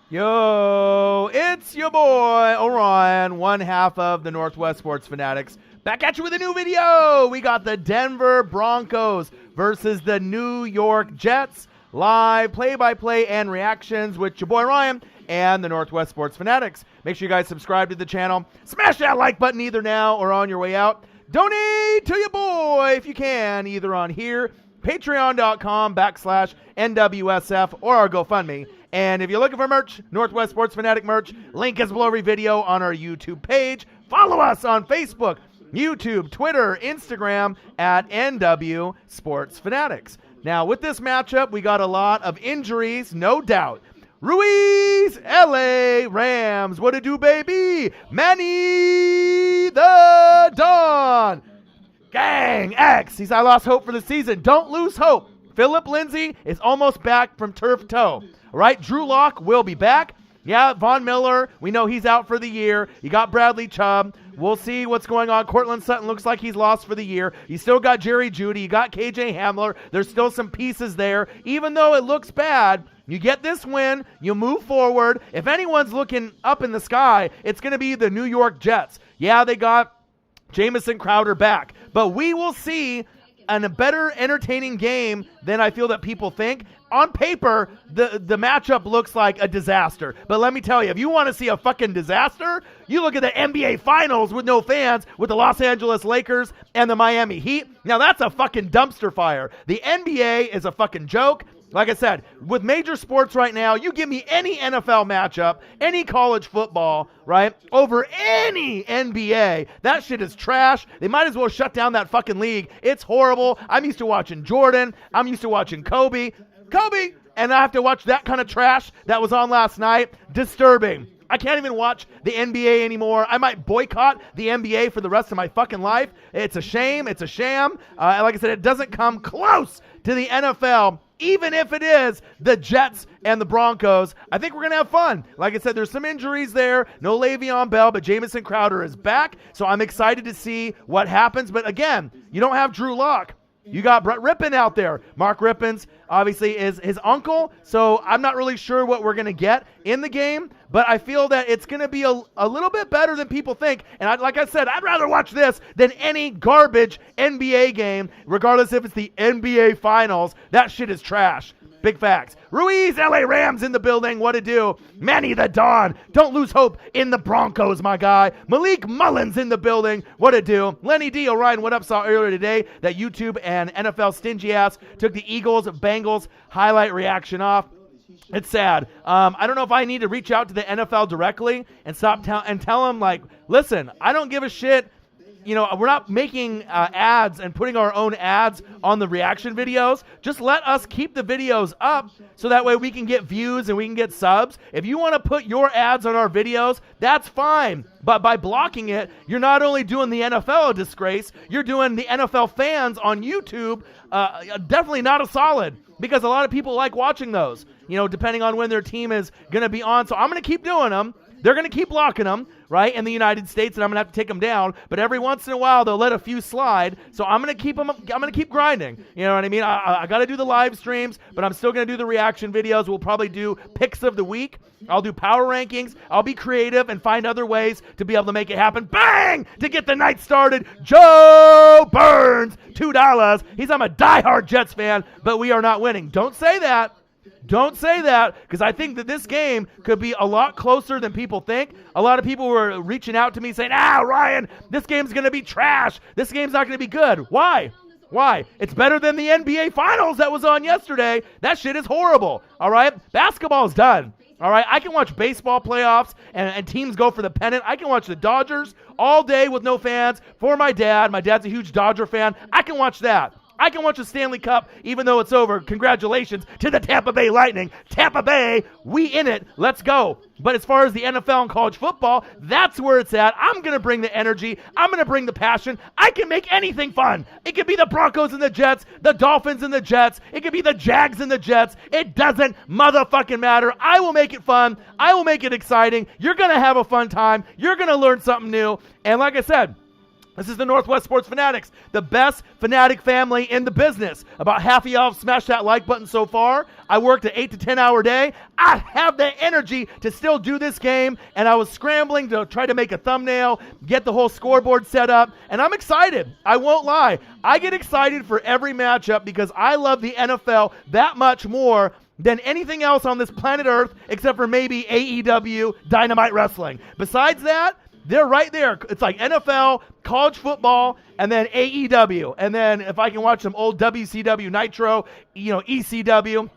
Yo, it's your boy, Orion, one half of the Northwest Sports Fanatics. Back at you with a new video. We got the Denver Broncos versus the New York Jets. Live play-by-play and reactions with your boy Ryan and the Northwest Sports Fanatics. Make sure you guys subscribe to the channel. Smash that like button either now or on your way out. Donate to your boy if you can, either on here, patreon.com/NWSF, or our GoFundMe. And if you're looking for merch, Northwest Sports Fanatic merch, link is below every video on our YouTube page. Follow us on Facebook, YouTube, Twitter, Instagram at NW Sports Fanatics. Now, with this matchup, we got a lot of injuries, no doubt. Ruiz, LA Rams, what it do, baby? Manny the Don. Gang X, I lost hope for the season. Don't lose hope. Philip Lindsay is almost back from turf toe. All right, Drew Lock will be back. Yeah, Von Miller, we know he's out for the year. You got Bradley Chubb. We'll see what's going on. Cortland Sutton looks like he's lost for the year. You still got Jerry Jeudy. You got KJ Hamler. There's still some pieces there. Even though it looks bad, you get this win. You move forward. If anyone's looking up in the sky, it's going to be the New York Jets. Yeah, they got Jamison Crowder back. But we will see a better entertaining game than I feel that people think. On paper, the matchup looks like a disaster. But let me tell you, if you want to see a fucking disaster, you look at the NBA Finals with no fans with the Los Angeles Lakers and the Miami Heat. Now that's a fucking dumpster fire. The NBA is a fucking joke. Like I said, with major sports right now, you give me any NFL matchup, any college football, right, over any NBA, that shit is trash. They might as well shut down that fucking league. It's horrible. I'm used to watching Jordan. I'm used to watching Kobe, and I have to watch that kind of trash that was on last night. Disturbing. I can't even watch the NBA anymore. I might boycott the NBA for the rest of my fucking life. It's a shame. It's a sham. Like I said, it doesn't come close to the NFL. Even if it is the Jets and the Broncos, I think we're going to have fun. Like I said, there's some injuries there. No Le'Veon Bell, but Jamison Crowder is back. So I'm excited to see what happens. But again, you don't have Drew Lock. You got Brett Rippon out there. Mark Rippon's obviously is his uncle, so I'm not really sure what we're going to get in the game, but I feel that it's going to be a little bit better than people think. And like I said, I'd rather watch this than any garbage NBA game, regardless if it's the NBA Finals. That shit is trash. Big facts. Ruiz, LA Rams in the building. What to do? Manny the Don. Don't lose hope in the Broncos, my guy. Malik Mullins in the building. What to do? Lenny D. Orion, what up? Saw earlier today that YouTube and NFL stingy ass took the Eagles-Bengals highlight reaction off. It's sad. I don't know if I need to reach out to the NFL directly and tell them, like, listen, I don't give a shit. You know, we're not making ads and putting our own ads on the reaction videos. Just let us keep the videos up so that way we can get views and we can get subs. If you want to put your ads on our videos, that's fine. But by blocking it, you're not only doing the NFL a disgrace, you're doing the NFL fans on YouTube definitely not a solid, because a lot of people like watching those, you know, depending on when their team is going to be on. So I'm going to keep doing them. They're going to keep blocking them, right, in the United States, and I'm going to have to take them down. But every once in a while, they'll let a few slide. So I'm going to keep them. I'm going to keep grinding. You know what I mean? I got to do the live streams, but I'm still going to do the reaction videos. We'll probably do picks of the week. I'll do power rankings. I'll be creative and find other ways to be able to make it happen. Bang! To get the night started, Joe Burns, $2. I'm a diehard Jets fan, but we are not winning. Don't say that. Don't say that, because I think that this game could be a lot closer than people think. A lot of people were reaching out to me saying, Ryan, this game's going to be trash. This game's not going to be good. Why? It's better than the NBA Finals that was on yesterday. That shit is horrible, all right? Basketball's done, all right? I can watch baseball playoffs and teams go for the pennant. I can watch the Dodgers all day with no fans for my dad. My dad's a huge Dodger fan. I can watch that. I can watch the Stanley Cup even though it's over. Congratulations to the Tampa Bay Lightning. Tampa Bay, we in it. Let's go. But as far as the NFL and college football, that's where it's at. I'm going to bring the energy. I'm going to bring the passion. I can make anything fun. It could be the Broncos and the Jets, the Dolphins and the Jets. It could be the Jags and the Jets. It doesn't motherfucking matter. I will make it fun. I will make it exciting. You're going to have a fun time. You're going to learn something new. And like I said, This is the Northwest Sports Fanatics, the best fanatic family in the business. About half of y'all have smashed that like button so far. I worked an 8 to 10 hour day. I have the energy to still do this game, and I was scrambling to try to make a thumbnail, get the whole scoreboard set up, and I'm excited. I won't lie. I get excited for every matchup because I love the NFL that much more than anything else on this planet Earth except for maybe AEW Dynamite Wrestling. Besides that, they're right there. It's like NFL, college football, and then AEW. And then if I can watch some old WCW Nitro, ECW,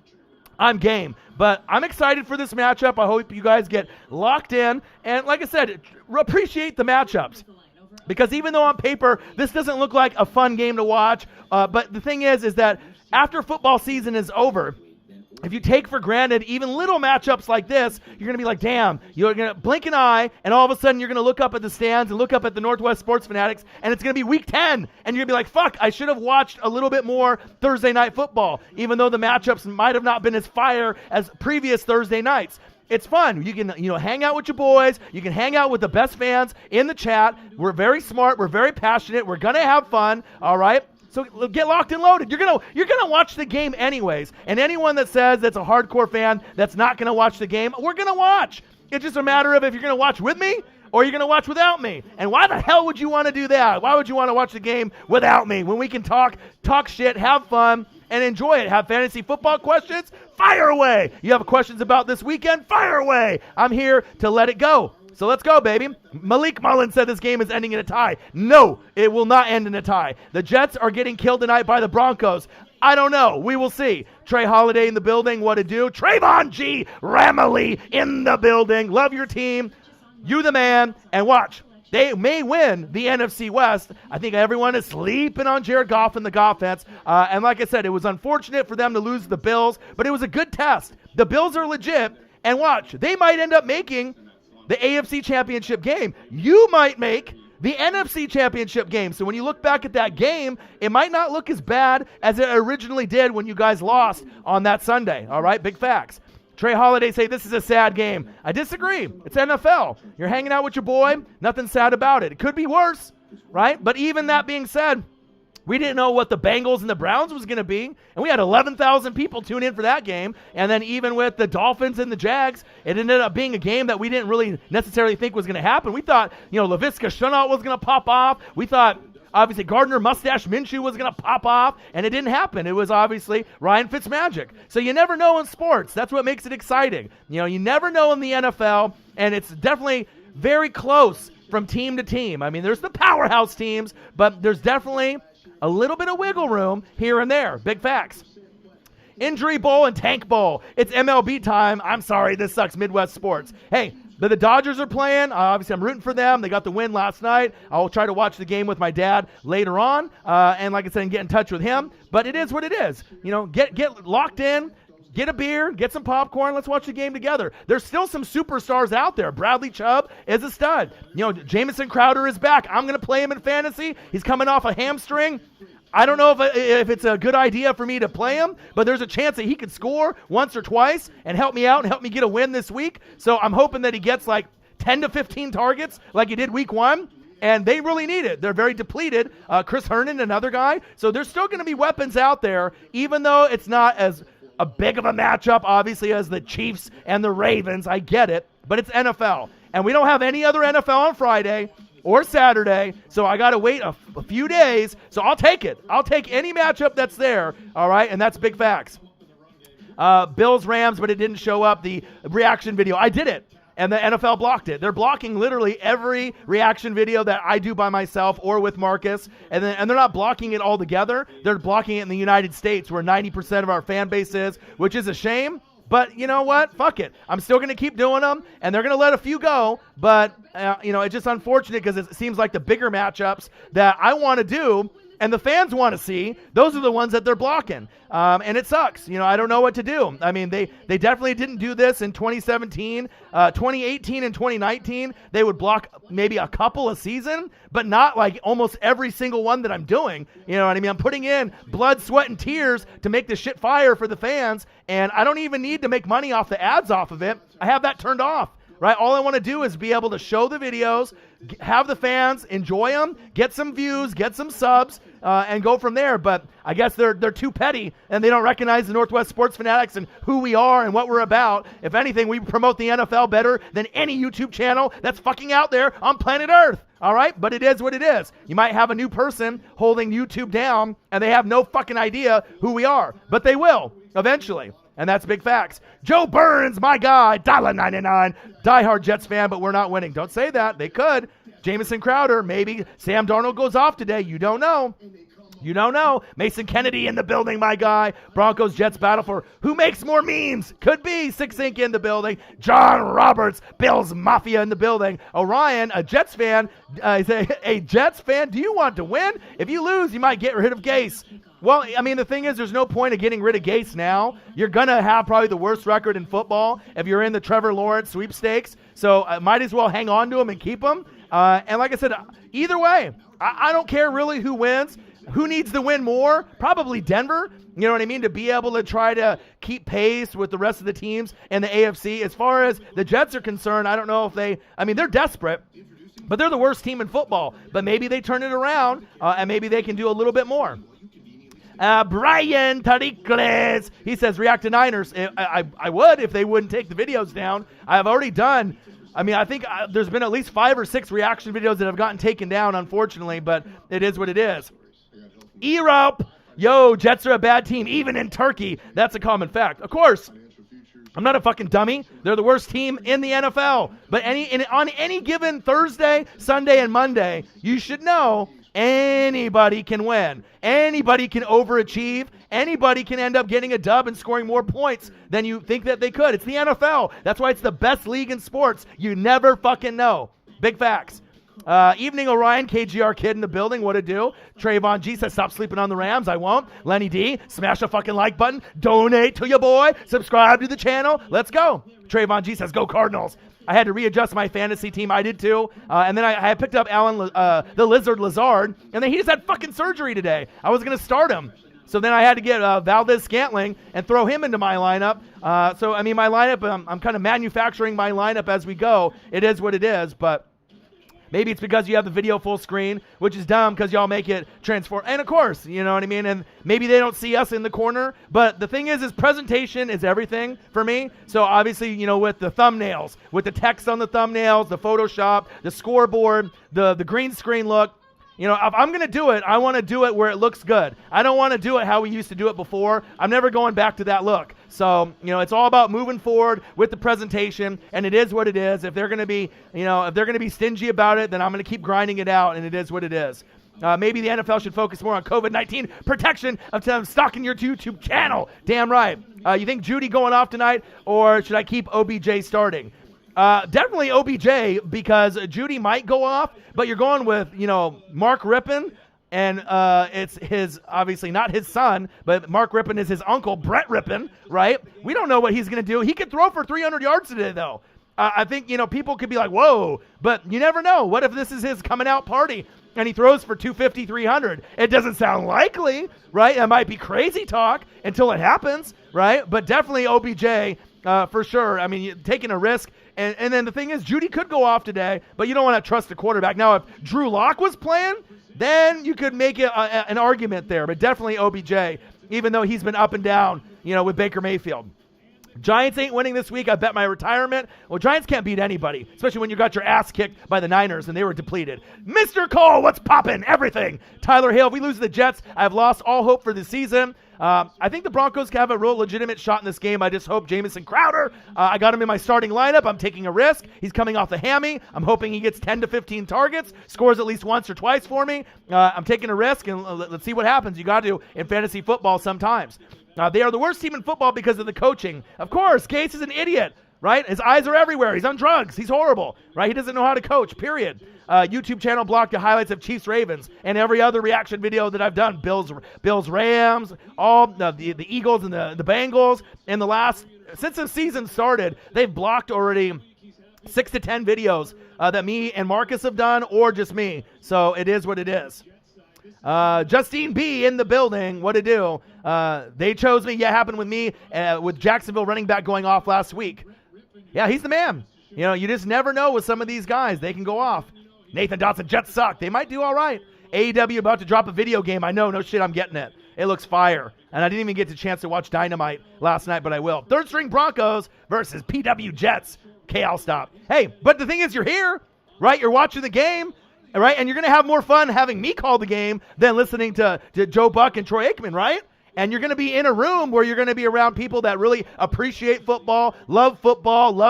I'm game. But I'm excited for this matchup. I hope you guys get locked in. And like I said, appreciate the matchups. Because even though on paper, this doesn't look like a fun game to watch, but the thing is that after football season is over, if you take for granted even little matchups like this, you're going to be like, damn, you're going to blink an eye, and all of a sudden you're going to look up at the stands and look up at the Northwest Sports Fanatics, and it's going to be week 10, and you're going to be like, fuck, I should have watched a little bit more Thursday night football, even though the matchups might have not been as fire as previous Thursday nights. It's fun. You can, hang out with your boys. You can hang out with the best fans in the chat. We're very smart. We're very passionate. We're going to have fun, all right? So get locked and loaded. You're gonna watch the game anyways. And anyone that says that's a hardcore fan that's not gonna watch the game, we're gonna watch. It's just a matter of if you're gonna watch with me or you're gonna watch without me. And why the hell would you want to do that? Why would you want to watch the game without me when we can talk shit, have fun, and enjoy it? Have fantasy football questions? Fire away. You have questions about this weekend? Fire away. I'm here to let it go. So let's go, baby. Malik Mullen said this game is ending in a tie. No, it will not end in a tie. The Jets are getting killed tonight by the Broncos. I don't know. We will see. Trey Holiday in the building. What to do? Trayvon G. Ramley in the building. Love your team. You the man. And watch. They may win the NFC West. I think everyone is sleeping on Jared Goff and the Goffense. And like I said, it was unfortunate for them to lose the Bills, but it was a good test. The Bills are legit. And watch. They might end up making the AFC Championship game. You might make the NFC Championship game. So when you look back at that game, it might not look as bad as it originally did when you guys lost on that Sunday. All right, big facts. Trey Holiday say this is a sad game. I disagree. It's NFL. You're hanging out with your boy. Nothing sad about it. It could be worse, right? But even that being said, we didn't know what the Bengals and the Browns was going to be, and we had 11,000 people tune in for that game. And then even with the Dolphins and the Jags, it ended up being a game that we didn't really necessarily think was going to happen. We thought, Laviska Shenault was going to pop off. We thought, obviously, Gardner Mustache Minshew was going to pop off, and it didn't happen. It was obviously Ryan Fitzmagic. So you never know in sports. That's what makes it exciting. You never know in the NFL, and it's definitely very close from team to team. I mean, there's the powerhouse teams, but there's definitely a little bit of wiggle room here and there. Big facts. Injury Bowl and Tank Bowl. It's MLB time. I'm sorry, this sucks, Midwest sports. Hey, the Dodgers are playing. Obviously, I'm rooting for them. They got the win last night. I'll try to watch the game with my dad later on. And like I said, get in touch with him. But it is what it is. Get locked in. Get a beer, get some popcorn, let's watch the game together. There's still some superstars out there. Bradley Chubb is a stud. Jamison Crowder is back. I'm going to play him in fantasy. He's coming off a hamstring. I don't know if it's a good idea for me to play him, but there's a chance that he could score once or twice and help me out and help me get a win this week. So I'm hoping that he gets like 10 to 15 targets like he did week 1. And they really need it. They're very depleted. Chris Herndon, another guy. So there's still going to be weapons out there, even though it's not as a big of a matchup, obviously, as the Chiefs and the Ravens. I get it, but it's NFL. And we don't have any other NFL on Friday or Saturday, so I got to wait a few days. So I'll take it. I'll take any matchup that's there, all right? And that's big facts. Bills, Rams, but it didn't show up. The reaction video, I did it. And the NFL blocked it. They're blocking literally every reaction video that I do by myself or with Marcus. And they're not blocking it all together. They're blocking it in the United States where 90% of our fan base is, which is a shame. But you know what? Fuck it. I'm still going to keep doing them, and they're going to let a few go. But, it's just unfortunate because it seems like the bigger matchups that I want to do and the fans want to see, those are the ones that they're blocking. And it sucks. I don't know what to do. I mean, they definitely didn't do this in 2017. 2018 and 2019, they would block maybe a couple a season, but not like almost every single one that I'm doing. You know what I mean? I'm putting in blood, sweat, and tears to make this shit fire for the fans, and I don't even need to make money off the ads off of it. I have that turned off. Right? All I want to do is be able to show the videos, have the fans enjoy them, get some views, get some subs, and go from there. But I guess they're too petty, and they don't recognize the Northwest Sports Fanatics and who we are and what we're about. If anything, we promote the NFL better than any YouTube channel that's fucking out there on planet Earth. All right? But it is what it is. You might have a new person holding YouTube down, and they have no fucking idea who we are. But they will, eventually. And that's big facts. Joe Burns, my guy, $1.99. Diehard Jets fan, but we're not winning. Don't say that. They could. Jamison Crowder, maybe Sam Darnold goes off today. You don't know. You don't know. Mason Kennedy in the building, my guy. Broncos, Jets battle for who makes more memes. Could be. Six Inc. in the building. John Roberts, Bills Mafia in the building. Orion, a Jets fan. A Jets fan, do you want to win? If you lose, you might get rid of Gase. Well, I mean, the thing is, there's no point of getting rid of Gase now. You're going to have probably the worst record in football if you're in the Trevor Lawrence sweepstakes. So might as well hang on to him and keep him. And like I said, either way, I don't care really who wins. Who needs to win more? Probably Denver. You know what I mean? To be able to try to keep pace with the rest of the teams in the AFC. As far as the Jets are concerned, I don't know if they're desperate. But they're the worst team in football. But maybe they turn it around, and maybe they can do a little bit more. Brian Taricles, he says, react to Niners. I would if they wouldn't take the videos down. I've already done. I mean, I think there's been at least 5 or 6 reaction videos that have gotten taken down, unfortunately, but it is what it is. Europe, yo, Jets are a bad team, even in Turkey. That's a common fact. Of course, I'm not a fucking dummy. They're the worst team in the NFL. But on any given Thursday, Sunday, and Monday, you should know anybody can win. Anybody can overachieve. Anybody can end up getting a dub and scoring more points than you think that they could. It's the NFL. That's why it's the best league in sports. You never fucking know. Big facts. Evening Orion, KGR kid in the building. What to do? Trayvon G says, stop sleeping on the Rams. I won't. Lenny D, smash the fucking like button. Donate to your boy. Subscribe to the channel. Let's go. Trayvon G says, go Cardinals. I had to readjust my fantasy team. I did too. And then I had picked up Alan, the Lizard Lazard. And then he just had fucking surgery today. I was going to start him. So then I had to get Valdez Scantling and throw him into my lineup. So, I mean, my lineup, I'm kind of manufacturing my lineup as we go. It is what it is, but maybe it's because you have the video full screen, which is dumb because y'all make it transform. And of course, you know what I mean? And maybe they don't see us in the corner. But the thing is presentation is everything for me. So obviously, you know, with the thumbnails, with the text on the thumbnails, the Photoshop, the scoreboard, the green screen look. You know, if I'm going to do it, I want to do it where it looks good. I don't want to do it how we used to do it before. I'm never going back to that look. So, you know, it's all about moving forward with the presentation, and it is what it is. If they're going to be, you know, if they're going to be stingy about it, then I'm going to keep grinding it out, and it is what it is. Maybe the NFL should focus more on COVID-19 protection of stocking your YouTube channel. Damn right. You think Judy going off tonight, or should I keep OBJ starting? Definitely OBJ, because Judy might go off, but you're going with, you know, Mark Rippon, and it's his, obviously not his son, but Mark Rippon is his uncle, Brett Rippon, right? We don't know what he's going to do. He could throw for 300 yards today, though. I think, you know, people could be like, whoa, but you never know. What if this is his coming out party and he throws for 250, 300? It doesn't sound likely, right? It might be crazy talk until it happens, right? But definitely OBJ for sure. I mean, you're taking a risk. And then the thing is, Judy could go off today, but you don't want to trust the quarterback. Now, if Drew Lock was playing, then you could make it an argument there. But definitely OBJ, even though he's been up and down, you know, with Baker Mayfield. Giants ain't winning this week. I bet my retirement. Well, Giants can't beat anybody, especially when you got your ass kicked by the Niners and they were depleted. Mr. Cole, what's poppin'? Everything. Tyler Hale, if we lose to the Jets, I've lost all hope for the season. I think the Broncos can have a real legitimate shot in this game. I just hope Jamison Crowder, I got him in my starting lineup. I'm taking a risk. He's coming off the hammy. I'm hoping he gets 10 to 15 targets, scores at least once or twice for me. I'm taking a risk, and let's see what happens. You got to in fantasy football sometimes. They are the worst team in football because of the coaching. Of course, Gase is an idiot, right? His eyes are everywhere. He's on drugs. He's horrible, right? He doesn't know how to coach, period. YouTube channel blocked the highlights of Chiefs Ravens and every other reaction video that I've done. Bills Rams, all the Eagles and the Bengals. In the last, since the season started, they've blocked already 6 to 10 videos that me and Marcus have done, or just me. So it is what it is. Justine B in the building. What to do? They chose me. Yeah, happened with me with Jacksonville running back going off last week. Yeah, he's the man. You know, you just never know with some of these guys. They can go off. Nathan Dotson, Jets suck. They might do all right. AEW about to drop a video game. I know, no shit, I'm getting it. It looks fire. And I didn't even get a chance to watch Dynamite last night, but I will. Third string Broncos versus PW Jets. Okay, I'll stop. Hey, but the thing is, you're here, right? You're watching the game, right? And you're going to have more fun having me call the game than listening to Joe Buck and Troy Aikman, right? And you're going to be in a room where you're going to be around people that really appreciate football, love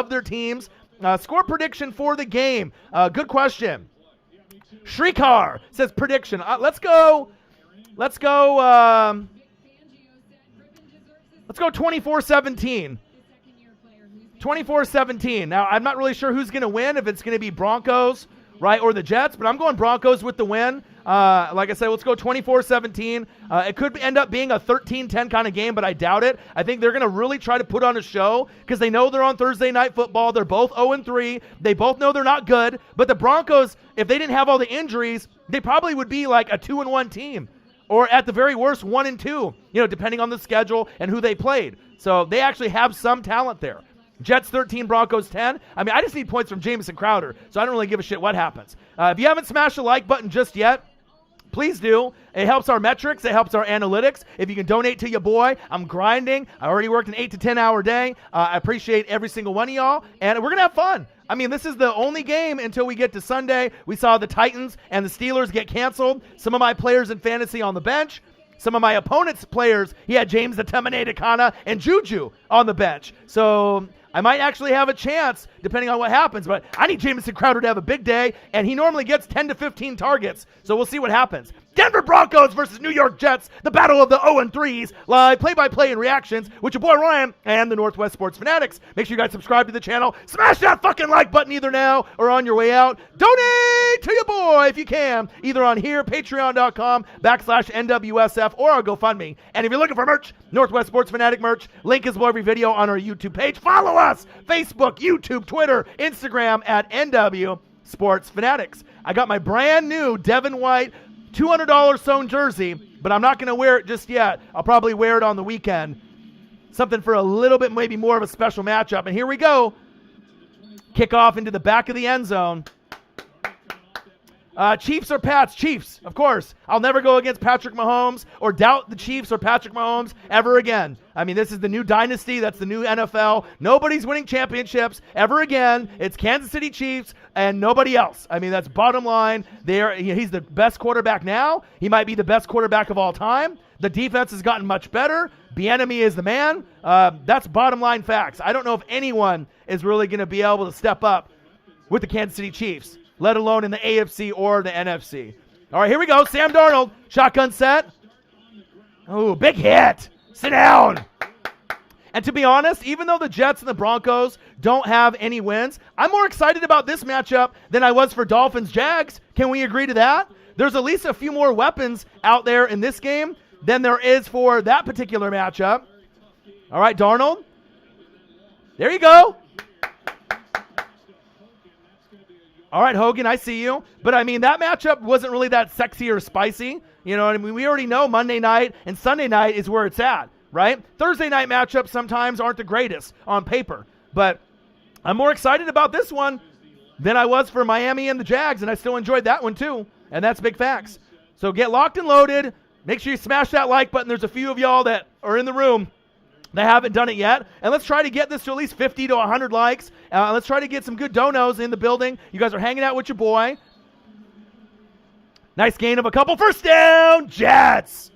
their teams. Score prediction for the game. Good question. Shrikar says prediction. Let's go 24-17. 24-17. Now, I'm not really sure who's going to win, if it's going to be Broncos, right, or the Jets, but I'm going Broncos with the win. Like I said, let's go 24-17. It could end up being a 13-10 kind of game, but I doubt it. I think they're going to really try to put on a show because they know they're on Thursday Night Football. They're both 0-3. They both know they're not good, but the Broncos, if they didn't have all the injuries, they probably would be like a 2-1 team, or at the very worst 1-2, depending on the schedule and who they played. So they actually have some talent there. Jets 13, Broncos 10. I mean, I just need points from Jamison Crowder, so I don't really give a shit what happens. If you haven't smashed the like button just yet, please do. It helps our metrics. It helps our analytics. If you can donate to your boy, I'm grinding. I already worked an 8 to 10 hour day. I appreciate every single one of y'all, and we're going to have fun. I mean, this is the only game until we get to Sunday. We saw the Titans and the Steelers get canceled. Some of my players in fantasy on the bench. Some of my opponent's players, he had James the Terminator Kana and Juju on the bench. So I might actually have a chance, depending on what happens. But I need Jamison Crowder to have a big day, and he normally gets 10 to 15 targets. So we'll see what happens. Denver Broncos versus New York Jets, the battle of the 0-3s, live play-by-play and reactions with your boy Ryan and the Northwest Sports Fanatics. Make sure you guys subscribe to the channel. Smash that fucking like button either now or on your way out. Donate to your boy if you can, either on here, patreon.com/NWSF, or our GoFundMe. And if you're looking for merch, Northwest Sports Fanatic merch, link is below every video on our YouTube page. Follow us, Facebook, YouTube, Twitter, Instagram at NW Sports Fanatics. I got my brand new Devin White $200 sewn jersey, but I'm not going to wear it just yet. I'll probably wear it on the weekend. Something for a little bit, maybe more of a special matchup. And here we go. Kick off into the back of the end zone. Chiefs or Pats? Chiefs, of course. I'll never go against Patrick Mahomes or doubt the Chiefs or Patrick Mahomes ever again. I mean, this is the new dynasty. That's the new NFL. Nobody's winning championships ever again. It's Kansas City Chiefs and nobody else. I mean, that's bottom line. He's the best quarterback now. He might be the best quarterback of all time. The defense has gotten much better. Bieniemy is the man. That's bottom line facts. I don't know if anyone is really going to be able to step up with the Kansas City Chiefs, let alone in the AFC or the NFC. All right, here we go. Sam Darnold, shotgun set. Oh, big hit. Sit down. And to be honest, even though the Jets and the Broncos don't have any wins, I'm more excited about this matchup than I was for Dolphins-Jags. Can we agree to that? There's at least a few more weapons out there in this game than there is for that particular matchup. All right, Darnold. There you go. All right, Hogan, I see you. But, I mean, that matchup wasn't really that sexy or spicy. You know what I mean? We already know Monday night and Sunday night is where it's at, right? Thursday night matchups sometimes aren't the greatest on paper. But I'm more excited about this one than I was for Miami and the Jags, and I still enjoyed that one too. And that's big facts. So get locked and loaded. Make sure you smash that like button. There's a few of y'all that are in the room that haven't done it yet. And let's try to get this to at least 50 to 100 likes. Let's try to get some good donos in the building. You guys are hanging out with your boy. Nice gain of a couple. First down, Jets.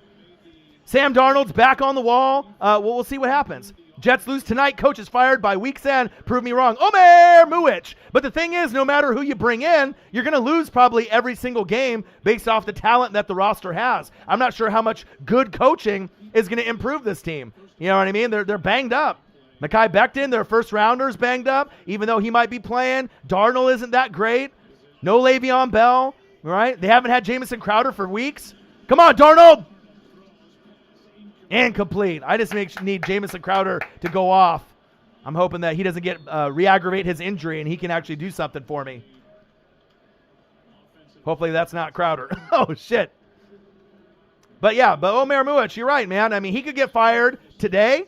Sam Darnold's back on the wall. We'll see what happens. Jets lose tonight. Coach is fired by week's end. Prove me wrong. Omer Muich. But the thing is, no matter who you bring in, you're going to lose probably every single game based off the talent that the roster has. I'm not sure how much good coaching is going to improve this team. You know what I mean? They're banged up. Mekhi Becton, their first rounder's banged up, even though he might be playing. Darnold isn't that great. No Le'Veon Bell, right? They haven't had Jamison Crowder for weeks. Come on, Darnold. Incomplete. I just need Jamison Crowder to go off. I'm hoping that he doesn't get re-aggravate his injury and he can actually do something for me. Hopefully that's not Crowder. Oh, shit. But Omer Muich, you're right, man. I mean, he could get fired today,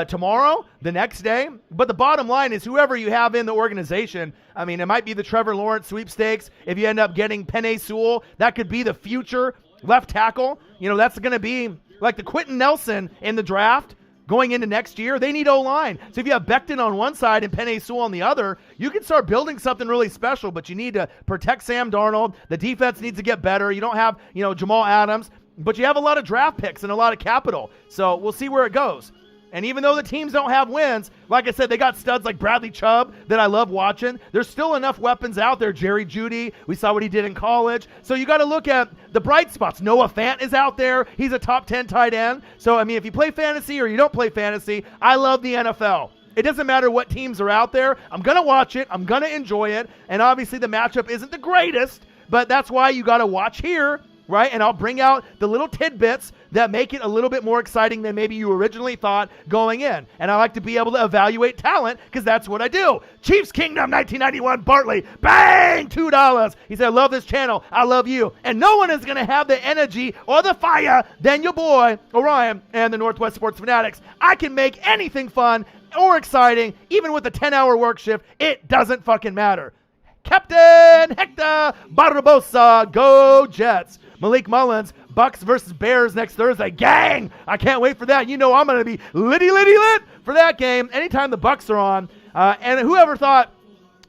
tomorrow, the next day. But the bottom line is whoever you have in the organization, I mean, it might be the Trevor Lawrence sweepstakes. If you end up getting Penei Sewell, that could be the future left tackle. You know, that's going to be like the Quentin Nelson in the draft. Going into next year, they need O-line. So if you have Becton on one side and Penei Sewell on the other, you can start building something really special, but you need to protect Sam Darnold. The defense needs to get better. You don't have, Jamal Adams, but you have a lot of draft picks and a lot of capital. So we'll see where it goes. And even though the teams don't have wins, like I said, they got studs like Bradley Chubb that I love watching. There's still enough weapons out there. Jerry Jeudy, we saw what he did in college. So you got to look at the bright spots. Noah Fant is out there. He's a top 10 tight end. So, I mean, if you play fantasy or you don't play fantasy, I love the NFL. It doesn't matter what teams are out there. I'm going to watch it. I'm going to enjoy it. And obviously the matchup isn't the greatest, but that's why you got to watch here. Right? And I'll bring out the little tidbits that make it a little bit more exciting than maybe you originally thought going in. And I like to be able to evaluate talent because that's what I do. Chiefs Kingdom 1991 Bartley. Bang! $2. He said, I love this channel. I love you. And no one is going to have the energy or the fire than your boy, Orion, and the Northwest Sports Fanatics. I can make anything fun or exciting, even with a 10-hour work shift. It doesn't fucking matter. Captain Hector Barbosa, go Jets. Malik Mullins, Bucks versus Bears next Thursday. Gang! I can't wait for that. You know I'm going to be litty lit for that game anytime the Bucks are on. And whoever thought,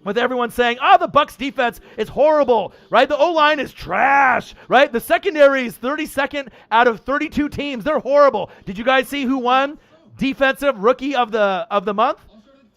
with everyone saying, the Bucks defense is horrible, right? The O-line is trash, right? The secondary is 32nd out of 32 teams. They're horrible. Did you guys see who won Defensive Rookie of the Month?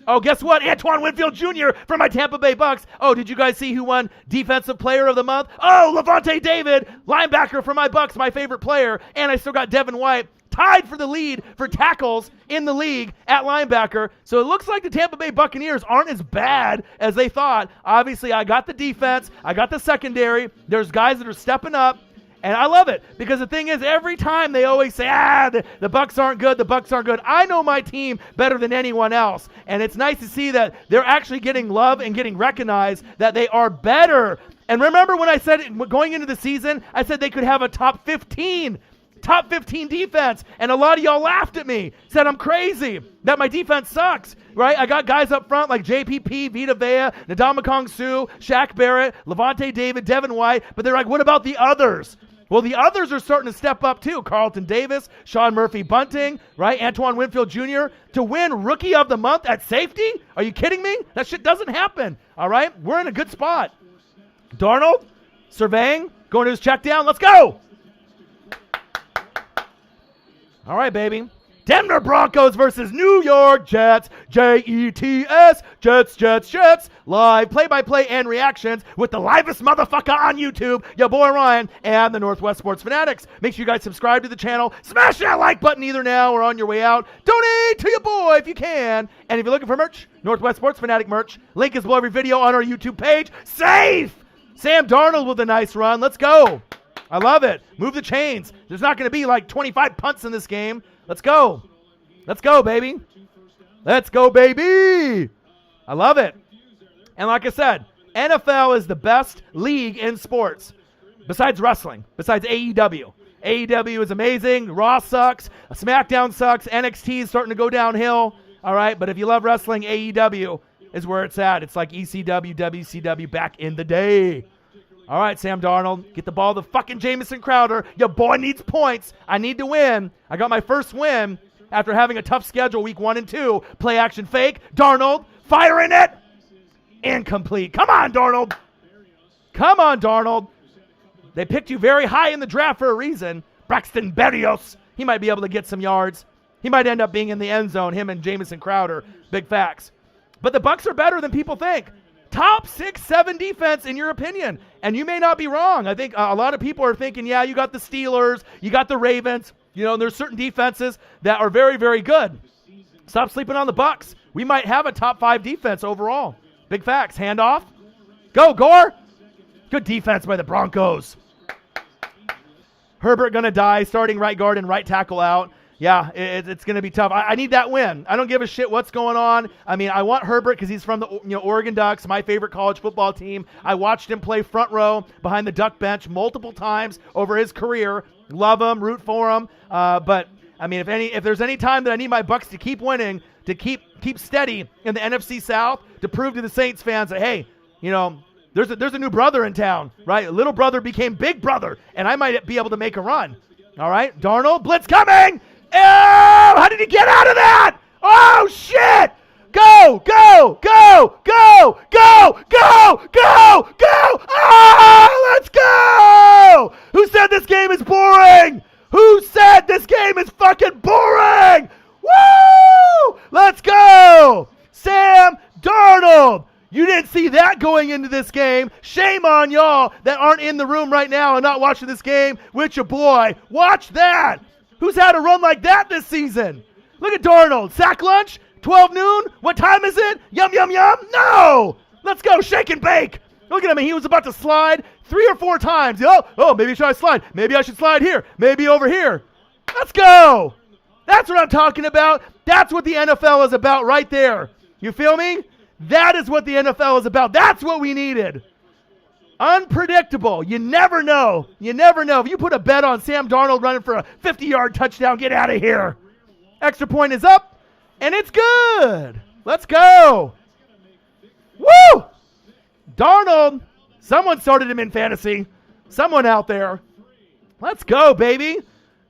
Oh, guess what? Antoine Winfield Jr. from my Tampa Bay Bucks. Oh, did you guys see who won Defensive Player of the Month? Oh, Levante David, linebacker for my Bucks, my favorite player. And I still got Devin White tied for the lead for tackles in the league at linebacker. So it looks like the Tampa Bay Buccaneers aren't as bad as they thought. Obviously, I got the defense. I got the secondary. There's guys that are stepping up. And I love it because the thing is, every time they always say, the Bucks aren't good, the Bucks aren't good. I know my team better than anyone else. And it's nice to see that they're actually getting love and getting recognized that they are better. And remember when I said going into the season, I said they could have a top 15 defense. And a lot of y'all laughed at me, said I'm crazy, that my defense sucks, right? I got guys up front like JPP, Vita Vea, Ndamukong Suh, Shaq Barrett, Levante David, Devin White. But they're like, what about the others? Well, the others are starting to step up too. Carlton Davis, Sean Murphy-Bunting, right? Antoine Winfield Jr. to win Rookie of the Month at safety? Are you kidding me? That shit doesn't happen, all right? We're in a good spot. Darnold, surveying, going to his check down. Let's go. All right, baby. Denver Broncos versus New York Jets. Jets, Jets. Live play-by-play and reactions with the livest motherfucker on YouTube, your boy Ryan, and the Northwest Sports Fanatics. Make sure you guys subscribe to the channel. Smash that like button either now or on your way out. Donate to your boy if you can. And if you're looking for merch, Northwest Sports Fanatic merch, link is below every video on our YouTube page. Safe! Sam Darnold with a nice run. Let's go. I love it. Move the chains. There's not going to be like 25 punts in this game. Let's go. Let's go, baby. Let's go, baby. I love it. And like I said, NFL is the best league in sports besides wrestling, besides AEW. AEW is amazing. Raw sucks. SmackDown sucks. NXT is starting to go downhill. All right, but if you love wrestling, AEW is where it's at. It's like ECW, WCW back in the day. All right, Sam Darnold, get the ball to fucking Jamison Crowder. Your boy needs points. I need to win. I got my first win after having a tough schedule week 1 and 2. Play action fake. Darnold, firing it. Incomplete. Come on, Darnold. Come on, Darnold. They picked you very high in the draft for a reason. Braxton Berrios, he might be able to get some yards. He might end up being in the end zone, him and Jamison Crowder. Big facts. But the Bucs are better than people think. Top 6, 7 defense in your opinion. And you may not be wrong. I think a lot of people are thinking, yeah, you got the Steelers, you got the Ravens. You know, there's certain defenses that are very, very good. Stop sleeping on the Bucs. We might have a top 5 defense overall. Big facts. Handoff. Go, Gore. Good defense by the Broncos. Herbert going to die, starting right guard and right tackle out. Yeah, it's going to be tough. I need that win. I don't give a shit what's going on. I mean, I want Herbert because he's from the Oregon Ducks, my favorite college football team. I watched him play front row behind the Duck bench multiple times over his career. Love him, root for him. But I mean, if there's any time that I need my Bucks to keep winning, to keep steady in the NFC South, to prove to the Saints fans that, hey, you know, there's a new brother in town, right? Little brother became big brother, and I might be able to make a run. All right, Darnold, blitz coming. Oh, how did he get out of that? Oh, shit. Go, go, go, go, go, go, go, go. Oh, let's go. Who said this game is boring? Who said this game is fucking boring? Woo! Let's go. Sam Darnold. You didn't see that going into this game. Shame on y'all that aren't in the room right now and not watching this game with your boy. Watch that. Who's had a run like that this season? Look at Darnold. Sack lunch, 12 noon. What time is it? Yum, yum, yum. No. Let's go. Shake and bake. Look at him. He was about to slide 3 or 4 times. Oh, maybe should I slide? Maybe I should slide here. Maybe over here. Let's go. That's what I'm talking about. That's what the NFL is about right there. You feel me? That is what the NFL is about. That's what we needed. Unpredictable. You never know. You never know. If you put a bet on Sam Darnold running for a 50-yard touchdown, get out of here. Extra point is up, and it's good. Let's go. Woo! Darnold. Someone started him in fantasy. Someone out there. Let's go, baby.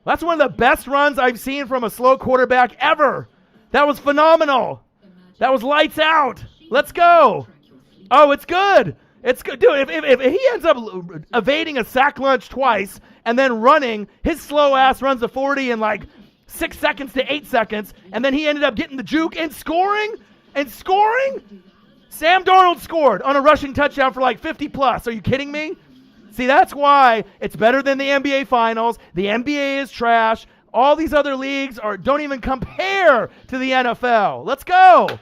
That's one of the best runs I've seen from a slow quarterback ever. That was phenomenal. That was lights out. Let's go. Oh, it's good. It's good. Dude, if he ends up evading a sack lunch twice and then running, his slow ass runs a 40 in like 6 seconds to 8 seconds, and then he ended up getting the juke and scoring. Sam Darnold scored on a rushing touchdown for like 50 plus. Are you kidding me? See, that's why it's better than the NBA Finals. The NBA is trash. All these other leagues don't even compare to the NFL. Let's go.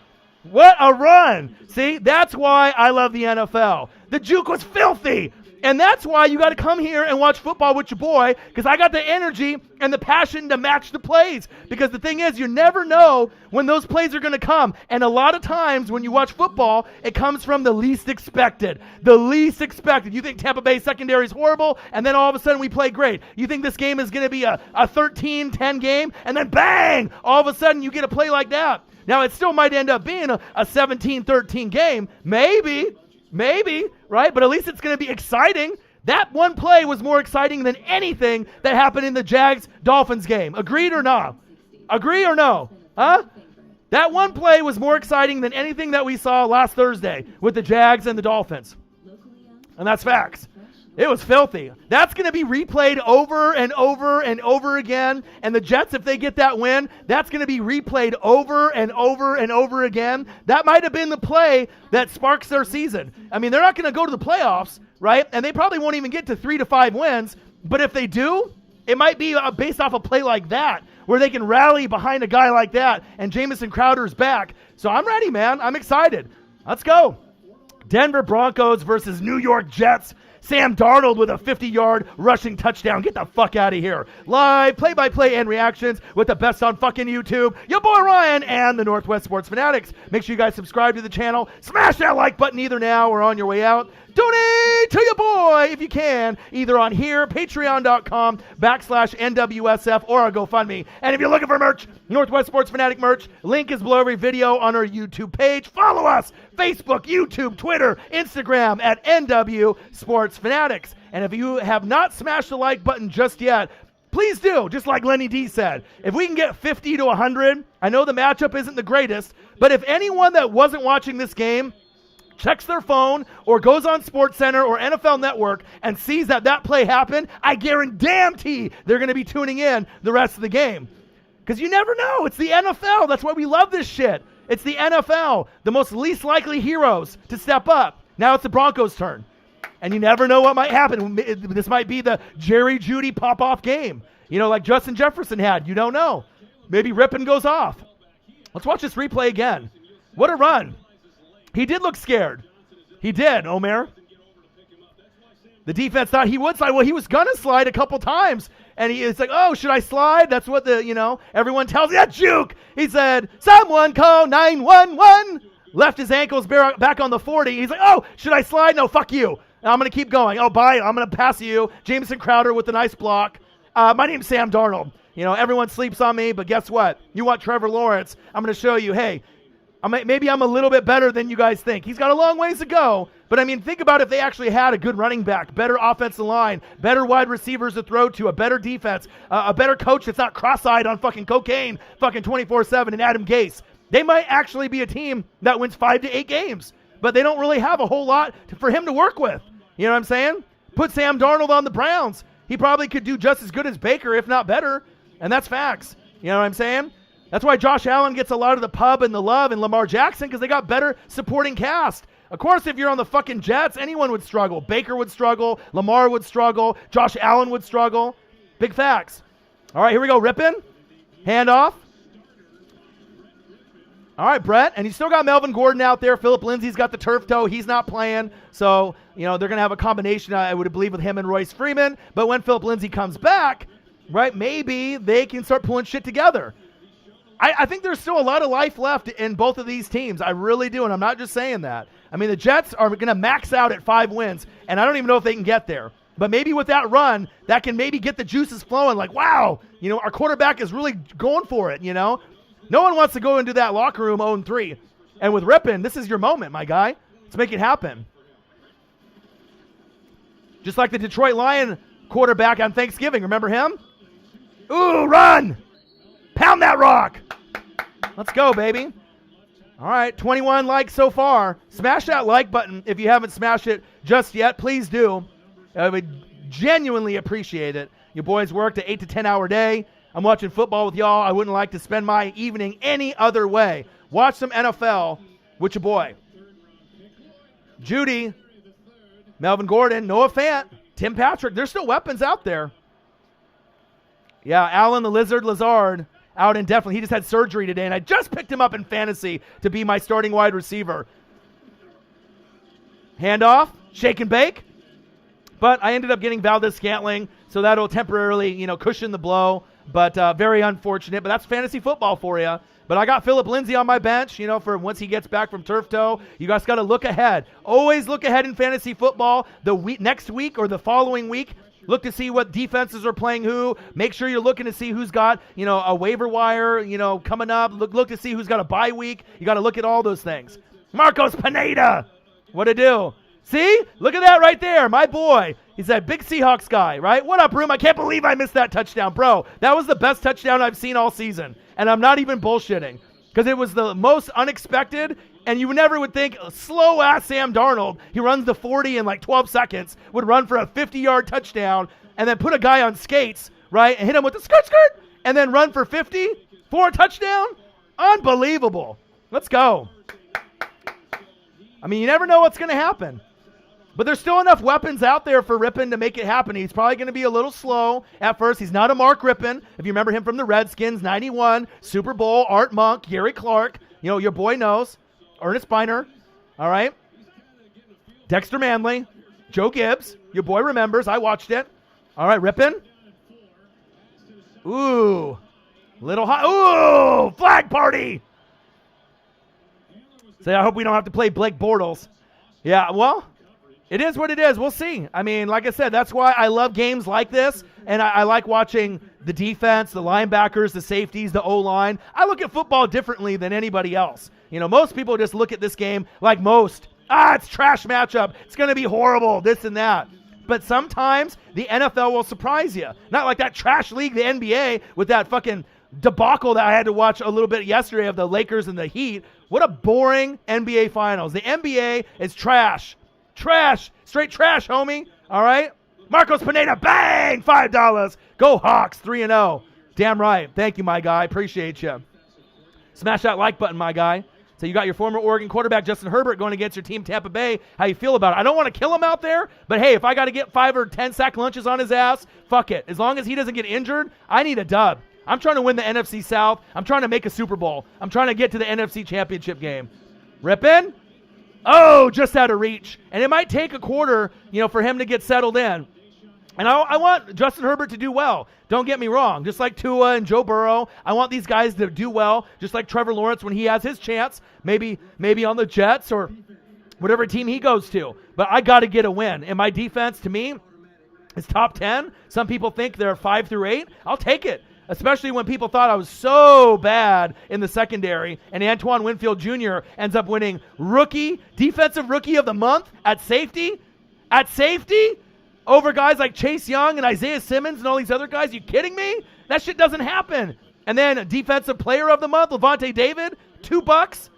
What a run. See, that's why I love the NFL. The juke was filthy. And that's why you got to come here and watch football with your boy, because I got the energy and the passion to match the plays. Because the thing is, you never know when those plays are going to come. And a lot of times when you watch football, it comes from the least expected. The least expected. You think Tampa Bay secondary is horrible, and then all of a sudden we play great. You think this game is going to be a 13-10 game, and then bang, all of a sudden you get a play like that. Now, it still might end up being a 17-13 game. Maybe, right? But at least it's going to be exciting. That one play was more exciting than anything that happened in the Jags-Dolphins game. Agreed or not? Agree or no? Huh? That one play was more exciting than anything that we saw last Thursday with the Jags and the Dolphins. And that's facts. It was filthy. That's going to be replayed over and over and over again. And the Jets, if they get that win, that's going to be replayed over and over and over again. That might have been the play that sparks their season. I mean, they're not going to go to the playoffs, right? And they probably won't even get to 3 to 5 wins. But if they do, it might be based off a play like that, where they can rally behind a guy like that. And Jamison Crowder's back. So I'm ready, man. I'm excited. Let's go. Denver Broncos versus New York Jets. Sam Darnold with a 50-yard rushing touchdown. Get the fuck out of here. Live play-by-play and reactions with the best on fucking YouTube. Your boy Ryan and the Northwest Sports Fanatics. Make sure you guys subscribe to the channel. Smash that like button either now or on your way out. Donate to your boy if you can, either on here, patreon.com/NWSF, or our GoFundMe. And if you're looking for merch, Northwest Sports Fanatic merch, link is below every video on our YouTube page. Follow us, Facebook, YouTube, Twitter, Instagram at NW Sports Fanatics. And if you have not smashed the like button just yet, please do, just like Lenny D said. If we can get 50 to 100, I know the matchup isn't the greatest, but if anyone that wasn't watching this game checks their phone or goes on SportsCenter or NFL Network and sees that play happened, I guarantee they're going to be tuning in the rest of the game. Because you never know. It's the NFL. That's why we love this shit. It's the NFL. The most least likely heroes to step up. Now it's the Broncos' turn. And you never know what might happen. This might be the Jerry Jeudy pop-off game. You know, like Justin Jefferson had. You don't know. Maybe Rippon goes off. Let's watch this replay again. What a run. He did look scared. He did, Omer. The defense thought he would slide. Well, he was going to slide a couple times. And it's like, oh, should I slide? That's what everyone tells you. Yeah, juke. He said, someone call 911. Left his ankles back on the 40. He's like, oh, should I slide? No, fuck you. And I'm going to keep going. Oh, bye. I'm going to pass you. Jamison Crowder with a nice block. My name's Sam Darnold. everyone sleeps on me, but guess what? You want Trevor Lawrence, I'm going to show you, hey, maybe I'm a little bit better than you guys think. He's got a long ways to go, but think about if they actually had a good running back, better offensive line, better wide receivers to throw to, a better defense, a better coach that's not cross-eyed on fucking cocaine fucking 24/7 and Adam Gase. They might actually be a team that wins 5 to 8 games, but they don't really have a whole lot for him to work with. You know what I'm saying? Put Sam Darnold on the Browns. He probably could do just as good as Baker, if not better, and that's facts. You know what I'm saying? That's why Josh Allen gets a lot of the pub and the love, and Lamar Jackson, because they got better supporting cast. Of course, if you're on the fucking Jets, anyone would struggle. Baker would struggle. Lamar would struggle. Josh Allen would struggle. Big facts. All right, here we go. Rippin. Handoff. All right, Brett. And you still got Melvin Gordon out there. Philip Lindsay's got the turf toe. He's not playing. So, they're going to have a combination, I would believe, with him and Royce Freeman. But when Philip Lindsay comes back, right, maybe they can start pulling shit together. I think there's still a lot of life left in both of these teams. I really do, and I'm not just saying that. The Jets are going to max out at 5 wins, and I don't even know if they can get there. But maybe with that run, that can maybe get the juices flowing. Like, wow, our quarterback is really going for it, No one wants to go into that locker room 0-3. And with Rippin, this is your moment, my guy. Let's make it happen. Just like the Detroit Lion quarterback on Thanksgiving. Remember him? Ooh, run! Pound that rock! Let's go, baby. All right, 21 likes so far. Smash that like button if you haven't smashed it just yet. Please do. I would genuinely appreciate it. Your boys worked an 8 to 10 hour day. I'm watching football with y'all. I wouldn't like to spend my evening any other way. Watch some NFL with your boy. Judy, Melvin Gordon, Noah Fant, Tim Patrick. There's still weapons out there. Yeah, Allen the Lizard Lazard out indefinitely. He just had surgery today, and I just picked him up in fantasy to be my starting wide receiver. Handoff, shake and bake. But I ended up getting Valdez-Scantling, so that'll temporarily, cushion the blow. But very unfortunate. But that's fantasy football for you. But I got Philip Lindsay on my bench, for once he gets back from turf toe. You guys got to look ahead. Always look ahead in fantasy football. Next week or the following week, look to see what defenses are playing who. Make sure you're looking to see who's got, a waiver wire, coming up. Look to see who's got a bye week. You got to look at all those things. Marcos Pineda. What to do? See? Look at that right there. My boy. He's that big Seahawks guy, right? What up, Room? I can't believe I missed that touchdown. Bro, that was the best touchdown I've seen all season. And I'm not even bullshitting. Because it was the most unexpected, and you never would think slow-ass Sam Darnold, he runs the 40 in like 12 seconds, would run for a 50-yard touchdown, and then put a guy on skates, right, and hit him with the skirt, and then run for 50 for a touchdown? Unbelievable. Let's go. You never know what's going to happen. But there's still enough weapons out there for Rippin to make it happen. He's probably going to be a little slow at first. He's not a Mark Rippin. If you remember him from the Redskins, 91, Super Bowl, Art Monk, Gary Clark. Your boy knows. Ernest Biner. All right. Dexter Manley. Joe Gibbs. Your boy remembers. I watched it. All right, Rippin. Ooh. Little hot. Ooh. Flag party. Say, I hope we don't have to play Blake Bortles. Yeah, well. It is what it is. We'll see. Like I said, that's why I love games like this, and I like watching the defense, the linebackers, the safeties, the O-line. I look at football differently than anybody else. Most people just look at this game like most. It's trash matchup. It's going to be horrible, this and that. But sometimes the NFL will surprise you. Not like that trash league, the NBA, with that fucking debacle that I had to watch a little bit yesterday of the Lakers and the Heat. What a boring NBA Finals. The NBA is trash. Trash. Straight trash, homie. All right? Marcos Pineda, bang! $5. Go Hawks, 3-0. Damn right. Thank you, my guy. Appreciate you. Smash that like button, my guy. So you got your former Oregon quarterback, Justin Herbert, going against your team, Tampa Bay. How you feel about it? I don't want to kill him out there, but hey, if I got to get 5 or 10 sack lunches on his ass, fuck it. As long as he doesn't get injured, I need a dub. I'm trying to win the NFC South. I'm trying to make a Super Bowl. I'm trying to get to the NFC Championship game. Rippin'? Oh, just out of reach. And it might take a quarter, for him to get settled in. And I want Justin Herbert to do well. Don't get me wrong. Just like Tua and Joe Burrow, I want these guys to do well, just like Trevor Lawrence when he has his chance, maybe on the Jets or whatever team he goes to. But I got to get a win. And my defense, to me, is top 10. Some people think they're 5 through 8. I'll take it. especially when people thought I was so bad in the secondary, and Antoine Winfield Jr. ends up winning Defensive Rookie of the Month at safety, over guys like Chase Young and Isaiah Simmons and all these other guys. You kidding me? That shit doesn't happen. And then Defensive Player of the Month, Levante David, $2.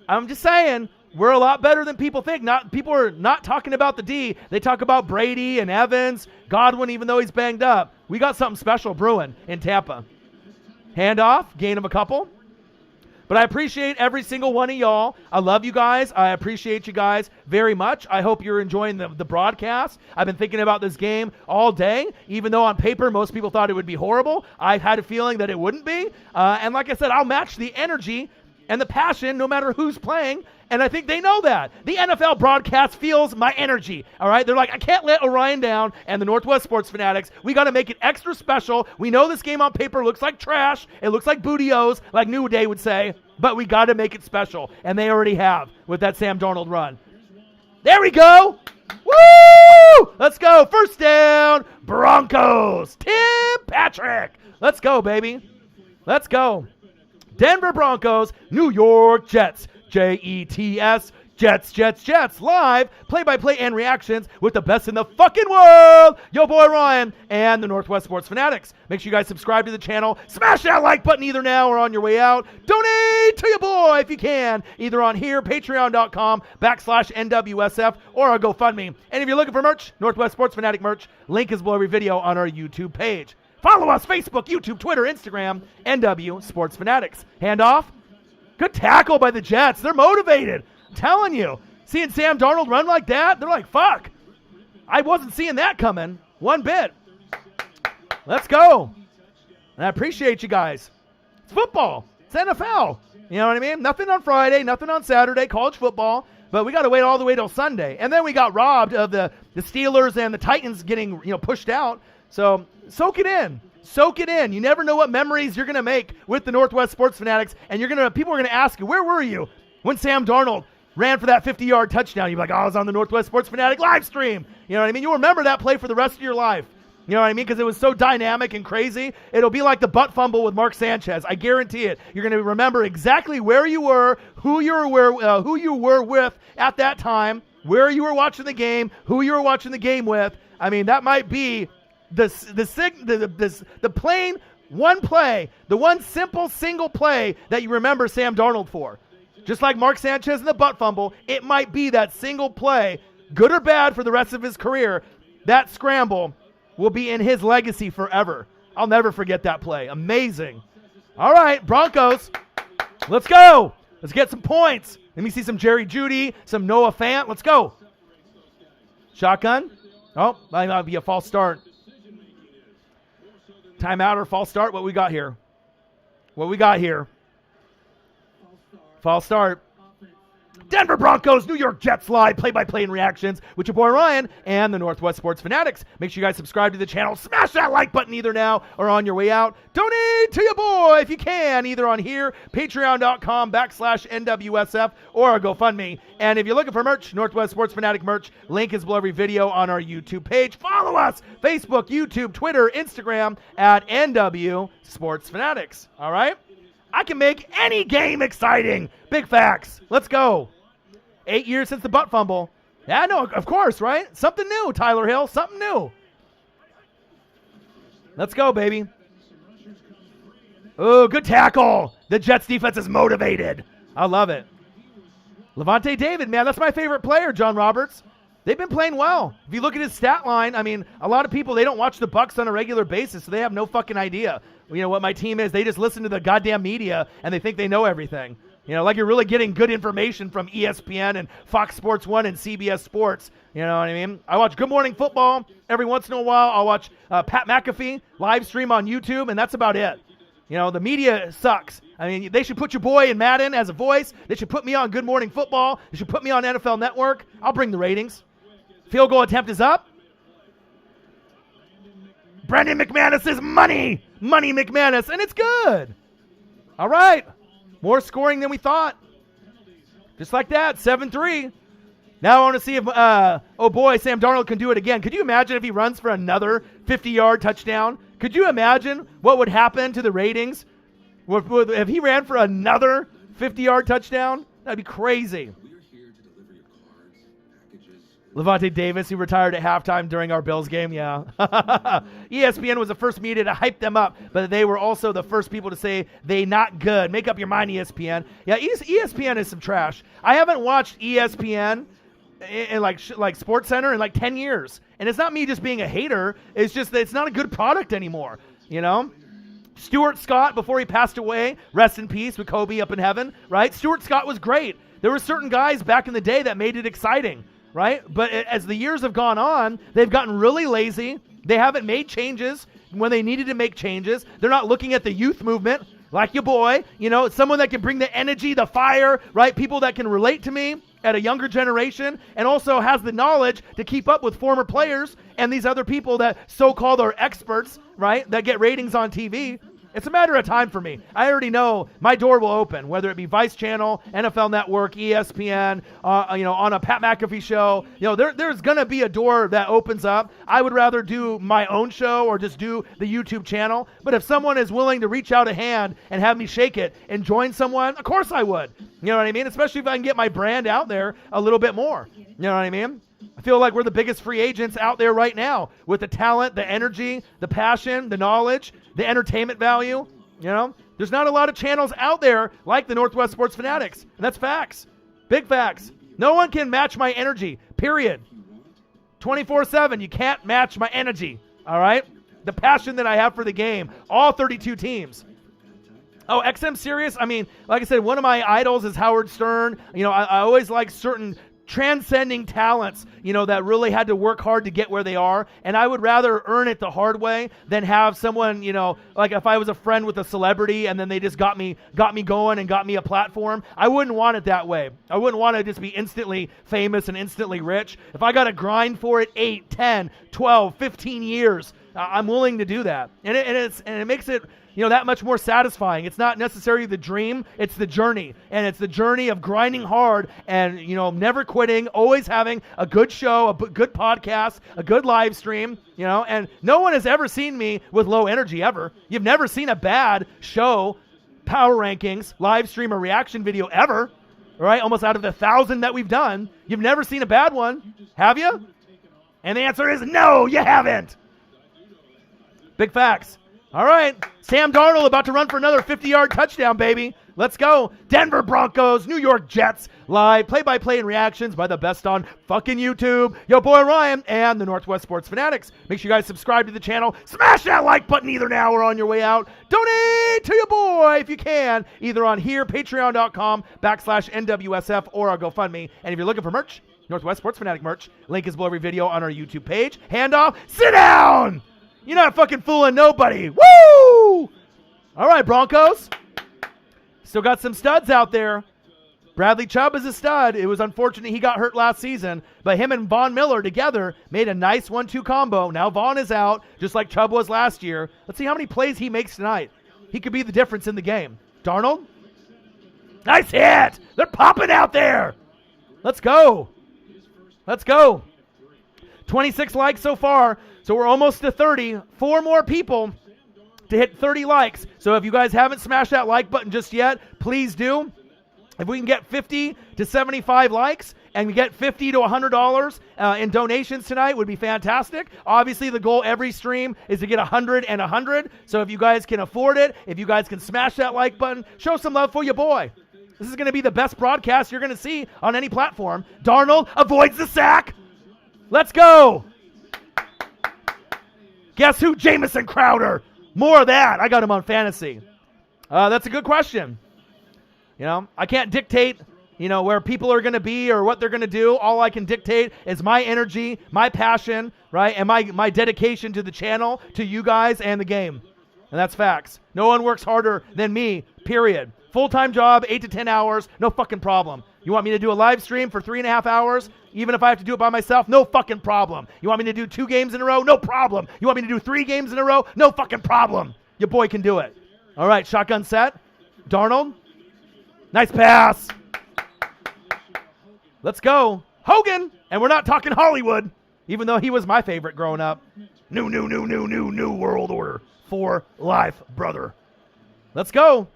I'm just saying, we're a lot better than people think. People are not talking about the D. They talk about Brady and Evans, Godwin, even though he's banged up. We got something special brewing in Tampa. Handoff, gain of a couple. But I appreciate every single one of y'all. I love you guys. I appreciate you guys very much. I hope you're enjoying the broadcast. I've been thinking about this game all day. Even though on paper most people thought it would be horrible, I've had a feeling that it wouldn't be. And like I said, I'll match the energy and the passion no matter who's playing. And I think they know that. The NFL broadcast feels my energy, all right? They're like, I can't let Orion down and the Northwest Sports Fanatics. We got to make it extra special. We know this game on paper looks like trash. It looks like bootios, like New Day would say, but we got to make it special. And they already have with that Sam Darnold run. There we go. Woo! Let's go. First down, Broncos. Tim Patrick. Let's go, baby. Let's go. Denver Broncos, New York Jets. Jets, Jets, live, play-by-play and reactions with the best in the fucking world, yo boy Ryan, and the Northwest Sports Fanatics. Make sure you guys subscribe to the channel, smash that like button either now or on your way out, donate to your boy if you can, either on here, patreon.com/NWSF, or our GoFundMe. And if you're looking for merch, Northwest Sports Fanatic merch, link is below every video on our YouTube page. Follow us, Facebook, YouTube, Twitter, Instagram, NW Sports Fanatics. Handoff. Good tackle by the Jets. They're motivated. I'm telling you. Seeing Sam Darnold run like that, they're like, fuck. I wasn't seeing that coming one bit. Let's go. And I appreciate you guys. It's football. It's NFL. You know what I mean? Nothing on Friday, nothing on Saturday, college football. But we got to wait all the way till Sunday. And then we got robbed of the Steelers and the Titans getting pushed out. So soak it in. Soak it in. You never know what memories you're going to make with the Northwest Sports Fanatics, and people are going to ask you, where were you when Sam Darnold ran for that 50-yard touchdown? You're like, I was on the Northwest Sports Fanatic live stream. You know what I mean? You'll remember that play for the rest of your life. You know what I mean? Because it was so dynamic and crazy. It'll be like the butt fumble with Mark Sanchez. I guarantee it. You're going to remember exactly where you were, who you were with at that time, where you were watching the game, who you were watching the game with. I mean, that might be the plain one play, the one simple single play that you remember Sam Darnold for. Just like Mark Sanchez and the butt fumble, it might be that single play, good or bad for the rest of his career. That scramble will be in his legacy forever. I'll never forget that play. Amazing. All right, Broncos, let's go. Let's get some points. Let me see some Jerry Jeudy, some Noah Fant. Let's go. Shotgun. Oh, might be a false start. Timeout or false start? What we got here? False start. Denver Broncos, New York Jets live, play-by-play and reactions with your boy Ryan and the Northwest Sports Fanatics. Make sure you guys subscribe to the channel. Smash that like button either now or on your way out. Donate to your boy if you can, either on here, patreon.com/NWSF, or our GoFundMe. And if you're looking for merch, Northwest Sports Fanatic merch, link is below every video on our YouTube page. Follow us, Facebook, YouTube, Twitter, Instagram, at NW Sports Fanatics. All right? I can make any game exciting. Big facts. Let's go. 8 years since the butt fumble. Yeah, no, of course, right? Something new, Tyler Hill. Something new. Let's go, baby. Oh, good tackle. The Jets defense is motivated. I love it. Levante David, man, that's my favorite player, John Roberts. They've been playing well. If you look at his stat line, I mean, a lot of people, they don't watch the Bucs on a regular basis, so they have no fucking idea, what my team is. They just listen to the goddamn media, and they think they know everything. Like you're really getting good information from ESPN and Fox Sports 1 and CBS Sports. You know what I mean? I watch Good Morning Football every once in a while. I'll watch Pat McAfee live stream on YouTube, and that's about it. The media sucks. I mean, they should put your boy in Madden as a voice. They should put me on Good Morning Football. They should put me on NFL Network. I'll bring the ratings. Field goal attempt is up. Brandon McManus is money. Money McManus, and it's good. All right. More scoring than we thought. Just like that, 7-3. Now I want to see if, oh boy, Sam Darnold can do it again. Could you imagine if he runs for another 50-yard touchdown? Could you imagine what would happen to the ratings if he ran for another 50-yard touchdown? That'd be crazy. Levante Davis, who retired at halftime during our Bills game, yeah. ESPN was the first media to hype them up, but they were also the first people to say they not good. Make up your mind, ESPN. Yeah, ESPN is some trash. I haven't watched ESPN in like SportsCenter in like 10 years. And it's not me just being a hater. It's just that it's not a good product anymore, you know? Stuart Scott, before he passed away, rest in peace with Kobe up in heaven, right? Stuart Scott was great. There were certain guys back in the day that made it exciting, right? But as the years have gone on, they've gotten really lazy. They haven't made changes when they needed to make changes. They're not looking at the youth movement like your boy, you know, someone that can bring the energy, the fire, right? People that can relate to me at a younger generation and also has the knowledge to keep up with former players and these other people that so-called are experts, right, that get ratings on TV. It's a matter of time for me. I already know my door will open, whether it be Vice Channel, NFL Network, ESPN, on a Pat McAfee show. You know, there's going to be a door that opens up. I would rather do my own show or just do the YouTube channel. But if someone is willing to reach out a hand and have me shake it and join someone, of course I would. You know what I mean? Especially if I can get my brand out there a little bit more. You know what I mean? I feel like we're the biggest free agents out there right now with the talent, the energy, the passion, the knowledge, the entertainment value. You know, there's not a lot of channels out there like the Northwest Sports Fanatics, and that's facts. Big facts. No one can match my energy, period. 24/7, you can't match my energy, all right? The passion that I have for the game, all 32 teams. Oh, XM Sirius, I mean, like I said, one of my idols is Howard Stern. You know, I always like certain transcending talents, you know, that really had to work hard to get where they are. And I would rather earn it the hard way than have someone, you know, like if I was a friend with a celebrity and then they just got me going and got me a platform. I wouldn't want it that way. I wouldn't want to just be instantly famous and instantly rich. If I got to grind for it 8, 10, 12, 15 years, I'm willing to do that. And it makes it, you know, that much more satisfying. It's not necessarily the dream, it's the journey. And it's the journey of grinding hard and, you know, never quitting, always having a good show, good podcast, a good live stream, you know. And no one has ever seen me with low energy ever. You've never seen a bad show, power rankings, live stream, or reaction video ever, right? Almost out of the 1,000 that we've done. You've never seen a bad one, have you? And the answer is no, you haven't. Big facts. All right, Sam Darnold about to run for another 50-yard touchdown, baby. Let's go. Denver Broncos, New York Jets, live play-by-play and reactions by the best on fucking YouTube. Yo, boy Ryan and the Northwest Sports Fanatics. Make sure you guys subscribe to the channel. Smash that like button either now or on your way out. Donate to your boy if you can, either on here, patreon.com/NWSF, or our GoFundMe. And if you're looking for merch, Northwest Sports Fanatic merch, link is below every video on our YouTube page. Handoff, sit down! You're not fucking fooling nobody. Woo! All right, Broncos. Still got some studs out there. Bradley Chubb is a stud. It was unfortunate he got hurt last season, but him and Von Miller together made a nice 1-2 combo. Now Von is out, just like Chubb was last year. Let's see how many plays he makes tonight. He could be the difference in the game. Darnold. Nice hit. They're popping out there. Let's go. Let's go. 26 likes so far. So we're almost to 30. 4 more people to hit 30 likes. So if you guys haven't smashed that like button just yet, please do. If we can get 50 to 75 likes and we get $50 to $100 in donations tonight, would be fantastic. Obviously, the goal every stream is to get 100 and 100. So if you guys can afford it, if you guys can smash that like button, show some love for your boy. This is going to be the best broadcast you're going to see on any platform. Darnold avoids the sack. Let's go. Guess who? Jamison Crowder. More of that. I got him on fantasy. That's a good question. You know, I can't dictate, you know, where people are going to be or what they're going to do. All I can dictate is my energy, my passion, right, and my dedication to the channel, to you guys, and the game. And that's facts. No one works harder than me, period. Full-time job, 8 to 10 hours, no fucking problem. You want me to do a live stream for 3.5 hours? Even if I have to do it by myself, no fucking problem. You want me to do 2 games in a row? No problem. You want me to do 3 games in a row? No fucking problem. Your boy can do it. All right, shotgun set. Darnold. Nice pass. Let's go. Hogan. And we're not talking Hollywood. even though he was my favorite growing up. New world order for life, brother. Let's go.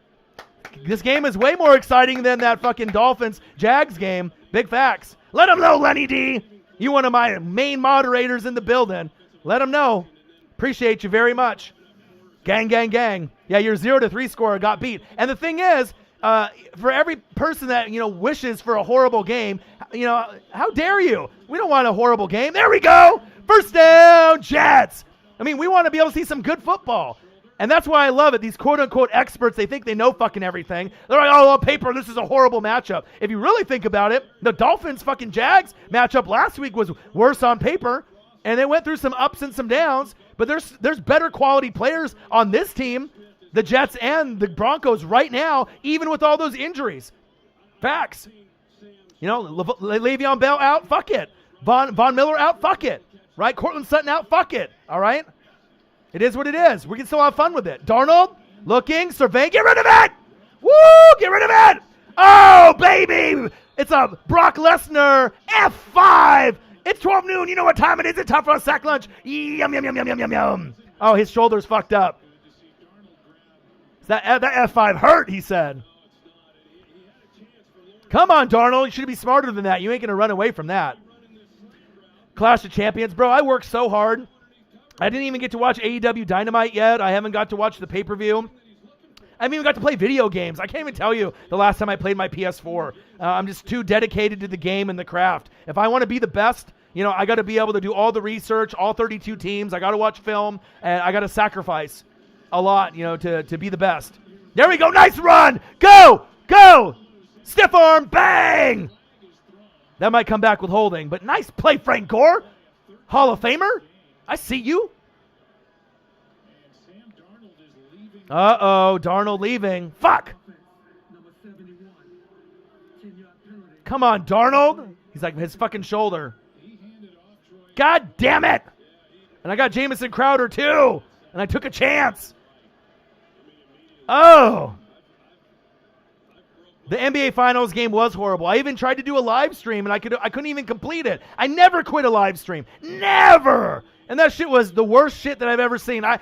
This game is way more exciting than that fucking Dolphins-Jags game. Big facts. Let them know, Lenny D. You one of my main moderators in the building. Let them know. Appreciate you very much. Gang, gang, gang. Yeah, your 0-3 score got beat. And the thing is, for every person that, wishes for a horrible game, how dare you? We don't want a horrible game. There we go. First down, Jets. I mean, we want to be able to see some good football. And that's why I love it. These quote-unquote experts, they think they know fucking everything. They're like, oh, on paper, this is a horrible matchup. If you really think about it, the Dolphins fucking Jags matchup last week was worse on paper. And they went through some ups and some downs. But there's better quality players on this team, the Jets and the Broncos right now, even with all those injuries. Facts. Le'Veon Bell out, fuck it. Von Miller out, fuck it. Right? Cortland Sutton out, fuck it. All right? It is what it is. We can still have fun with it. Darnold, looking, surveying, get rid of it! Woo! Get rid of it! Oh, baby! It's a Brock Lesnar F5! It's 12 noon. You know what time it is. It's time for a sack lunch. Yum, yum, yum, yum, yum, yum, yum. Oh, his shoulder's fucked up. That F5 hurt, he said. Come on, Darnold. You should be smarter than that. You ain't going to run away from that. Clash of Champions. Bro, I worked so hard. I didn't even get to watch AEW Dynamite yet. I haven't got to watch the pay-per-view. I haven't even got to play video games. I can't even tell you the last time I played my PS4. I'm just too dedicated to the game and the craft. If I want to be the best, I got to be able to do all the research, all 32 teams. I got to watch film, and I got to sacrifice a lot, to be the best. There we go. Nice run. Go. Go. Stiff arm. Bang. That might come back with holding, but nice play, Frank Gore. Hall of Famer. I see you. Uh-oh, Darnold leaving. Fuck. Come on, Darnold. He's like his fucking shoulder. God damn it. And I got Jamison Crowder too. And I took a chance. Oh. The NBA Finals game was horrible. I even tried to do a live stream and I couldn't even complete it. I never quit a live stream. Never. And that shit was the worst shit that I've ever seen. I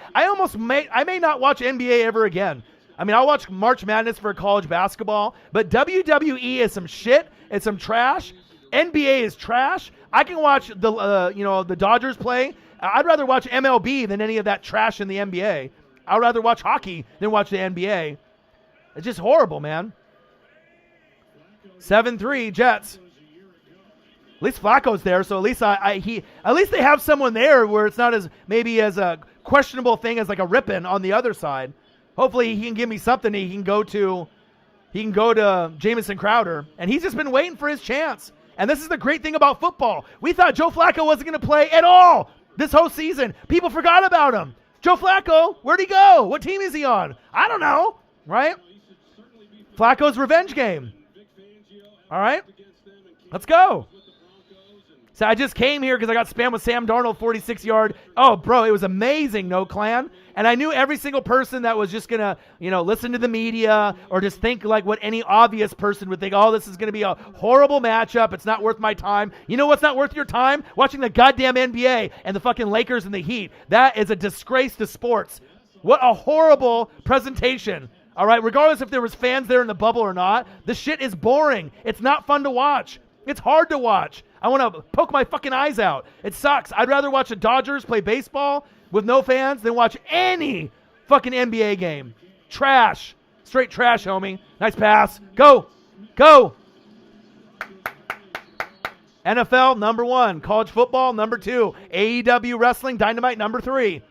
may not watch NBA ever again. I mean, I'll watch March Madness for college basketball, but WWE is some shit. It's some trash. NBA is trash. I can watch the Dodgers play. I'd rather watch MLB than any of that trash in the NBA. I'd rather watch hockey than watch the NBA. It's just horrible, man. 7-3 Jets. At least Flacco's there, so at least at least they have someone there where it's not as a questionable thing as like a ripping on the other side. Hopefully he can give me something. He can go to Jamison Crowder, and he's just been waiting for his chance. And this is the great thing about football. We thought Joe Flacco wasn't going to play at all this whole season. People forgot about him. Joe Flacco, where'd he go? What team is he on? I don't know, right? Flacco's revenge game. All right, let's go. So I just came here because I got spammed with Sam Darnold 46-yard. Oh, bro, it was amazing, no clan. And I knew every single person that was just going to, listen to the media or just think like what any obvious person would think. Oh, this is going to be a horrible matchup. It's not worth my time. You know what's not worth your time? Watching the goddamn NBA and the fucking Lakers and the Heat. That is a disgrace to sports. What a horrible presentation. All right, regardless if there was fans there in the bubble or not, the shit is boring. It's not fun to watch. It's hard to watch. I want to poke my fucking eyes out. It sucks. I'd rather watch the Dodgers play baseball with no fans than watch any fucking NBA game. Trash. Straight trash, homie. Nice pass. Go. Go. NFL, number 1. College football, number 2. AEW wrestling, Dynamite, number 3.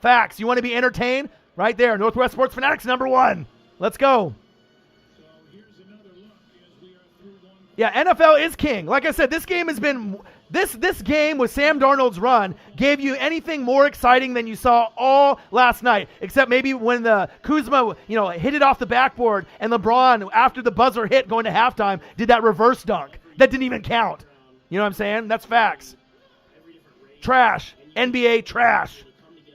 Facts. You want to be entertained? Right there. Northwest Sports Fanatics, number 1. Let's go. Yeah, NFL is king. Like I said, this game has been this game with Sam Darnold's run gave you anything more exciting than you saw all last night, except maybe when the Kuzma, hit it off the backboard and LeBron, after the buzzer hit going to halftime, did that reverse dunk. That didn't even count. You know what I'm saying? That's facts. Trash. NBA trash.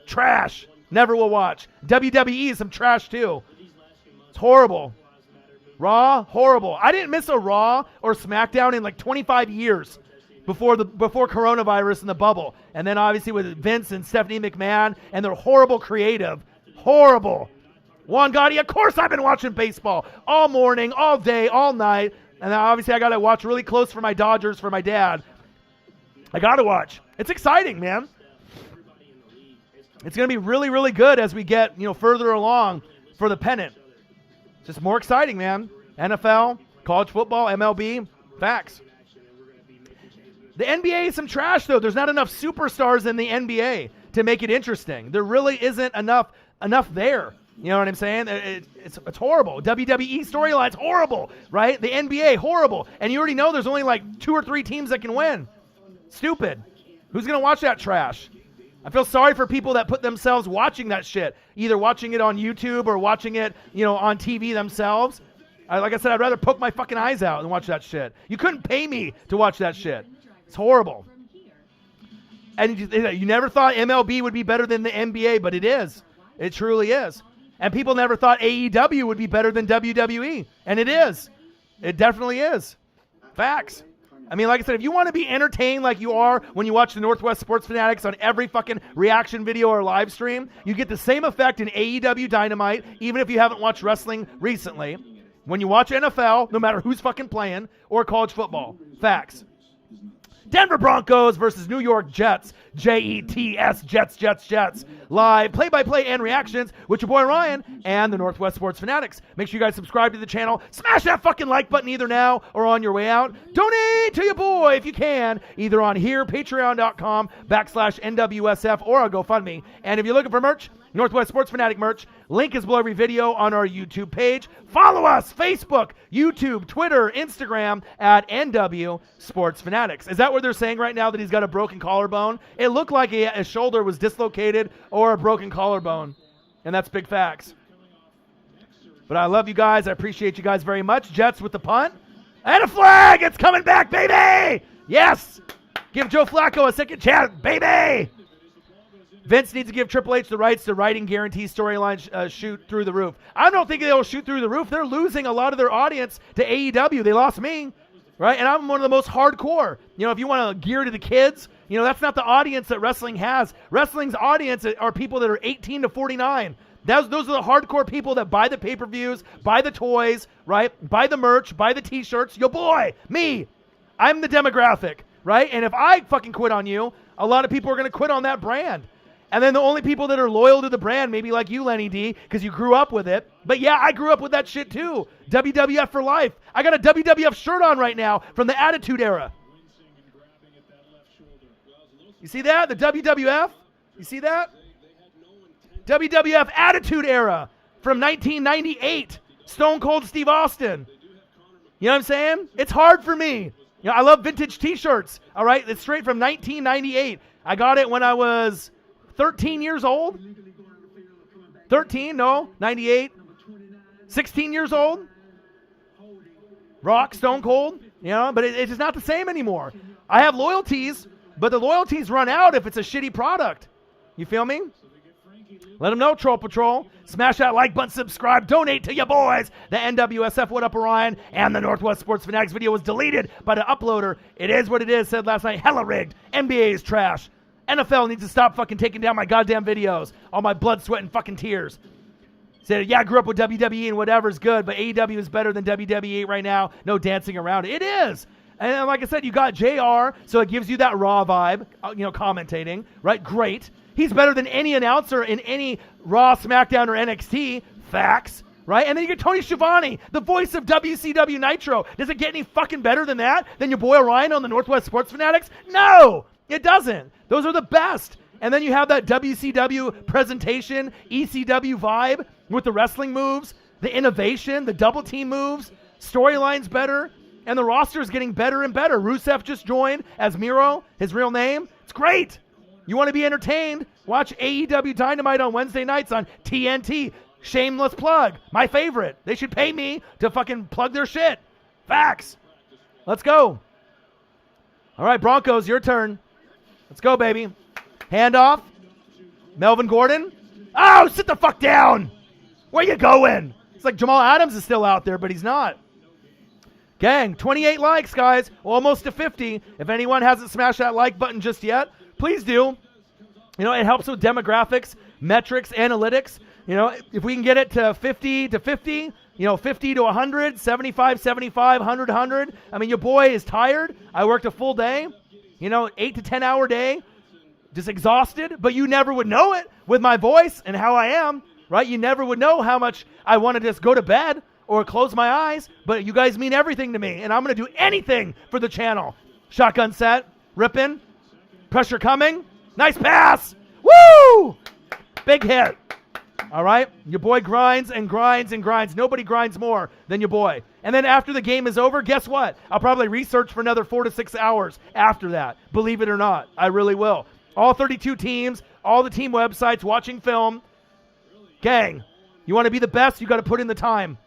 Trash. Never will watch. WWE is some trash too. It's horrible. Raw, horrible. I didn't miss a Raw or SmackDown in like 25 years. before coronavirus and the bubble. And then obviously with Vince and Stephanie McMahon and their horrible creative. Horrible. Juan Gotti, of course I've been watching baseball all morning, all day, all night. And then obviously I got to watch really close for my Dodgers, for my dad. I got to watch. It's exciting, man. It's going to be really, really good as we get, further along for the pennant. Just more exciting, man. NFL, college football, MLB, facts. The NBA is some trash, though. There's not enough superstars in the NBA to make it interesting. There really isn't enough there. You know what I'm saying? It's horrible. WWE storylines, horrible, right? The NBA, horrible. And you already know there's only like 2 or 3 teams that can win. Stupid. Who's going to watch that trash? I feel sorry for people that put themselves watching that shit, either watching it on YouTube or watching it, on TV themselves. Like I said, I'd rather poke my fucking eyes out than watch that shit. You couldn't pay me to watch that shit. It's horrible. And you never thought MLB would be better than the NBA, but it is. It truly is. And people never thought AEW would be better than WWE, and it is. It definitely is. Facts. I mean, like I said, if you want to be entertained like you are when you watch the Northwest Sports Fanatics on every fucking reaction video or live stream, you get the same effect in AEW Dynamite, even if you haven't watched wrestling recently. When you watch NFL, no matter who's fucking playing, or college football. Facts. Denver Broncos versus New York Jets. Jets, Jets. Live play-by-play and reactions with your boy Ryan and the Northwest Sports Fanatics. Make sure you guys subscribe to the channel. Smash that fucking like button either now or on your way out. Donate to your boy if you can, either on here, patreon.com/NWSF, or on GoFundMe. And if you're looking for merch, Northwest Sports Fanatic merch, link is below every video on our YouTube page. Follow us, Facebook, YouTube, Twitter, Instagram, at NW Sports Fanatics. Is that what they're saying right now, that he's got a broken collarbone? It looked like his shoulder was dislocated or a broken collarbone, and that's big facts. But I love you guys. I appreciate you guys very much. Jets with the punt. And a flag! It's coming back, baby! Yes! Give Joe Flacco a second chance, baby! Vince needs to give Triple H the rights to writing guarantee storylines shoot through the roof. I don't think they'll shoot through the roof. They're losing a lot of their audience to AEW. They lost me, right? And I'm one of the most hardcore. If you want to gear to the kids, that's not the audience that wrestling has. Wrestling's audience are people that are 18 to 49. Those are the hardcore people that buy the pay-per-views, buy the toys, right? Buy the merch, buy the t-shirts. Yo, boy, me. I'm the demographic, right? And if I fucking quit on you, a lot of people are going to quit on that brand. And then the only people that are loyal to the brand, maybe like you, Lenny D, because you grew up with it. But yeah, I grew up with that shit too. WWF for life. I got a WWF shirt on right now from the Attitude Era. You see that? The WWF? You see that? WWF Attitude Era from 1998. Stone Cold Steve Austin. You know what I'm saying? It's hard for me. I love vintage t-shirts. All right? It's straight from 1998. I got it when I was 13 years old? 13? No, 98. 16 years old? Rock, Stone Cold, but it's just not the same anymore. I have loyalties, but the loyalties run out if it's a shitty product. You feel me? Let them know, Troll Patrol. Smash that like button, subscribe, donate to your boys. The NWSF What Up Orion and the Northwest Sports Fanatics video was deleted by the uploader. It is what it is, said last night. Hella rigged. NBA is trash. NFL needs to stop fucking taking down my goddamn videos. All my blood, sweat, and fucking tears. Said, yeah, I grew up with WWE and whatever's good, but AEW is better than WWE right now. No dancing around it. It is. And like I said, you got JR, so it gives you that Raw vibe, commentating, right? Great. He's better than any announcer in any Raw, SmackDown, or NXT. Facts. Right? And then you get Tony Schiavone, the voice of WCW Nitro. Does it get any fucking better than that? Than your boy Orion on the Northwest Sports Fanatics? No! It doesn't. Those are the best. And then you have that WCW presentation, ECW vibe with the wrestling moves, the innovation, the double team moves, storylines better, and the roster is getting better and better. Rusev just joined as Miro, his real name. It's great. You want to be entertained? Watch AEW Dynamite on Wednesday nights on TNT. Shameless plug. My favorite. They should pay me to fucking plug their shit. Facts. Let's go. All right, Broncos, your turn. Let's go, baby. Handoff. Melvin Gordon. Oh, sit the fuck down. Where you going? It's like Jamal Adams is still out there, but he's not. Gang, 28 likes, guys. Almost to 50. If anyone hasn't smashed that like button just yet, please do. You know, it helps with demographics, metrics, analytics. You know, if we can get it to 50 to 50, you know, 50 to 100, 75, 75, 100, 100. I mean, your boy is tired. I worked a full day, you know, 8 to 10 hour day, just exhausted, but you never would know it with my voice and how I am, right? You never would know how much I want to just go to bed or close my eyes, but you guys mean everything to me, and I'm going to do anything for the channel. Shotgun set, ripping, pressure coming, nice pass, woo! Big hit. All right? Your boy grinds and grinds and grinds. Nobody grinds more than your boy. And then after the game is over, guess what? I'll probably research for another 4 to 6 hours after that. Believe it or not, I really will. All 32 teams, all the team websites, watching film. Gang, you want to be the best, you got to put in the time.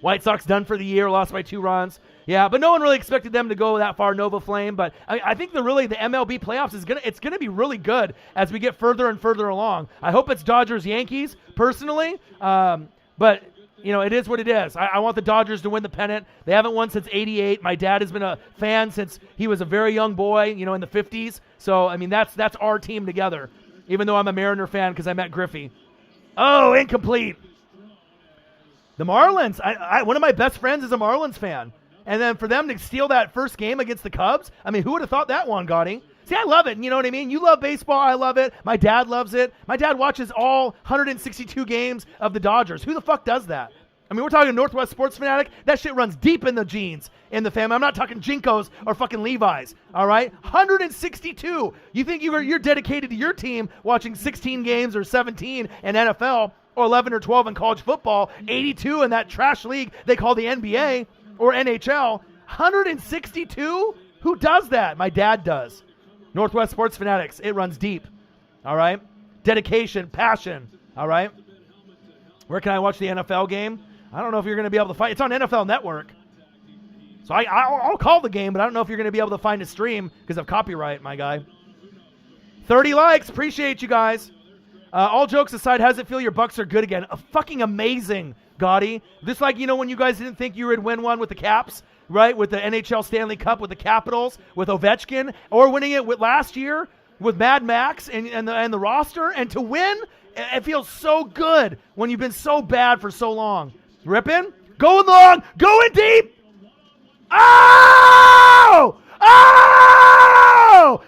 White Sox done for the year, lost by 2 runs. Yeah, but no one really expected them to go that far, Nova Flame. But I think the MLB playoffs it's gonna be really good as we get further and further along. I hope it's Dodgers Yankees personally, but you know it is what it is. I want the Dodgers to win the pennant. They haven't won since '88. My dad has been a fan since he was a very young boy, you know, in the '50s. So I mean that's our team together. Even though I'm a Mariner fan because I met Griffey. Oh, incomplete. The Marlins. One of my best friends is a Marlins fan. And then for them to steal that first game against the Cubs, I mean, who would have thought that one, Gotti? See, I love it. You know what I mean? You love baseball. I love it. My dad loves it. My dad watches all 162 games of the Dodgers. Who the fuck does that? I mean, we're talking Northwest Sports Fanatic. That shit runs deep in the genes in the family. I'm not talking Jinkos or fucking Levi's, all right? 162. You think you're dedicated to your team watching 16 games or 17 in NFL or 11 or 12 in college football, 82 in that trash league they call the NBA or NHL. 162? Who does that? My dad does. Northwest Sports Fanatics. It runs deep, all right? Dedication, passion, all right? Where can I watch the NFL game? I don't know if you're going to be able to find. It's on NFL Network. So I'll call the game, but I don't know if you're going to be able to find a stream because of copyright, my guy. 30 likes. Appreciate you guys. All jokes aside, how does it feel your Bucks are good again? Fucking amazing, Gotti. Just like, you know, when you guys didn't think you would win one with the Caps, right? With the NHL Stanley Cup with the Capitals, with Ovechkin, or winning it with last year with Mad Max and the roster. And to win, it feels so good when you've been so bad for so long. Ripping, going long, going deep. Oh! Oh!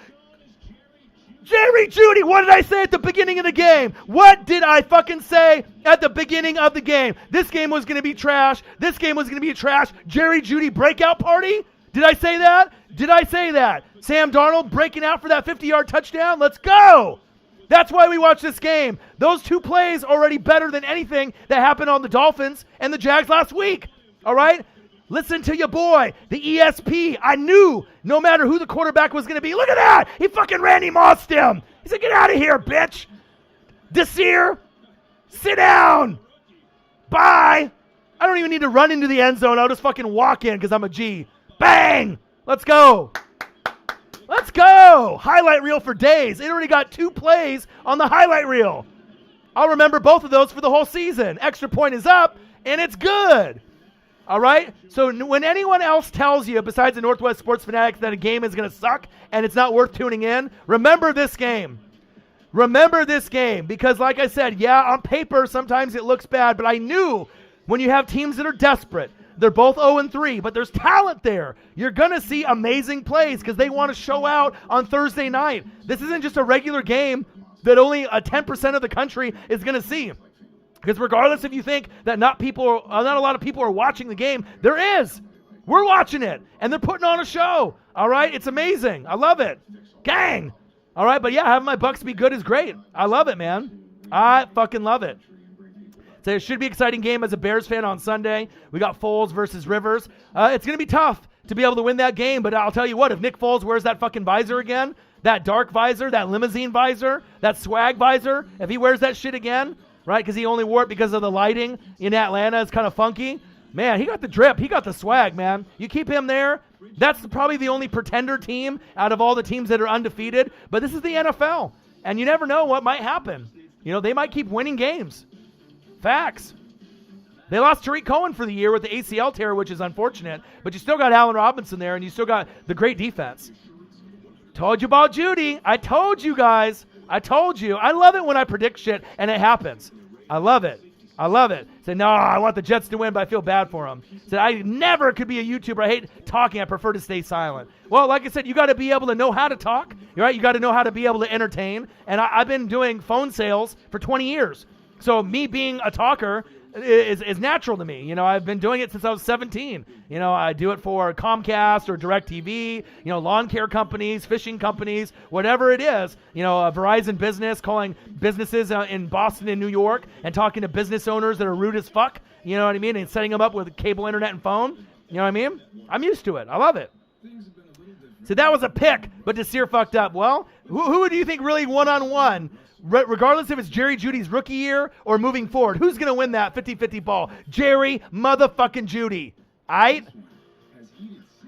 Jerry Jeudy, what did I say at the beginning of the game? What did I fucking say at the beginning of the game? This game was going to be trash. This game was going to be trash. Jerry Jeudy breakout party? Did I say that? Did I say that? Sam Darnold breaking out for that 50-yard touchdown? Let's go! That's why we watch this game. Those 2 plays already better than anything that happened on the Dolphins and the Jags last week. All right? Listen to your boy, the ESP. I knew no matter who the quarterback was going to be. Look at that. He fucking Randy Mossed him. He said, get out of here, bitch. Desir, sit down. Bye. I don't even need to run into the end zone. I'll just fucking walk in because I'm a G. Bang. Let's go. Let's go! Highlight reel for days. It already got 2 plays on the highlight reel. I'll remember both of those for the whole season. Extra point is up, and it's good. All right? So when anyone else tells you, besides the Northwest Sports Fanatics, that a game is going to suck and it's not worth tuning in, remember this game. Remember this game. Because like I said, yeah, on paper, sometimes it looks bad, but I knew when you have teams that are desperate, they're both 0-3, but there's talent there. You're going to see amazing plays because they want to show out on Thursday night. This isn't just a regular game that only 10% of the country is going to see. Because regardless if you think that not a lot of people are watching the game, there is. We're watching it, and they're putting on a show. All right? It's amazing. I love it. Gang. All right? But yeah, having my Bucks be good is great. I love it, man. I fucking love it. So it should be an exciting game as a Bears fan on Sunday. We got Foles versus Rivers. It's going to be tough to be able to win that game, but I'll tell you what, if Nick Foles wears that fucking visor again, that dark visor, that limousine visor, that swag visor, if he wears that shit again, right, because he only wore it because of the lighting in Atlanta, it's kind of funky. Man, he got the drip. He got the swag, man. You keep him there, that's probably the only pretender team out of all the teams that are undefeated, but this is the NFL, and you never know what might happen. You know, they might keep winning games. Facts. They lost Tariq Cohen for the year with the ACL tear, which is unfortunate, but you still got Allen Robinson there, and you still got the great defense. Told you about Judy. I told you guys. I told you. I love it when I predict shit and it happens. I love it. I love it. Said, no, I want the Jets to win, but I feel bad for them. Said, I never could be a YouTuber. I hate talking. I prefer to stay silent. Well, like I said, you got to be able to know how to talk, right? You got to know how to be able to entertain. And I've been doing phone sales for 20 years. So me being a talker is natural to me. You know, I've been doing it since I was 17. You know, I do it for Comcast or DirecTV, you know, lawn care companies, fishing companies, whatever it is. You know, a Verizon Business, calling businesses in Boston and New York and talking to business owners that are rude as fuck. You know what I mean? And setting them up with cable internet and phone. You know what I mean? I'm used to it. I love it. So that was a pick, but Desir fucked up. Well, who do you think really one-on-one? Regardless if it's Jerry Jeudy's rookie year or moving forward, who's going to win that 50-50 ball? Jerry motherfucking Jeudy. Aight?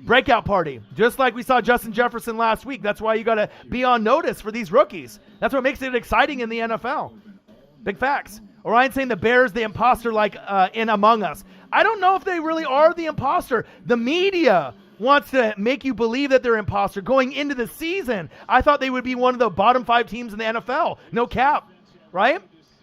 Breakout party. Just like we saw Justin Jefferson last week. That's why you got to be on notice for these rookies. That's what makes it exciting in the NFL. Big facts. Orion saying the Bears, the imposter like in Among Us. I don't know if they really are the imposter. The media wants to make you believe that they're imposter going into the season. I thought they would be one of the bottom 5 teams in the NFL. No cap, right?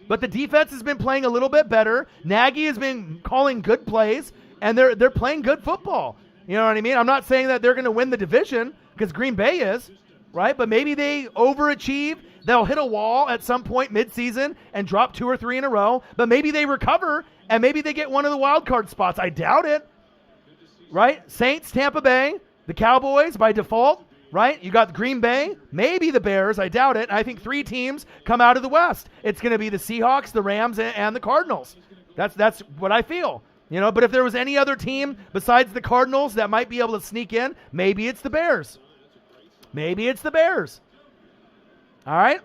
But the defense has been playing a little bit better. Nagy has been calling good plays, and they're playing good football. You know what I mean? I'm not saying that they're going to win the division because Green Bay is, right? But maybe they overachieve. They'll hit a wall at some point midseason and drop 2 or 3 in a row. But maybe they recover, and maybe they get one of the wild card spots. I doubt it. Right? Saints, Tampa Bay, the Cowboys by default, right? You got Green Bay, maybe the Bears, I doubt it. I think 3 teams come out of the West. It's going to be the Seahawks, the Rams, and the Cardinals. That's what I feel. You know, but if there was any other team besides the Cardinals that might be able to sneak in, maybe it's the Bears. Maybe it's the Bears. All right?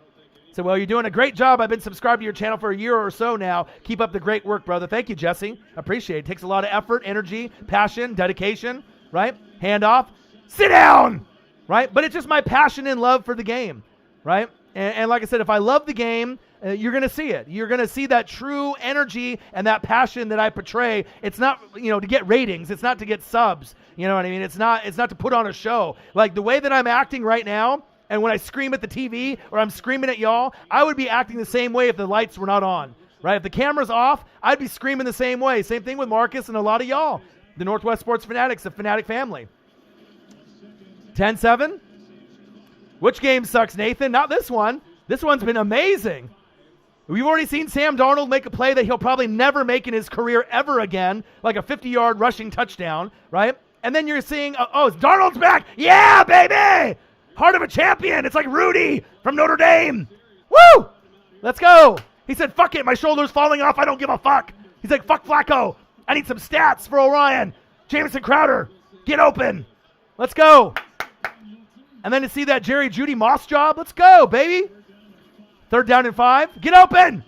So, well, you're doing a great job. I've been subscribed to your channel for a year or so now. Keep up the great work, brother. Thank you, Jesse. Appreciate it. It takes a lot of effort, energy, passion, dedication, right? Hand off. Sit down, right? But it's just my passion and love for the game, right? And like I said, if I love the game, you're going to see it. You're going to see that true energy and that passion that I portray. It's not, you know, to get ratings. It's not to get subs. You know what I mean? It's not to put on a show. Like the way that I'm acting right now, and when I scream at the TV or I'm screaming at y'all, I would be acting the same way if the lights were not on, right? If the camera's off, I'd be screaming the same way. Same thing with Marcus and a lot of y'all, the Northwest Sports Fanatics, the Fanatic family. 10-7. Which game sucks, Nathan? Not this one. This one's been amazing. We've already seen Sam Darnold make a play that he'll probably never make in his career ever again, like a 50-yard rushing touchdown, right? And then you're seeing, oh, Darnold's back. Yeah, baby! Heart of a champion. It's like Rudy from Notre Dame. Woo! Let's go. He said, fuck it. My shoulder's falling off. I don't give a fuck. He's like, fuck Flacco. I need some stats for Orion. Jamison Crowder, get open. Let's go. And then to see that Jerry Jeudy Moss job. Let's go, baby. 3rd down and 5. Get open.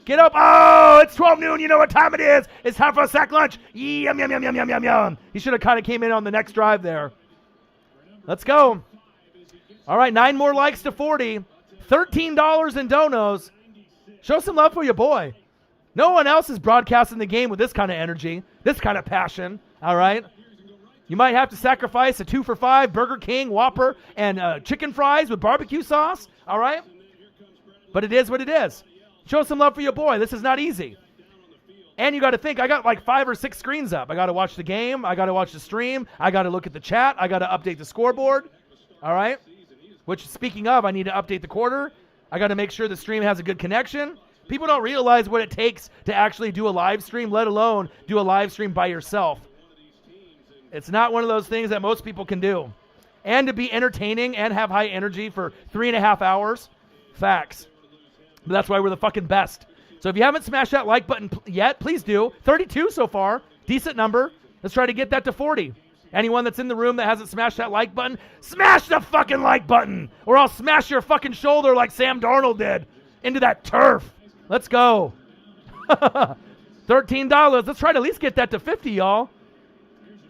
Get up. Oh, it's 12 noon. You know what time it is. It's time for a sack lunch. Yum, yum, yum, yum, yum, yum, yum. He should have kind of came in on the next drive there. Let's go. All right, 9 more likes to 40. $13 in donos. Show some love for your boy. No one else is broadcasting the game with this kind of energy, this kind of passion, all right? You might have to sacrifice a 2 for $5 Burger King, Whopper, and chicken fries with barbecue sauce, all right? But it is what it is. Show some love for your boy. This is not easy. And you got to think, I got like 5 or 6 screens up. I got to watch the game. I got to watch the stream. I got to look at the chat. I got to update the scoreboard. All right? Which, speaking of, I need to update the quarter. I got to make sure the stream has a good connection. People don't realize what it takes to actually do a live stream, let alone do a live stream by yourself. It's not one of those things that most people can do. And to be entertaining and have high energy for 3.5 hours, facts. But that's why we're the fucking best. So if you haven't smashed that like button yet, please do. 32 so far. Decent number. Let's try to get that to 40. Anyone that's in the room that hasn't smashed that like button, smash the fucking like button, or I'll smash your fucking shoulder like Sam Darnold did into that turf. Let's go. $13. Let's try to at least get that to 50, y'all.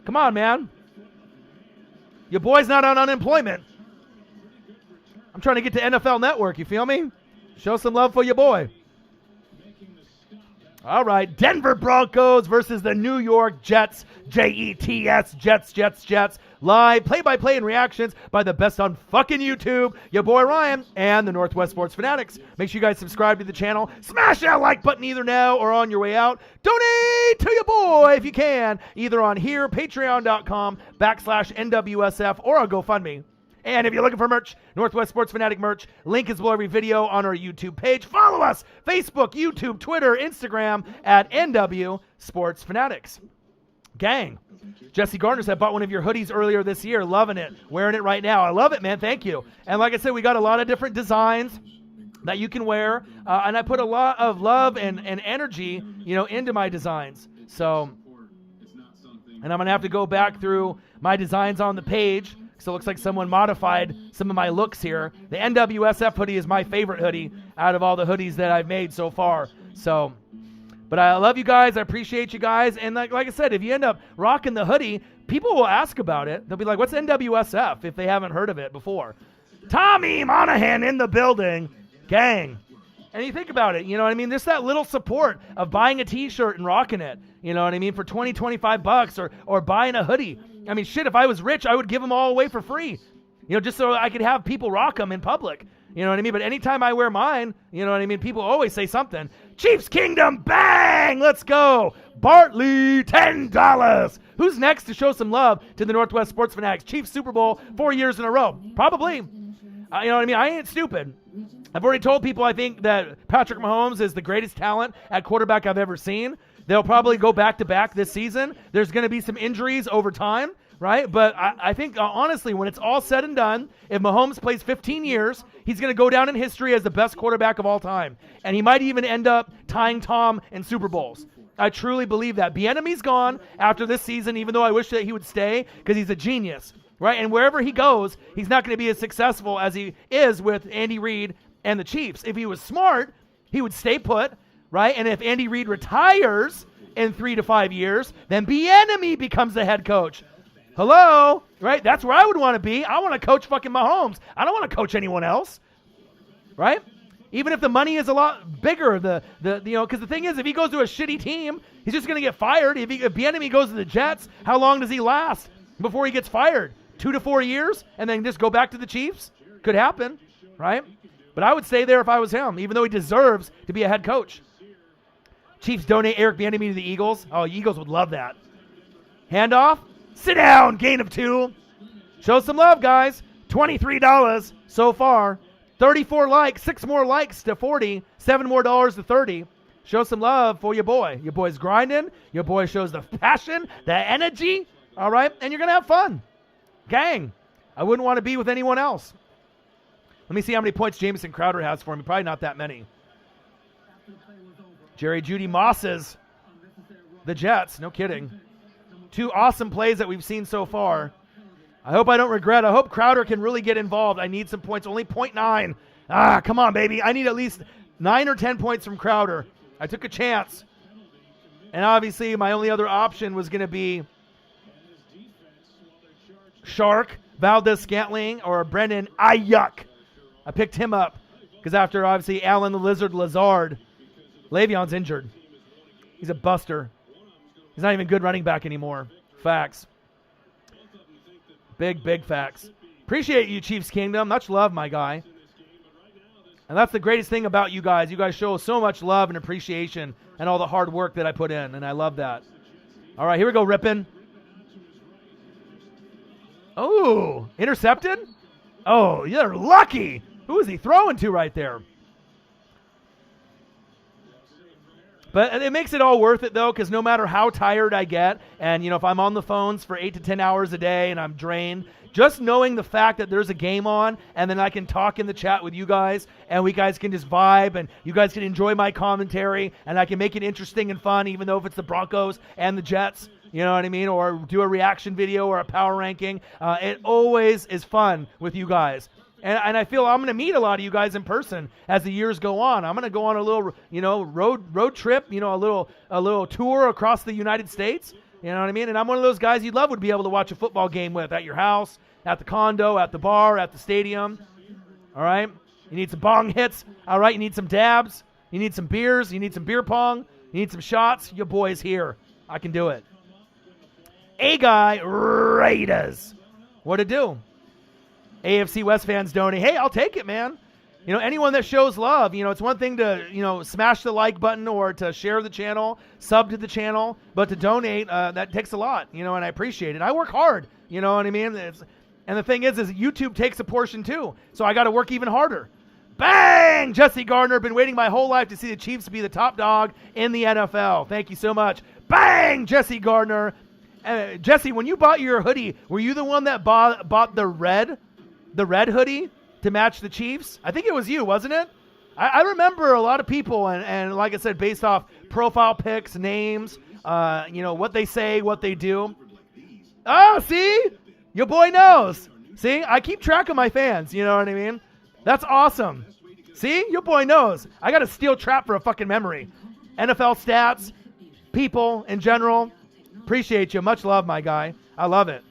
Come on, man. Your boy's not on unemployment. I'm trying to get to NFL Network, you feel me? Show some love for your boy. All right, Denver Broncos versus the New York Jets. Jets, Jets. Live play-by-play and reactions by the best on fucking YouTube, your boy Ryan, and the Northwest Sports Fanatics. Make sure you guys subscribe to the channel. Smash that like button either now or on your way out. Donate to your boy if you can, either on here, patreon.com/NWSF, or on GoFundMe. And if you're looking for merch, Northwest Sports Fanatic merch, link is below every video on our YouTube page. Follow us, Facebook, YouTube, Twitter, Instagram, at NW Sports Fanatics. Gang, Jesse Gardner said, I bought one of your hoodies earlier this year. Loving it. Wearing it right now. I love it, man. Thank you. And like I said, we got a lot of different designs that you can wear. And I put a lot of love and energy, into my designs. So, and I'm going to have to go back through my designs on the page. So it looks like someone modified some of my looks here. The NWSF hoodie is my favorite hoodie out of all the hoodies that I've made so far. So, but I love you guys. I appreciate you guys. And like I said, if you end up rocking the hoodie, people will ask about it. They'll be like, what's NWSF if they haven't heard of it before? Tommy Monahan in the building. Gang. And you think about it, Just that little support of buying a t-shirt and rocking it, for 20, 25 bucks or buying a hoodie. I mean, shit, if I was rich, I would give them all away for free, just so I could have people rock them in public. But anytime I wear mine, people always say something. Chiefs Kingdom, bang! Let's go. Bartley, $10. Who's next to show some love to the Northwest Sports Fanatics? Chiefs Super Bowl 4 years in a row. Probably. I ain't stupid. I've already told people I think that Patrick Mahomes is the greatest talent at quarterback I've ever seen. They'll probably go back-to-back this season. There's going to be some injuries over time, right? But I think, honestly, when it's all said and done, if Mahomes plays 15 years, he's going to go down in history as the best quarterback of all time. And he might even end up tying Tom in Super Bowls. I truly believe that. Bieniemy's gone after this season, even though I wish that he would stay because he's a genius, right? And wherever he goes, he's not going to be as successful as he is with Andy Reid and the Chiefs. If he was smart, he would stay put, right? And if Andy Reid retires in 3 to 5 years, then Bieniemy becomes the head coach. Hello? Right? That's where I would want to be. I want to coach fucking Mahomes. I don't want to coach anyone else. Right? Even if the money is a lot bigger, because the thing is, if he goes to a shitty team, he's just going to get fired. If Bieniemy goes to the Jets, how long does he last before he gets fired? 2 to 4 years? And then just go back to the Chiefs? Could happen, right? But I would stay there if I was him, even though he deserves to be a head coach. Chiefs donate Eric Bieniemy to the Eagles. Oh, Eagles would love that. Handoff. Sit down. Gain of 2. Show some love, guys. $23 so far. 34 likes. 6 more likes to 40. 7 more dollars to 30. Show some love for your boy. Your boy's grinding. Your boy shows the passion, the energy. All right? And you're going to have fun. Gang. I wouldn't want to be with anyone else. Let me see how many points Jamison Crowder has for me. Probably not that many. Jerry Jeudy Mosses, the Jets. No kidding. 2 awesome plays that we've seen so far. I hope I don't regret. I hope Crowder can really get involved. I need some points. Only 0.9. Come on, baby. I need at least 9 or 10 points from Crowder. I took a chance. And obviously, my only other option was going to be Shark, Valdez-Scantling, or Brendan Ayuk. I picked him up because after, obviously, Allen the Lizard Lazard, Le'Veon's injured. He's a buster. He's not even good running back anymore. Facts. Big facts. Appreciate you, Chiefs Kingdom. Much love, my guy. And that's the greatest thing about you guys. You guys show so much love and appreciation and all the hard work that I put in, and I love that. All right, here we go, Rippin. Oh, intercepted? Oh, you're lucky. Who is he throwing to right there? But it makes it all worth it, though, because no matter how tired I get, and, if I'm on the phones for 8 to 10 hours a day and I'm drained, just knowing the fact that there's a game on and then I can talk in the chat with you guys and we guys can just vibe and you guys can enjoy my commentary and I can make it interesting and fun, even though if it's the Broncos and the Jets, you know what I mean, or do a reaction video or a power ranking. It always is fun with you guys. And I feel I'm going to meet a lot of you guys in person as the years go on. I'm going to go on a little, road trip, a little tour across the United States. You know what I mean? And I'm one of those guys you'd love would be able to watch a football game with at your house, at the condo, at the bar, at the stadium. All right? You need some bong hits. All right? You need some dabs. You need some beers. You need some beer pong. You need some shots? Your boy's here. I can do it. A guy Raiders. What'd it do? AFC West fans donate. Hey, I'll take it, man. You know, anyone that shows love, you know, it's one thing to, you know, smash the like button or to share the channel, sub to the channel, but to donate, that takes a lot, you know, and I appreciate it. I work hard, you know what I mean? And the thing is YouTube takes a portion too, so I got to work even harder. Bang! Jesse Gardner, been waiting my whole life to see the Chiefs be the top dog in the NFL. Thank you so much. Bang! Jesse Gardner. Jesse, when you bought your hoodie, were you the one that bought the red hoodie to match the Chiefs? I think it was you, wasn't it? I remember a lot of people, and like I said, based off profile pics, names, you know, what they say, what they do. Oh, see? Your boy knows. See? I keep track of my fans, you know what I mean? That's awesome. See? Your boy knows. I got a steel trap for a fucking memory. NFL stats, people in general. Appreciate you. Much love, my guy. I love it.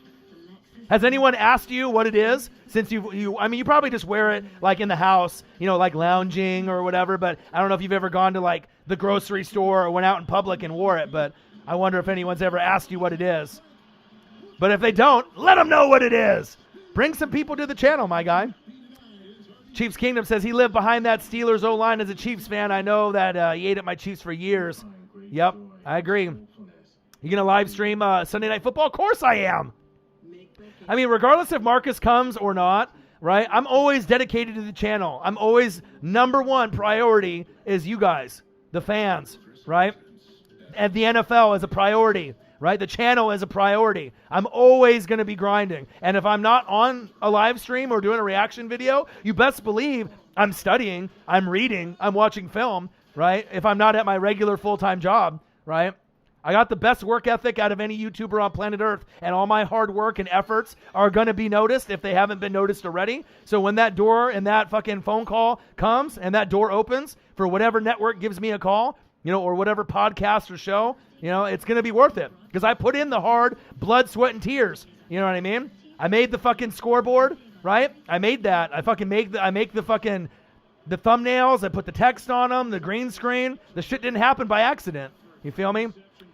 Has anyone asked you what it is? Since you probably just wear it like in the house, you know, like lounging or whatever, but I don't know if you've ever gone to like the grocery store or went out in public and wore it, but I wonder if anyone's ever asked you what it is. But if they don't, let them know what it is. Bring some people to the channel, my guy. Chiefs Kingdom says he lived behind that Steelers O-line as a Chiefs fan. I know that he ate at my Chiefs for years. Yep, I agree. You going to live stream Sunday Night Football? Of course I am. I mean, regardless if Marcus comes or not, right, I'm always dedicated to the channel. I'm always number one priority is you guys, the fans, right? And the NFL is a priority, right? The channel is a priority. I'm always going to be grinding. And if I'm not on a live stream or doing a reaction video, you best believe I'm studying, I'm reading, I'm watching film, right? If I'm not at my regular full-time job, right? I got the best work ethic out of any YouTuber on planet Earth, and all my hard work and efforts are going to be noticed if they haven't been noticed already. So when that door and that fucking phone call comes and that door opens for whatever network gives me a call, you know, or whatever podcast or show, you know, it's going to be worth it because I put in the hard blood, sweat, and tears. You know what I mean? I made the fucking scoreboard, right? I made that. I make the fucking the thumbnails. I put the text on them, the green screen. The shit didn't happen by accident. You feel me?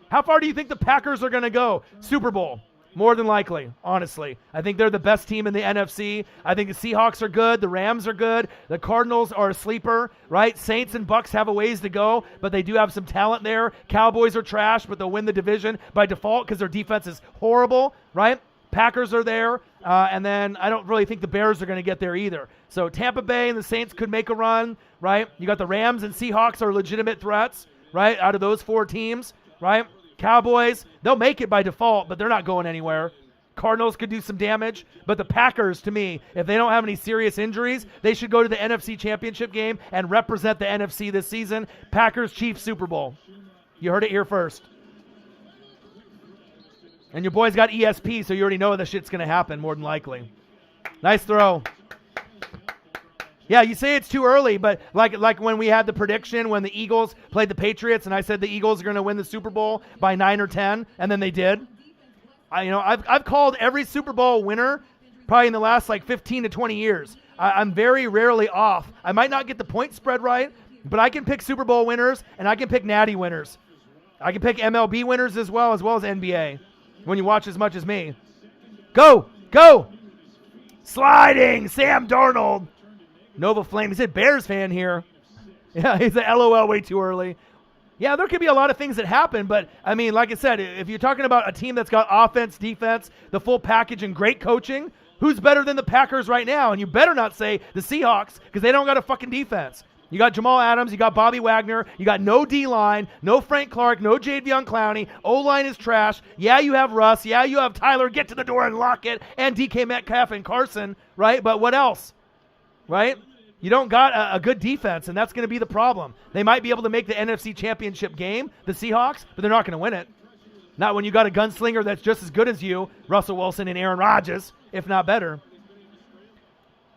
How far do you think the Packers are going to go? Super Bowl. More than likely, honestly. I think they're the best team in the NFC. I think the Seahawks are good. The Rams are good. The Cardinals are a sleeper, right? Saints and Bucks have a ways to go, but they do have some talent there. Cowboys are trash, but they'll win the division by default because their defense is horrible, right? Packers are there, and then I don't really think the Bears are going to get there either. So Tampa Bay and the Saints could make a run, right? You got the Rams and Seahawks are legitimate threats, right, out of those four teams, right? Cowboys, they'll make it by default, but they're not going anywhere. Cardinals could do some damage, but the Packers, to me, if they don't have any serious injuries, they should go to the NFC Championship game and represent the NFC this season. Packers, Chiefs, Super Bowl. You heard it here first. And your boy's got ESP, so you already know the shit's going to happen, more than likely. Nice throw. Yeah, you say it's too early, but like when we had the prediction when the Eagles played the Patriots, and I said the Eagles are going to win the Super Bowl by 9 or 10, and then they did. I've called every Super Bowl winner probably in the last like 15 to 20 years. I'm very rarely off. I might not get the point spread right, but I can pick Super Bowl winners, and I can pick Natty winners. I can pick MLB winners as well as NBA when you watch as much as me. Go! Sliding! Sam Darnold! Nova Flame. He said Bears fan here. Yeah, he said LOL way too early. Yeah, there could be a lot of things that happen, but, I mean, like I said, if you're talking about a team that's got offense, defense, the full package, and great coaching, who's better than the Packers right now? And you better not say the Seahawks because they don't got a fucking defense. You got Jamal Adams, you got Bobby Wagner, you got no D-line, no Frank Clark, no Jadeveon Clowney, O-line is trash. Yeah, you have Russ. Yeah, you have Tyler, get to the door and lock it, and DK Metcalf and Carson, right? But what else? Right? You don't got a good defense, and that's going to be the problem. They might be able to make the NFC Championship game, the Seahawks, but they're not going to win it. Not when you got a gunslinger that's just as good as you, Russell Wilson and Aaron Rodgers, if not better.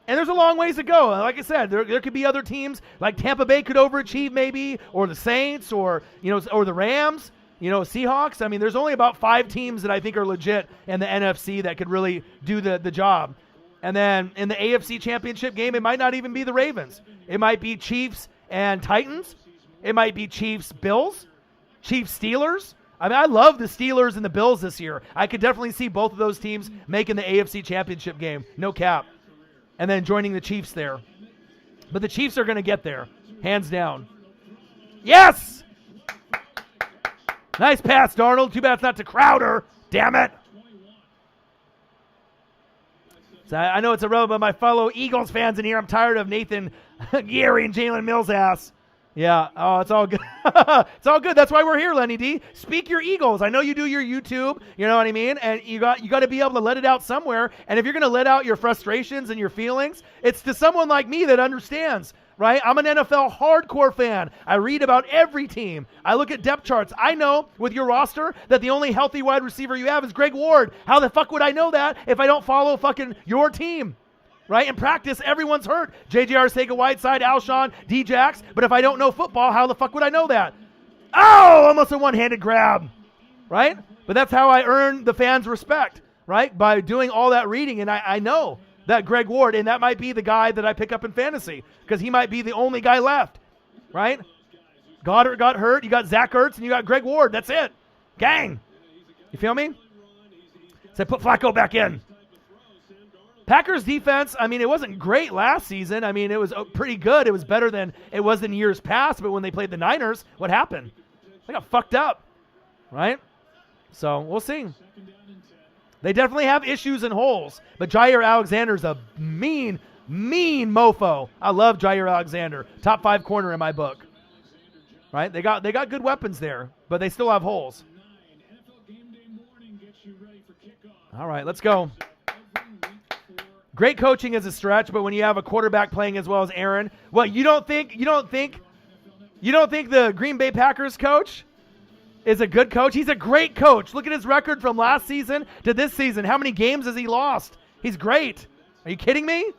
And there's a long ways to go. Like I said, there could be other teams, like Tampa Bay could overachieve maybe, or the Saints, or the Rams, Seahawks. I mean, there's only about 5 teams that I think are legit in the NFC that could really do the job. And then in the AFC Championship game, it might not even be the Ravens. It might be Chiefs and Titans. It might be Chiefs, Bills. Chiefs Steelers. I mean, I love the Steelers and the Bills this year. I could definitely see both of those teams making the AFC Championship game. No cap. And then joining the Chiefs there. But the Chiefs are going to get there. Hands down. Yes! Nice pass, Darnold. Too bad it's not to Crowder. Damn it. So I know it's irrelevant, but my fellow Eagles fans in here, I'm tired of Nathan Gary and Jalen Mills' ass. Yeah, oh, it's all good. It's all good. That's why we're here, Lenny D. Speak your Eagles. I know you do your YouTube, you know what I mean? And you got to be able to let it out somewhere. And if you're going to let out your frustrations and your feelings, it's to someone like me that understands, right? I'm an NFL hardcore fan. I read about every team. I look at depth charts. I know with your roster that the only healthy wide receiver you have is Greg Ward. How the fuck would I know that if I don't follow fucking your team? Right? In practice, everyone's hurt. J.J. Arcega-Whiteside, Alshon, D-Jax. But if I don't know football, how the fuck would I know that? Oh, almost a one-handed grab. Right? But that's how I earn the fans' respect. Right? By doing all that reading. And I know that Greg Ward, and that might be the guy that I pick up in fantasy. Because he might be the only guy left. Right? Goddard got hurt. You got Zach Ertz, and you got Greg Ward. That's it. Gang. You feel me? So put Flacco back in. Packers defense, I mean, it wasn't great last season. I mean, it was pretty good. It was better than it was in years past. But when they played the Niners, what happened? They got fucked up, right? So we'll see. They definitely have issues and holes. But Jair Alexander's a mean mofo. I love Jair Alexander. Top 5 corner in my book. Right? They got good weapons there, but they still have holes. All right, let's go. Great coaching is a stretch, but when you have a quarterback playing as well as Aaron, what you don't think the Green Bay Packers coach is a good coach? He's a great coach. Look at his record from last season to this season. How many games has he lost? He's great. Are you kidding me?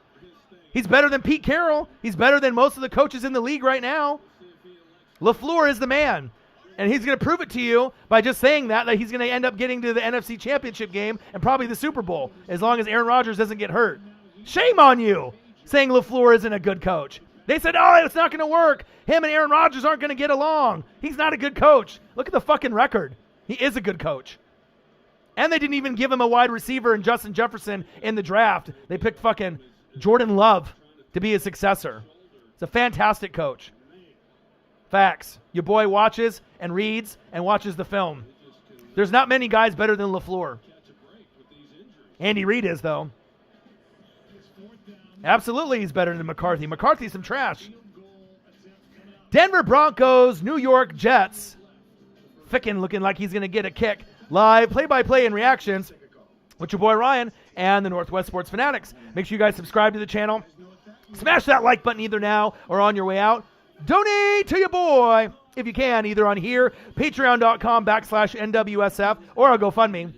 He's better than Pete Carroll. He's better than most of the coaches in the league right now. LaFleur is the man. And he's going to prove it to you by just saying that he's going to end up getting to the NFC Championship game and probably the Super Bowl, as long as Aaron Rodgers doesn't get hurt. Shame on you, saying LaFleur isn't a good coach. They said, oh, it's not going to work. Him and Aaron Rodgers aren't going to get along. He's not a good coach. Look at the fucking record. He is a good coach. And they didn't even give him a wide receiver in Justin Jefferson in the draft. They picked fucking Jordan Love to be his successor. It's a fantastic coach. Facts. Your boy watches and reads and watches the film. There's not many guys better than LaFleur. Andy Reid is, though. Absolutely he's better than McCarthy. McCarthy's some trash. Denver Broncos, New York Jets. Ficken looking like he's going to get a kick. Live play-by-play and reactions with your boy Ryan and the Northwest Sports Fanatics. Make sure you guys subscribe to the channel. Smash that like button either now or on your way out. Donate to your boy if you can, either on here, patreon.com/NWSF, or I'll GoFundMe.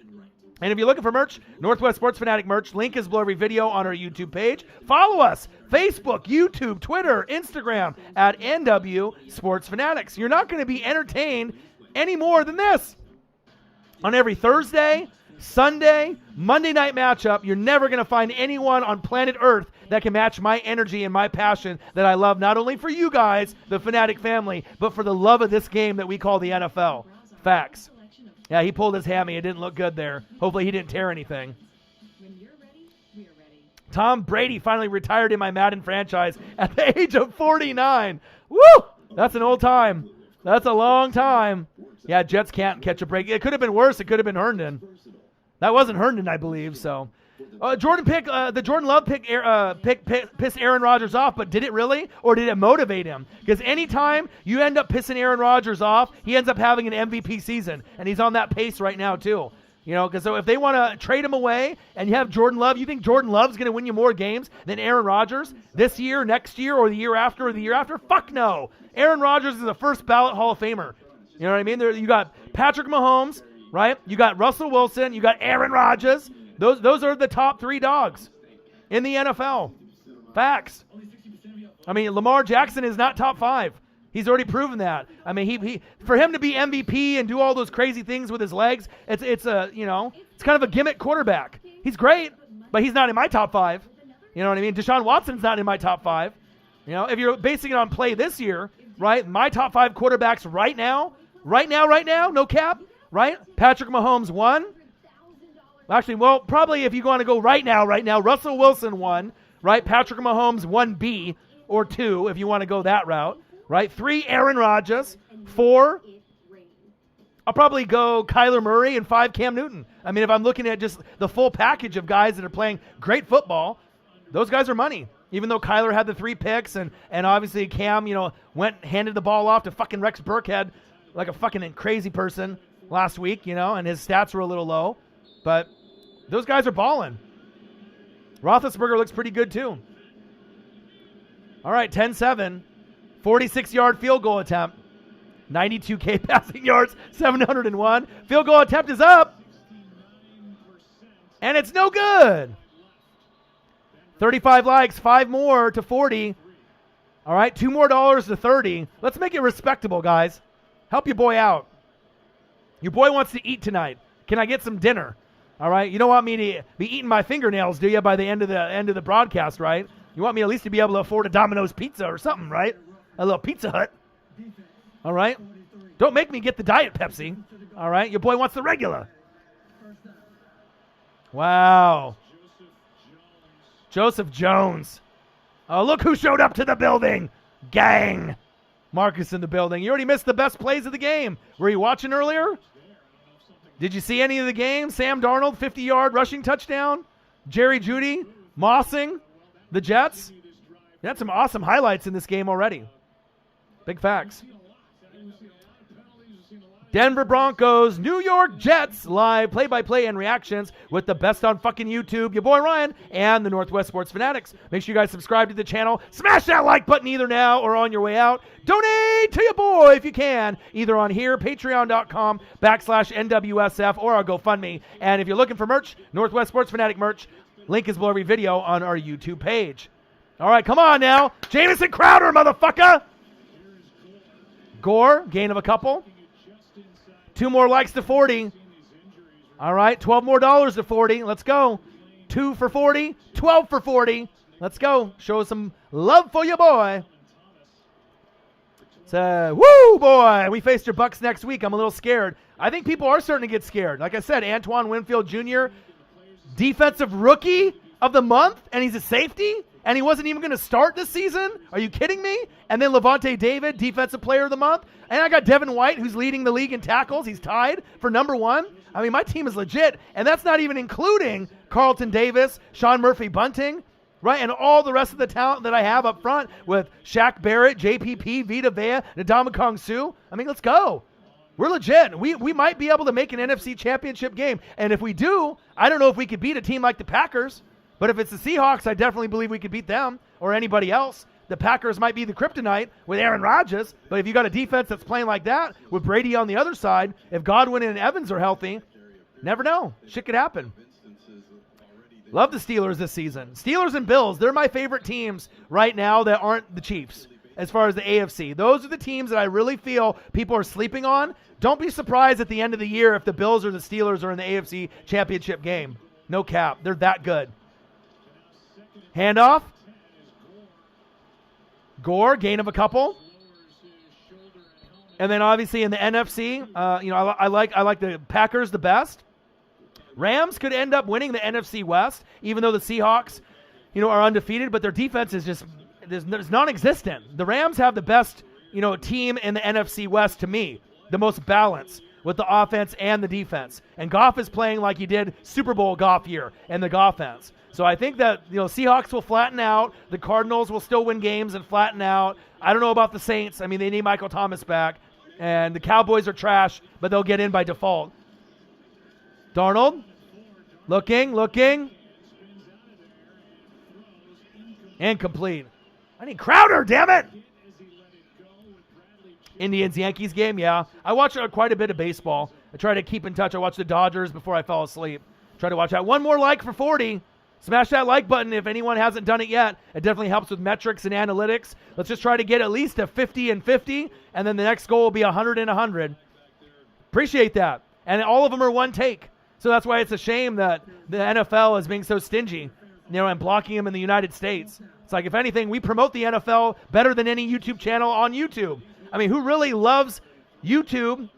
And if you're looking for merch, Northwest Sports Fanatic merch, link is below every video on our YouTube page. Follow us, Facebook, YouTube, Twitter, Instagram, at NW Sports Fanatics. You're not going to be entertained any more than this. On every Thursday, Sunday, Monday night matchup, you're never going to find anyone on planet Earth that can match my energy and my passion that I love, not only for you guys, the Fanatic family, but for the love of this game that we call the NFL. Facts. Yeah, he pulled his hammy. It didn't look good there. Hopefully he didn't tear anything. Tom Brady finally retired in my Madden franchise at the age of 49. Woo! That's an old time. That's a long time. Yeah, Jets can't catch a break. It could have been worse. It could have been Herndon. That wasn't Herndon, I believe. So, the Jordan Love pick pissed Aaron Rodgers off, but did it really, or did it motivate him? Because anytime you end up pissing Aaron Rodgers off, he ends up having an MVP season, and he's on that pace right now too. You know, because so if they want to trade him away and you have Jordan Love, you think Jordan Love's going to win you more games than Aaron Rodgers this year, next year, or the year after, or the year after? Fuck no. Aaron Rodgers is a first ballot Hall of Famer. You know what I mean? You got Patrick Mahomes, right? You got Russell Wilson. You got Aaron Rodgers. Those are the top 3 dogs in the NFL. Facts. I mean, Lamar Jackson is not top 5. He's already proven that. I mean, he for him to be MVP and do all those crazy things with his legs, it's kind of a gimmick quarterback. He's great, but he's not in my top 5. You know what I mean? Deshaun Watson's not in my top 5. You know, if you're basing it on play this year, right? My top 5 quarterbacks right now Right now, no cap, right? Patrick Mahomes 1. Actually, well, probably if you want to go right now, Russell Wilson 1, right? Patrick Mahomes 1B or 2 if you want to go that route, right? 3, Aaron Rodgers. 4, I'll probably go Kyler Murray, and 5, Cam Newton. I mean, if I'm looking at just the full package of guys that are playing great football, those guys are money. Even though Kyler had the 3 picks, and obviously Cam, handed the ball off to fucking Rex Burkhead like a fucking crazy person last week, and his stats were a little low. But those guys are balling. Roethlisberger looks pretty good too. All right, 10-7, 46-yard field goal attempt. 92K passing yards, 701. Field goal attempt is up. And it's no good. 35 likes, 5 more to 40. All right, $2 more to 30. Let's make it respectable, guys. Help your boy out. Your boy wants to eat tonight. Can I get some dinner? All right, you don't want me to be eating my fingernails, do you, by the end of the broadcast, right? You want me at least to be able to afford a Domino's pizza or something, right? A little Pizza Hut. All right? Don't make me get the Diet Pepsi. All right? Your boy wants the regular. Wow. Joseph Jones. Oh, look who showed up to the building. Gang. Marcus in the building. You already missed the best plays of the game. Were you watching earlier? Did you see any of the game? Sam Darnold, 50-yard rushing touchdown. Jerry Jeudy, mossing the Jets. You had some awesome highlights in this game already. Big facts. Denver Broncos, New York Jets, live play-by-play and reactions with the best on fucking YouTube, your boy Ryan, and the Northwest Sports Fanatics. Make sure you guys subscribe to the channel. Smash that like button either now or on your way out. Donate to your boy if you can, either on here, patreon.com/NWSF, or our GoFundMe. And if you're looking for merch, Northwest Sports Fanatic merch, link is below every video on our YouTube page. All right, come on now. Jamison Crowder, motherfucker. Gore, gain of a couple. 2 more likes to 40. All right, $12 more to 40. Let's go. 2 for 40, 12 for 40. Let's go. Show some love for your boy. So, woo, boy. We face your Bucks next week. I'm a little scared. I think people are starting to get scared. Like I said, Antoine Winfield Jr., defensive rookie of the month, and he's a safety, and he wasn't even going to start this season? Are you kidding me? And then Levante David, defensive player of the month. And I got Devin White, who's leading the league in tackles. He's tied for number 1. I mean, my team is legit. And that's not even including Carlton Davis, Sean Murphy-Bunting, right? And all the rest of the talent that I have up front with Shaq Barrett, JPP, Vita Vea, Ndamukong Suh. I mean, let's go. We're legit. We might be able to make an NFC championship game. And if we do, I don't know if we could beat a team like the Packers. But if it's the Seahawks, I definitely believe we could beat them or anybody else. The Packers might be the kryptonite with Aaron Rodgers, but if you got a defense that's playing like that with Brady on the other side, if Godwin and Evans are healthy, never know. Shit could happen. Love the Steelers this season. Steelers and Bills, they're my favorite teams right now that aren't the Chiefs as far as the AFC. Those are the teams that I really feel people are sleeping on. Don't be surprised at the end of the year if the Bills or the Steelers are in the AFC championship game. No cap. They're that good. Handoff. Gore, gain of a couple. And then obviously in the NFC, I like the Packers the best. Rams could end up winning the NFC West, even though the Seahawks, are undefeated, but their defense is just there's non-existent. The Rams have the best, team in the NFC West to me, the most balanced with the offense and the defense. And Goff is playing like he did Super Bowl Goff year and the Goffense. So I think that, Seahawks will flatten out. The Cardinals will still win games and flatten out. I don't know about the Saints. I mean, they need Michael Thomas back. And the Cowboys are trash, but they'll get in by default. Darnold, looking. Incomplete. I need Crowder, damn it! Indians-Yankees game, yeah. I watch quite a bit of baseball. I try to keep in touch. I watch the Dodgers before I fall asleep. Try to watch that. 1 more like for 40. Smash that like button if anyone hasn't done it yet. It definitely helps with metrics and analytics. Let's just try to get at least a 50 and 50, and then the next goal will be 100 and 100. Appreciate that. And all of them are one take. So that's why it's a shame that the NFL is being so stingy, and blocking them in the United States. It's like, if anything, we promote the NFL better than any YouTube channel on YouTube. I mean, who really loves YouTube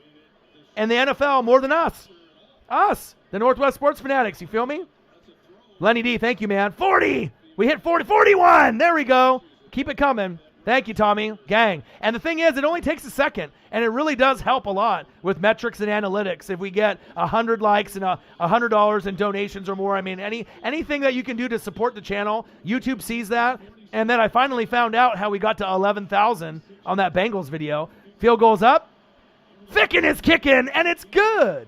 and the NFL more than us. Us, the Northwest Sports Fanatics. You feel me? Lenny D, thank you, man. 40. We hit 40. 41. There we go. Keep it coming. Thank you, Tommy. Gang. And the thing is, it only takes a second, and it really does help a lot with metrics and analytics. If we get 100 likes and $100 in donations or more, I mean, anything that you can do to support the channel, YouTube sees that. And then I finally found out how we got to 11,000 on that Bengals video. Field goal's up. Ficken is kicking, and it's good.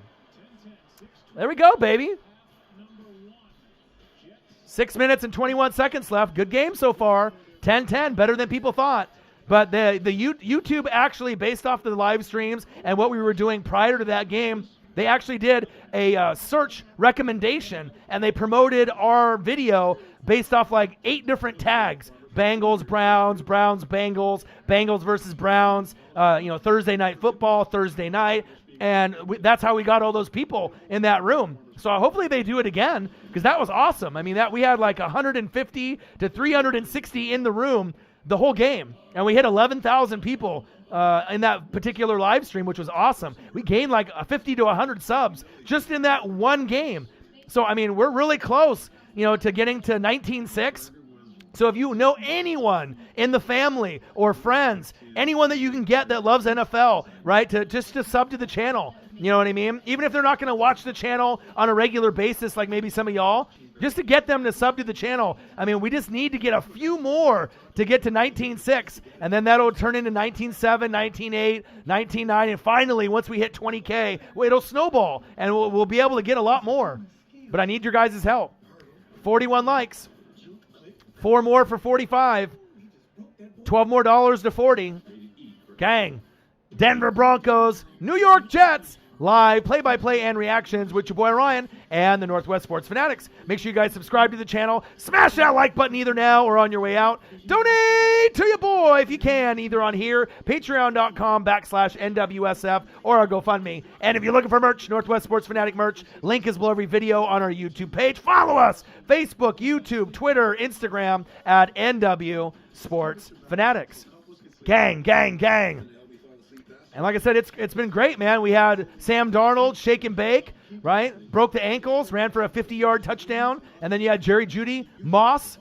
There we go, baby. 6 minutes and 21 seconds left. Good game so far. 10-10, better than people thought. But the YouTube actually, based off the live streams and what we were doing prior to that game, they actually did a search recommendation, and they promoted our video based off like 8 different tags. Bengals, Browns, Browns, Bengals, Bengals versus Browns, Thursday night football, Thursday night. And that's how we got all those people in that room. So hopefully they do it again, because that was awesome. I mean, that we had like 150 to 360 in the room the whole game. And we hit 11,000 people in that particular live stream, which was awesome. We gained like 50 to 100 subs just in that one game. So, I mean, we're really close, to getting to 19.6. So if you know anyone in the family or friends, anyone that you can get that loves NFL, right, to sub to the channel, you know what I mean? Even if they're not going to watch the channel on a regular basis like maybe some of y'all, just to get them to sub to the channel. I mean, we just need to get a few more to get to 19.6, and then that'll turn into 19.7, 19.8, 19.9, and finally, once we hit 20K, it'll snowball, and we'll be able to get a lot more. But I need your guys' help. 41 likes. 4 more for 45. $12 more to 40. Gang. Denver Broncos, New York Jets. Live play-by-play and reactions with your boy Ryan and the Northwest Sports Fanatics. Make sure you guys subscribe to the channel. Smash that like button either now or on your way out. Donate to your boy if you can, either on here, patreon.com/NWSF, or our GoFundMe. And if you're looking for merch, Northwest Sports Fanatic merch, link is below every video on our YouTube page. Follow us, Facebook, YouTube, Twitter, Instagram, at NW Sports Fanatics. Gang, gang, gang. And like I said, it's been great, man. We had Sam Darnold shake and bake, right? Broke the ankles, ran for a 50-yard touchdown. And then you had Jerry Jeudy, Moss,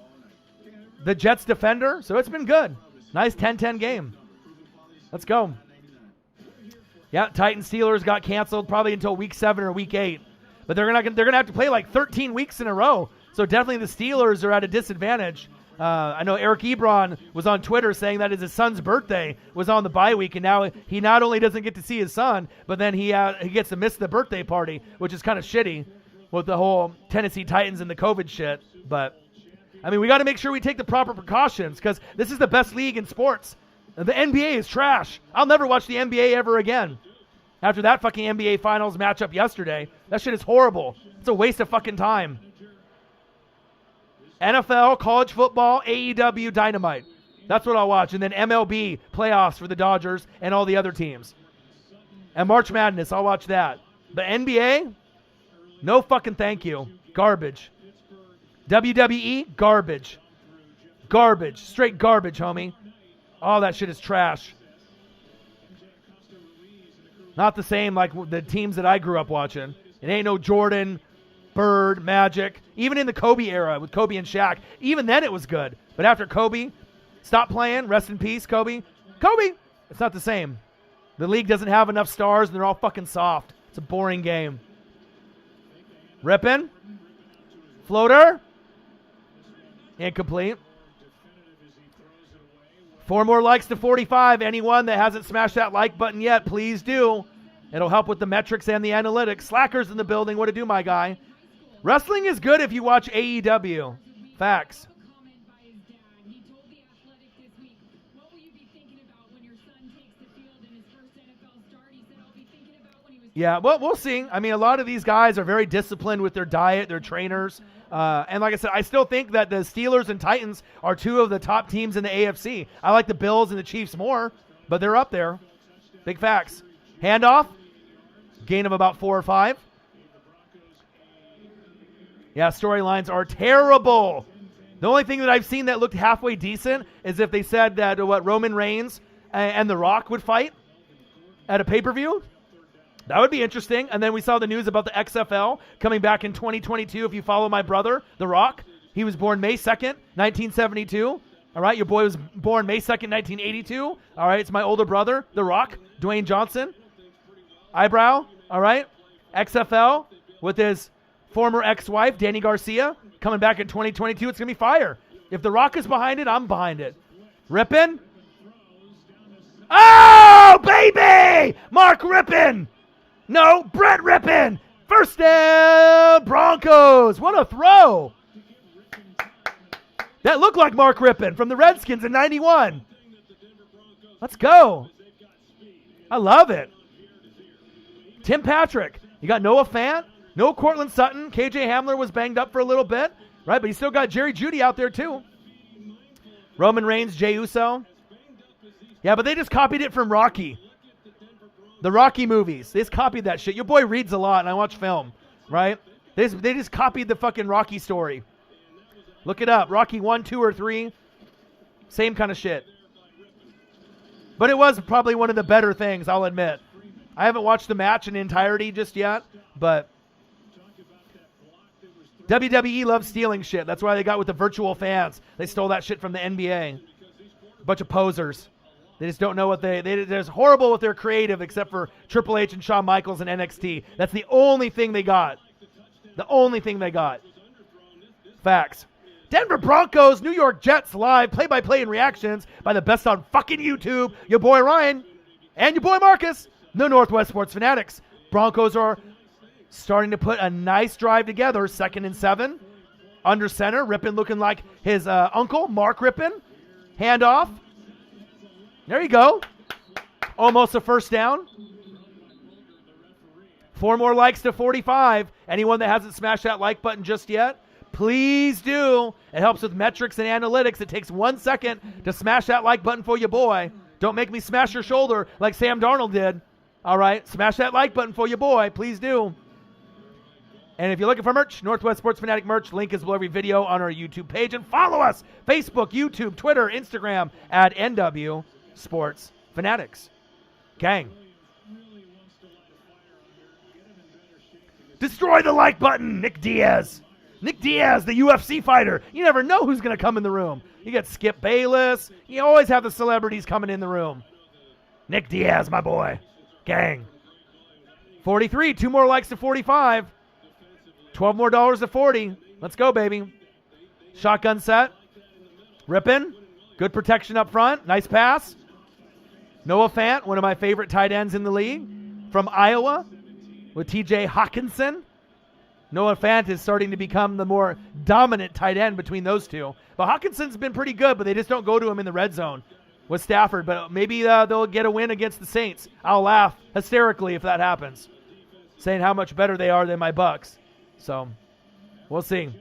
the Jets defender. So it's been good. Nice 10-10 game. Let's go. Yeah, Titans Steelers got canceled probably until week 7 or week 8. But they're gonna have to play like 13 weeks in a row. So definitely the Steelers are at a disadvantage. I know Eric Ebron was on Twitter saying that his son's birthday was on the bye week, and now he not only doesn't get to see his son, but then he gets to miss the birthday party, which is kind of shitty with the whole Tennessee Titans and the COVID shit. But, I mean, we got to make sure we take the proper precautions, because this is the best league in sports. The NBA is trash. I'll never watch the NBA ever again. After that fucking NBA Finals matchup yesterday, that shit is horrible. It's a waste of fucking time. NFL, college football, AEW, Dynamite. That's what I'll watch. And then MLB playoffs for the Dodgers and all the other teams. And March Madness, I'll watch that. The NBA, no fucking thank you. Garbage. WWE, garbage. Garbage. Straight garbage, homie. All that shit is trash. Not the same like the teams that I grew up watching. It ain't no Jordan, Bird, Magic, even in the Kobe era with Kobe and Shaq, even then it was good. But after Kobe stopped playing, rest in peace, Kobe, it's not the same. The league doesn't have enough stars, and they're all fucking soft. It's a boring game. Rippin'. Floater. Incomplete. 4 more likes to 45. Anyone that hasn't smashed that like button yet, please do. It'll help with the metrics and the analytics. Slackers in the building. What to do, my guy? Wrestling is good if you watch AEW. Facts. Yeah, well, we'll see. I mean, a lot of these guys are very disciplined with their diet, their trainers. And like I said, I still think that the Steelers and Titans are 2 of the top teams in the AFC. I like the Bills and the Chiefs more, but they're up there. Big facts. Handoff. Gain of about 4 or 5. Yeah, storylines are terrible. The only thing that I've seen that looked halfway decent is if they said that Roman Reigns and The Rock would fight. at a pay-per-view? That would be interesting. And then we saw the news about the XFL coming back in 2022. If you follow my brother, The Rock, he was born May 2nd, 1972. All right, your boy was born May 2nd, 1982. All right, it's my older brother, The Rock, Dwayne Johnson. Eyebrow, all right. XFL with his former ex-wife, Danny Garcia, coming back in 2022. It's going to be fire. If The Rock is behind it, I'm behind it. Rippin. Oh, baby! Mark Rippin. No, Brett Rippin. First down, Broncos. What a throw. That looked like Mark Rippin from the Redskins in 91. Let's go. I love it. Tim Patrick. You got Noah Fant. No Cortland Sutton. KJ Hamler was banged up for a little bit, right? But you still got Jerry Jeudy out there too. Roman Reigns, Jey Uso. Yeah, but they just copied it from Rocky. The Rocky movies. They just copied that shit. Your boy reads a lot and I watch film, right? They just copied the fucking Rocky story. Look it up. Rocky 1, 2, or 3. Same kind of shit. But it was probably one of the better things, I'll admit. I haven't watched the match in entirety just yet, but WWE loves stealing shit. That's why they got with the virtual fans. They stole that shit from the NBA. A bunch of posers. They just don't know what they're just horrible with their creative except for Triple H and Shawn Michaels and NXT. That's the only thing they got. The only thing they got. Facts. Denver Broncos, New York Jets live, play-by-play and reactions by the best on fucking YouTube. Your boy Ryan and your boy Marcus, the Northwest Sports Fanatics. Broncos are starting to put a nice drive together. 2nd and 7. Under center, Rippin looking like his uncle, Mark Rippin. Handoff. There you go. Almost a first down. 4 more likes to 45. Anyone that hasn't smashed that like button just yet, please do. It helps with metrics and analytics. It takes 1 second to smash that like button for your boy. Don't make me smash your shoulder like Sam Darnold did. All right, smash that like button for your boy. Please do. And if you're looking for merch, Northwest Sports Fanatic merch, link is below every video on our YouTube page. And follow us, Facebook, YouTube, Twitter, Instagram, at NW Sports Fanatics. Gang. Destroy the like button, Nick Diaz. Nick Diaz, the UFC fighter. You never know who's going to come in the room. You got Skip Bayless. You always have the celebrities coming in the room. Nick Diaz, my boy. Gang. 43, 2 more likes to 45. $12 more to 40. Let's go, baby. Shotgun set. Rippin. Good protection up front. Nice pass. Noah Fant, one of my favorite tight ends in the league. From Iowa with TJ Hawkinson. Noah Fant is starting to become the more dominant tight end between those two. But Hawkinson's been pretty good, but they just don't go to him in the red zone with Stafford. But maybe they'll get a win against the Saints. I'll laugh hysterically if that happens, saying how much better they are than my Bucks. So we'll see.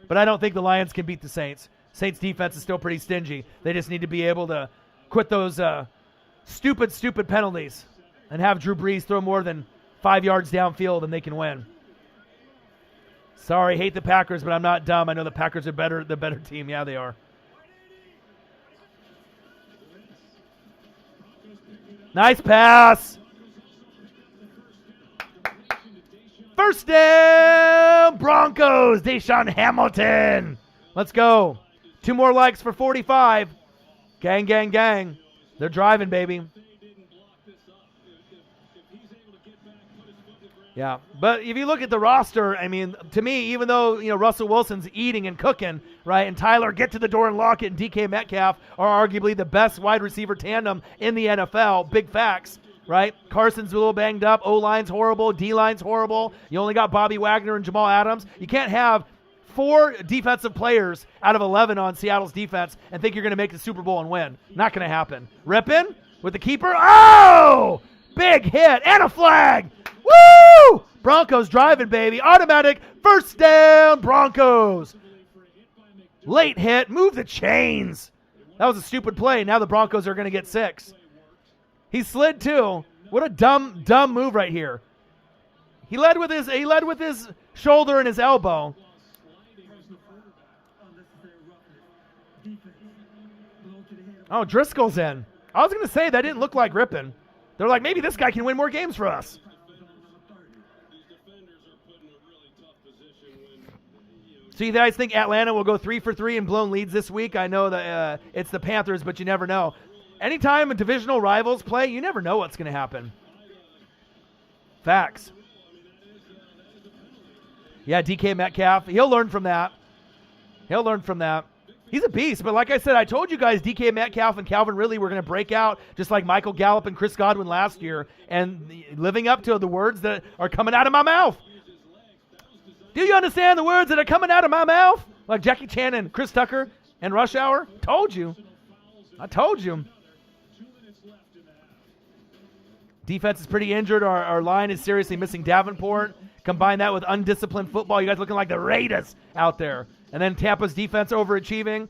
But I don't think the Lions can beat the Saints. Saints defense is still pretty stingy. They just need to be able to quit those stupid penalties and have Drew Brees throw more than 5 yards downfield and they can win. Sorry, hate the Packers, but I'm not dumb. I know the Packers are the better team. Yeah, they are. Nice pass. First down, Broncos, Deshaun Hamilton. Let's go. 2 more likes for 45. Gang, gang, gang. They're driving, baby. Yeah, but if you look at the roster, I mean, to me, even though, Russell Wilson's eating and cooking, right, and Tyler Get to the door and lock it and DK Metcalf are arguably the best wide receiver tandem in the NFL, big facts, right? Carson's a little banged up, O-line's horrible, D-line's horrible. You only got Bobby Wagner and Jamal Adams. You can't have 4 defensive players out of 11 on Seattle's defense and think you're going to make the Super Bowl and win. Not going to happen. Rippin with the keeper. Oh! Big hit and a flag. Woo! Broncos driving, baby. Automatic first down, Broncos. Late hit. Move the chains. That was a stupid play. Now the Broncos are going to get 6. He slid too. What a dumb move right here. He led with his shoulder and his elbow. Oh, Driscoll's in. I was going to say that didn't look like Rippin. They're like, maybe this guy can win more games for us. So you guys think Atlanta will go 3 for 3 in blown leads this week? I know that it's the Panthers, but you never know. Anytime divisional rivals play, you never know what's going to happen. Facts. Yeah, DK Metcalf. He'll learn from that. He'll learn from that. He's a beast, but like I said, I told you guys DK Metcalf and Calvin Ridley were going to break out just like Michael Gallup and Chris Godwin last year, and living up to the words that are coming out of my mouth. Do you understand the words that are coming out of my mouth? Like Jackie Chan and Chris Tucker and Rush Hour? Told you. I told you. Defense is pretty injured. Our line is seriously missing Davenport. Combine that with undisciplined football. You guys looking like the Raiders out there. And then Tampa's defense overachieving.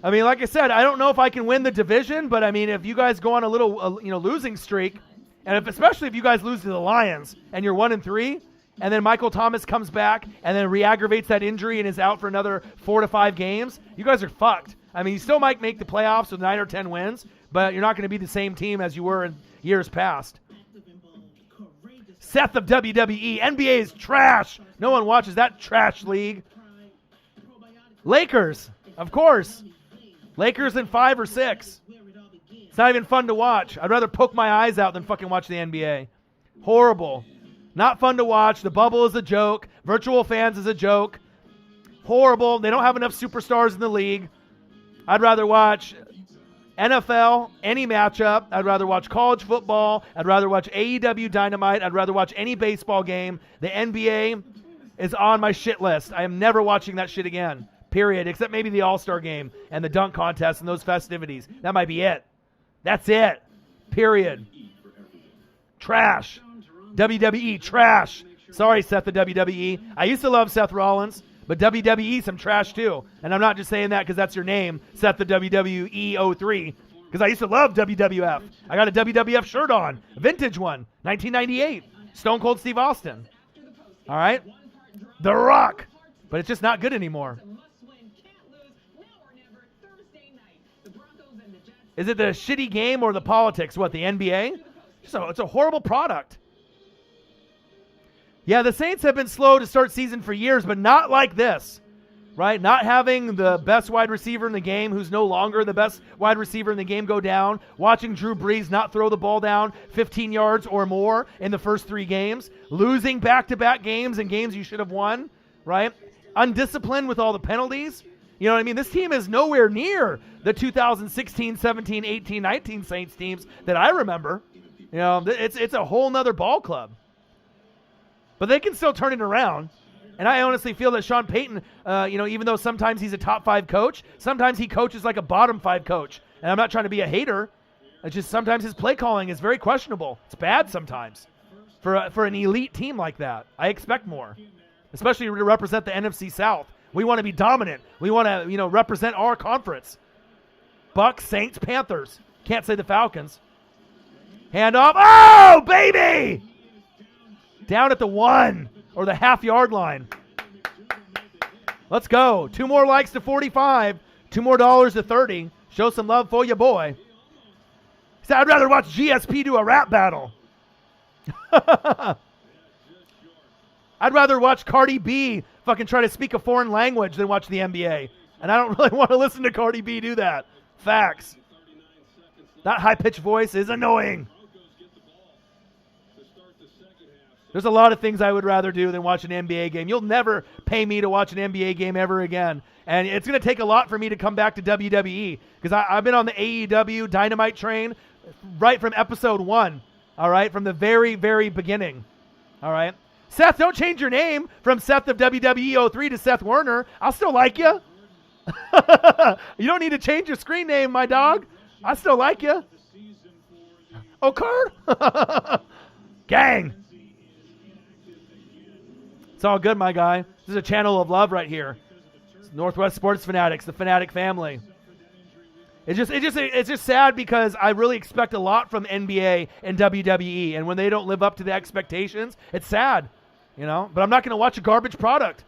I mean, like I said, I don't know if I can win the division, but I mean, if you guys go on a little losing streak, and especially if you guys lose to the Lions and you're 1-3, and then Michael Thomas comes back and then re-aggravates that injury and is out for another 4 to 5 games, you guys are fucked. I mean, you still might make the playoffs with 9 or 10 wins, but you're not going to be the same team as you were in years past. Seth of WWE. NBA is trash. No one watches that trash league. Lakers, of course. Lakers in 5 or 6. It's not even fun to watch. I'd rather poke my eyes out than fucking watch the NBA. Horrible. Not fun to watch. The bubble is a joke. Virtual fans is a joke. Horrible. They don't have enough superstars in the league. I'd rather watch NFL, any matchup. I'd rather watch college football. I'd rather watch AEW Dynamite. I'd rather watch any baseball game. The NBA is on my shit list. I am never watching that shit again. Period. Except maybe the All-Star game and the dunk contest and those festivities. That might be it. That's it. Period. Trash. WWE, trash. Sorry, Seth the WWE. I used to love Seth Rollins, but WWE, some trash too. And I'm not just saying that because that's your name, Seth the WWE 03, because I used to love WWF. I got a WWF shirt on, a vintage one, 1998, Stone Cold Steve Austin. All right? The Rock. But it's just not good anymore. Is it the shitty game or the politics? What, the NBA? So it's a horrible product. Yeah, the Saints have been slow to start season for years, but not like this, right? Not having the best wide receiver in the game, who's no longer the best wide receiver in the game, go down. Watching Drew Brees not throw the ball down 15 yards or more in the first 3 games. Losing back-to-back games and games you should have won, right? Undisciplined with all the penalties. You know what I mean? This team is nowhere near the 2016, 17, 18, 19 Saints teams that I remember. You know, it's a whole nother ball club. But they can still turn it around. And I honestly feel that Sean Payton, even though sometimes he's a top 5 coach, sometimes he coaches like a bottom 5 coach. And I'm not trying to be a hater. It's just sometimes his play calling is very questionable. It's bad sometimes for an elite team like that. I expect more, especially to represent the NFC South. We want to be dominant. We want to, represent our conference. Bucks, Saints, Panthers. Can't say the Falcons. Hand off. Oh, baby! Down at the 1 or the half-yard line. Let's go. 2 more likes to 45. 2 more dollars to 30. Show some love for your boy. He said, I'd rather watch GSP do a rap battle. I'd rather watch Cardi B fucking try to speak a foreign language than watch the NBA. And I don't really want to listen to Cardi B do that. Facts. That high-pitched voice is annoying. There's a lot of things I would rather do than watch an NBA game. You'll never pay me to watch an NBA game ever again. And it's going to take a lot for me to come back to WWE because I've been on the AEW Dynamite train right from episode 1, all right, from the very, very beginning, all right? Seth, don't change your name from Seth of WWE 03 to Seth Werner. I'll still like you. You don't need to change your screen name, my dog. I still like you. Oh, Kurt? Gang. It's all good, my guy. This is a channel of love right here. It's Northwest Sports Fanatics, the Fanatic family. It's just sad because I really expect a lot from NBA and WWE, and when they don't live up to the expectations, it's sad, But I'm not going to watch a garbage product.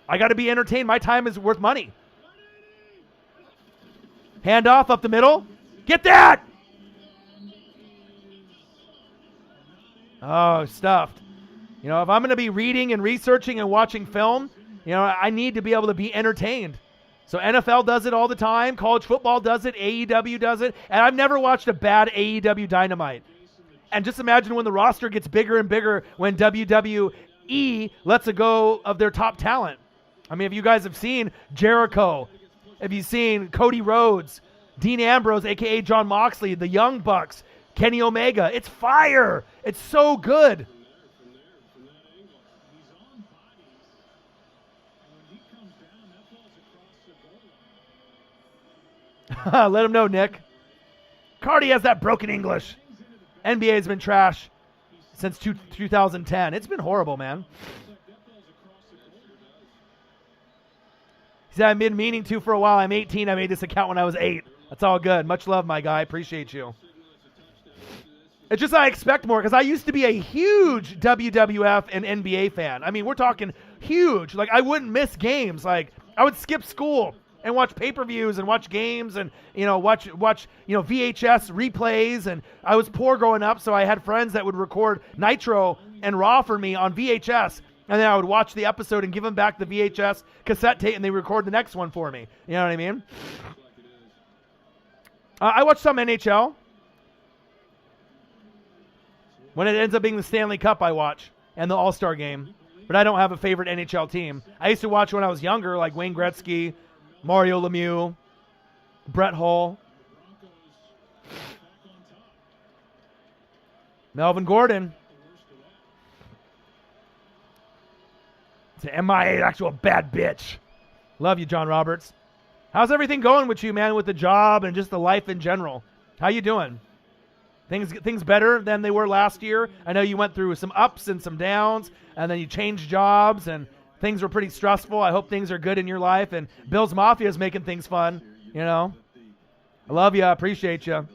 I got to be entertained. My time is worth money. Hand off up the middle. Get that! Oh, stuffed. You know, if I'm going to be reading and researching and watching film, you know, I need to be able to be entertained. So NFL does it all the time. College football does it. AEW does it. And I've never watched a bad AEW Dynamite. And just imagine when the roster gets bigger and bigger when WWE lets it go of their top talent. I mean, if you guys have seen Jericho, have you seen Cody Rhodes, Dean Ambrose, a.k.a. John Moxley, the Young Bucks, Kenny Omega, it's fire. It's so good. Let him know, Nick. Cardi has that broken English. NBA has been trash since 2010. It's been horrible, man. He said, I've been meaning to for a while. I'm 18. I made this account when I was 8. That's all good. Much love, my guy. Appreciate you. It's just I expect more because I used to be a huge WWF and NBA fan. I mean, we're talking huge. Like, I wouldn't miss games. Like, I would skip school and watch pay-per-views and watch games and, you know, watch VHS replays. And I was poor growing up, so I had friends that would record Nitro and Raw for me on VHS. And then I would watch the episode and give them back the VHS cassette tape, and they record the next one for me. You know what I mean? I watch some NHL. When it ends up being the Stanley Cup, I watch, and the All-Star Game. But I don't have a favorite NHL team. I used to watch when I was younger, like Wayne Gretzky, Mario Lemieux, Brett Hull, Melvin Gordon. It's an MIA, actual bad bitch. Love you, John Roberts. How's everything going with you, man, with the job and just the life in general? How you doing? Things better than they were last year? I know you went through some ups and some downs, and then you changed jobs, and things were pretty stressful. I hope things are good in your life, and Bill's Mafia is making things fun, you know? I love you. I appreciate you.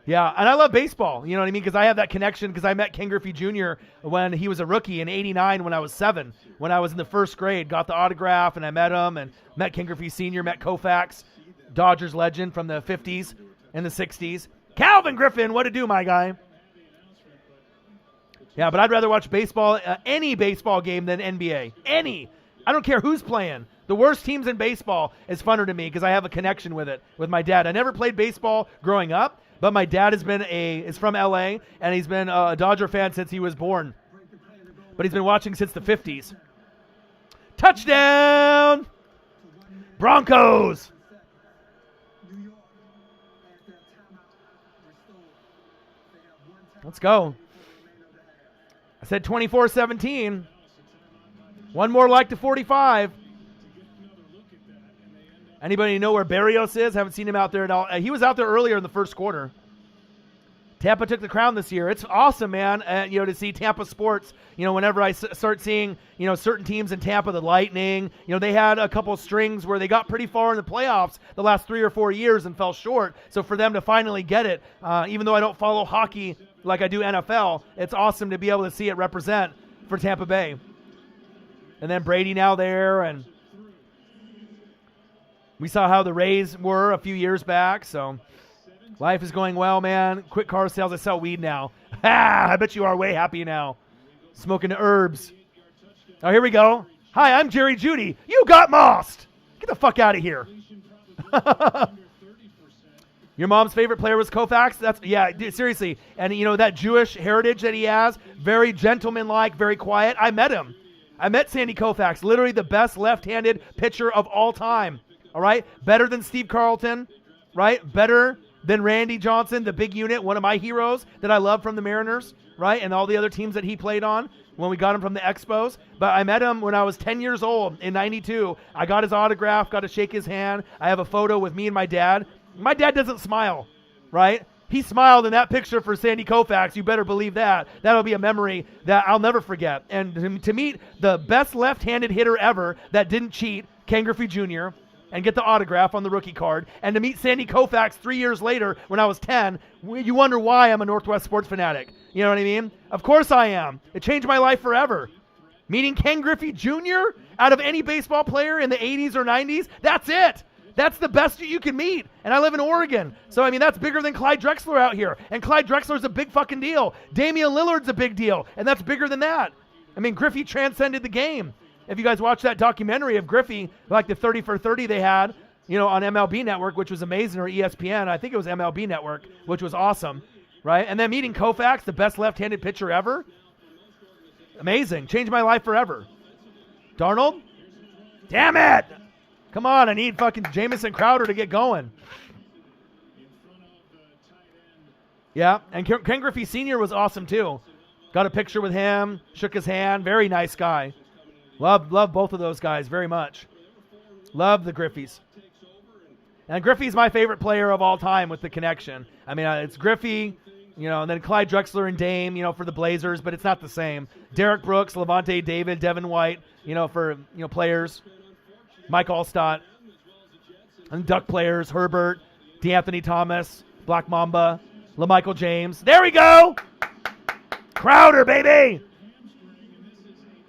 Yeah, and I love baseball, you know what I mean? Because I have that connection because I met Ken Griffey Jr. when he was a rookie in '89 when I was 7, when I was in the first grade. Got the autograph, and I met him, and met Ken Griffey Sr., met Koufax, Dodgers legend from the 50s and the 60s. Calvin Griffin, what to do, my guy? Yeah, but I'd rather watch baseball, any baseball game than NBA. Any. I don't care who's playing. The worst teams in baseball is funner to me because I have a connection with it, with my dad. I never played baseball growing up, but my dad is from LA, and he's been a Dodger fan since he was born. But he's been watching since the 50s. Touchdown! Broncos! Let's go. I said 24-17. One more like to 45. Anybody know where Barrios is? Haven't seen him out there at all. He was out there earlier in the first quarter. Tampa took the crown this year. It's awesome, man, to see Tampa sports. Whenever I start seeing, certain teams in Tampa, the Lightning, they had a couple strings where they got pretty far in the playoffs the last 3 or 4 years and fell short. So for them to finally get it, even though I don't follow hockey like I do NFL, it's awesome to be able to see it represent for Tampa Bay. And then Brady now there, and we saw how the Rays were a few years back, so life is going well, man. Quick car sales. I sell weed now. I bet you are way happy now. Smoking herbs. Oh, here we go. Hi, I'm Jerry Judy. You got mossed. Get the fuck out of here. Your mom's favorite player was Koufax? Dude, seriously. And, that Jewish heritage that he has, very gentleman-like, very quiet. I met him. I met Sandy Koufax, literally the best left-handed pitcher of all time. All right? Better than Steve Carlton, right? Better than Randy Johnson, the big unit, one of my heroes that I love from the Mariners, right? And all the other teams that he played on when we got him from the Expos. But I met him when I was 10 years old in 92. I got his autograph, got to shake his hand. I have a photo with me and my dad. My dad doesn't smile, right? He smiled in that picture for Sandy Koufax. You better believe that. That'll be a memory that I'll never forget. And to meet the best left-handed hitter ever that didn't cheat, Ken Griffey Jr., and get the autograph on the rookie card, and to meet Sandy Koufax 3 years later when I was 10, you wonder why I'm a Northwest sports fanatic. You know what I mean? Of course I am. It changed my life forever. Meeting Ken Griffey Jr. out of any baseball player in the 80s or 90s, that's it. That's the best you can meet. And I live in Oregon. So, I mean, that's bigger than Clyde Drexler out here. And Clyde Drexler's a big fucking deal. Damian Lillard's a big deal. And that's bigger than that. I mean, Griffey transcended the game. If you guys watch that documentary of Griffey, like the 30 for 30 they had, on MLB Network, which was amazing, or ESPN, I think it was MLB Network, which was awesome, right? And then meeting Koufax, the best left-handed pitcher ever. Amazing. Changed my life forever. Darnold? Damn it! Come on, I need fucking Jamison Crowder to get going. Yeah, and Ken Griffey Sr. was awesome too. Got a picture with him, shook his hand. Very nice guy. Love both of those guys very much. Love the Griffeys. And Griffey's my favorite player of all time with the connection. I mean, it's Griffey, and then Clyde Drexler and Dame, for the Blazers, but it's not the same. Derek Brooks, Levante David, Devin White, for, players. Mike Allstott. And Duck players, Herbert, DeAnthony Thomas, Black Mamba, LaMichael James. There we go! Crowder, baby!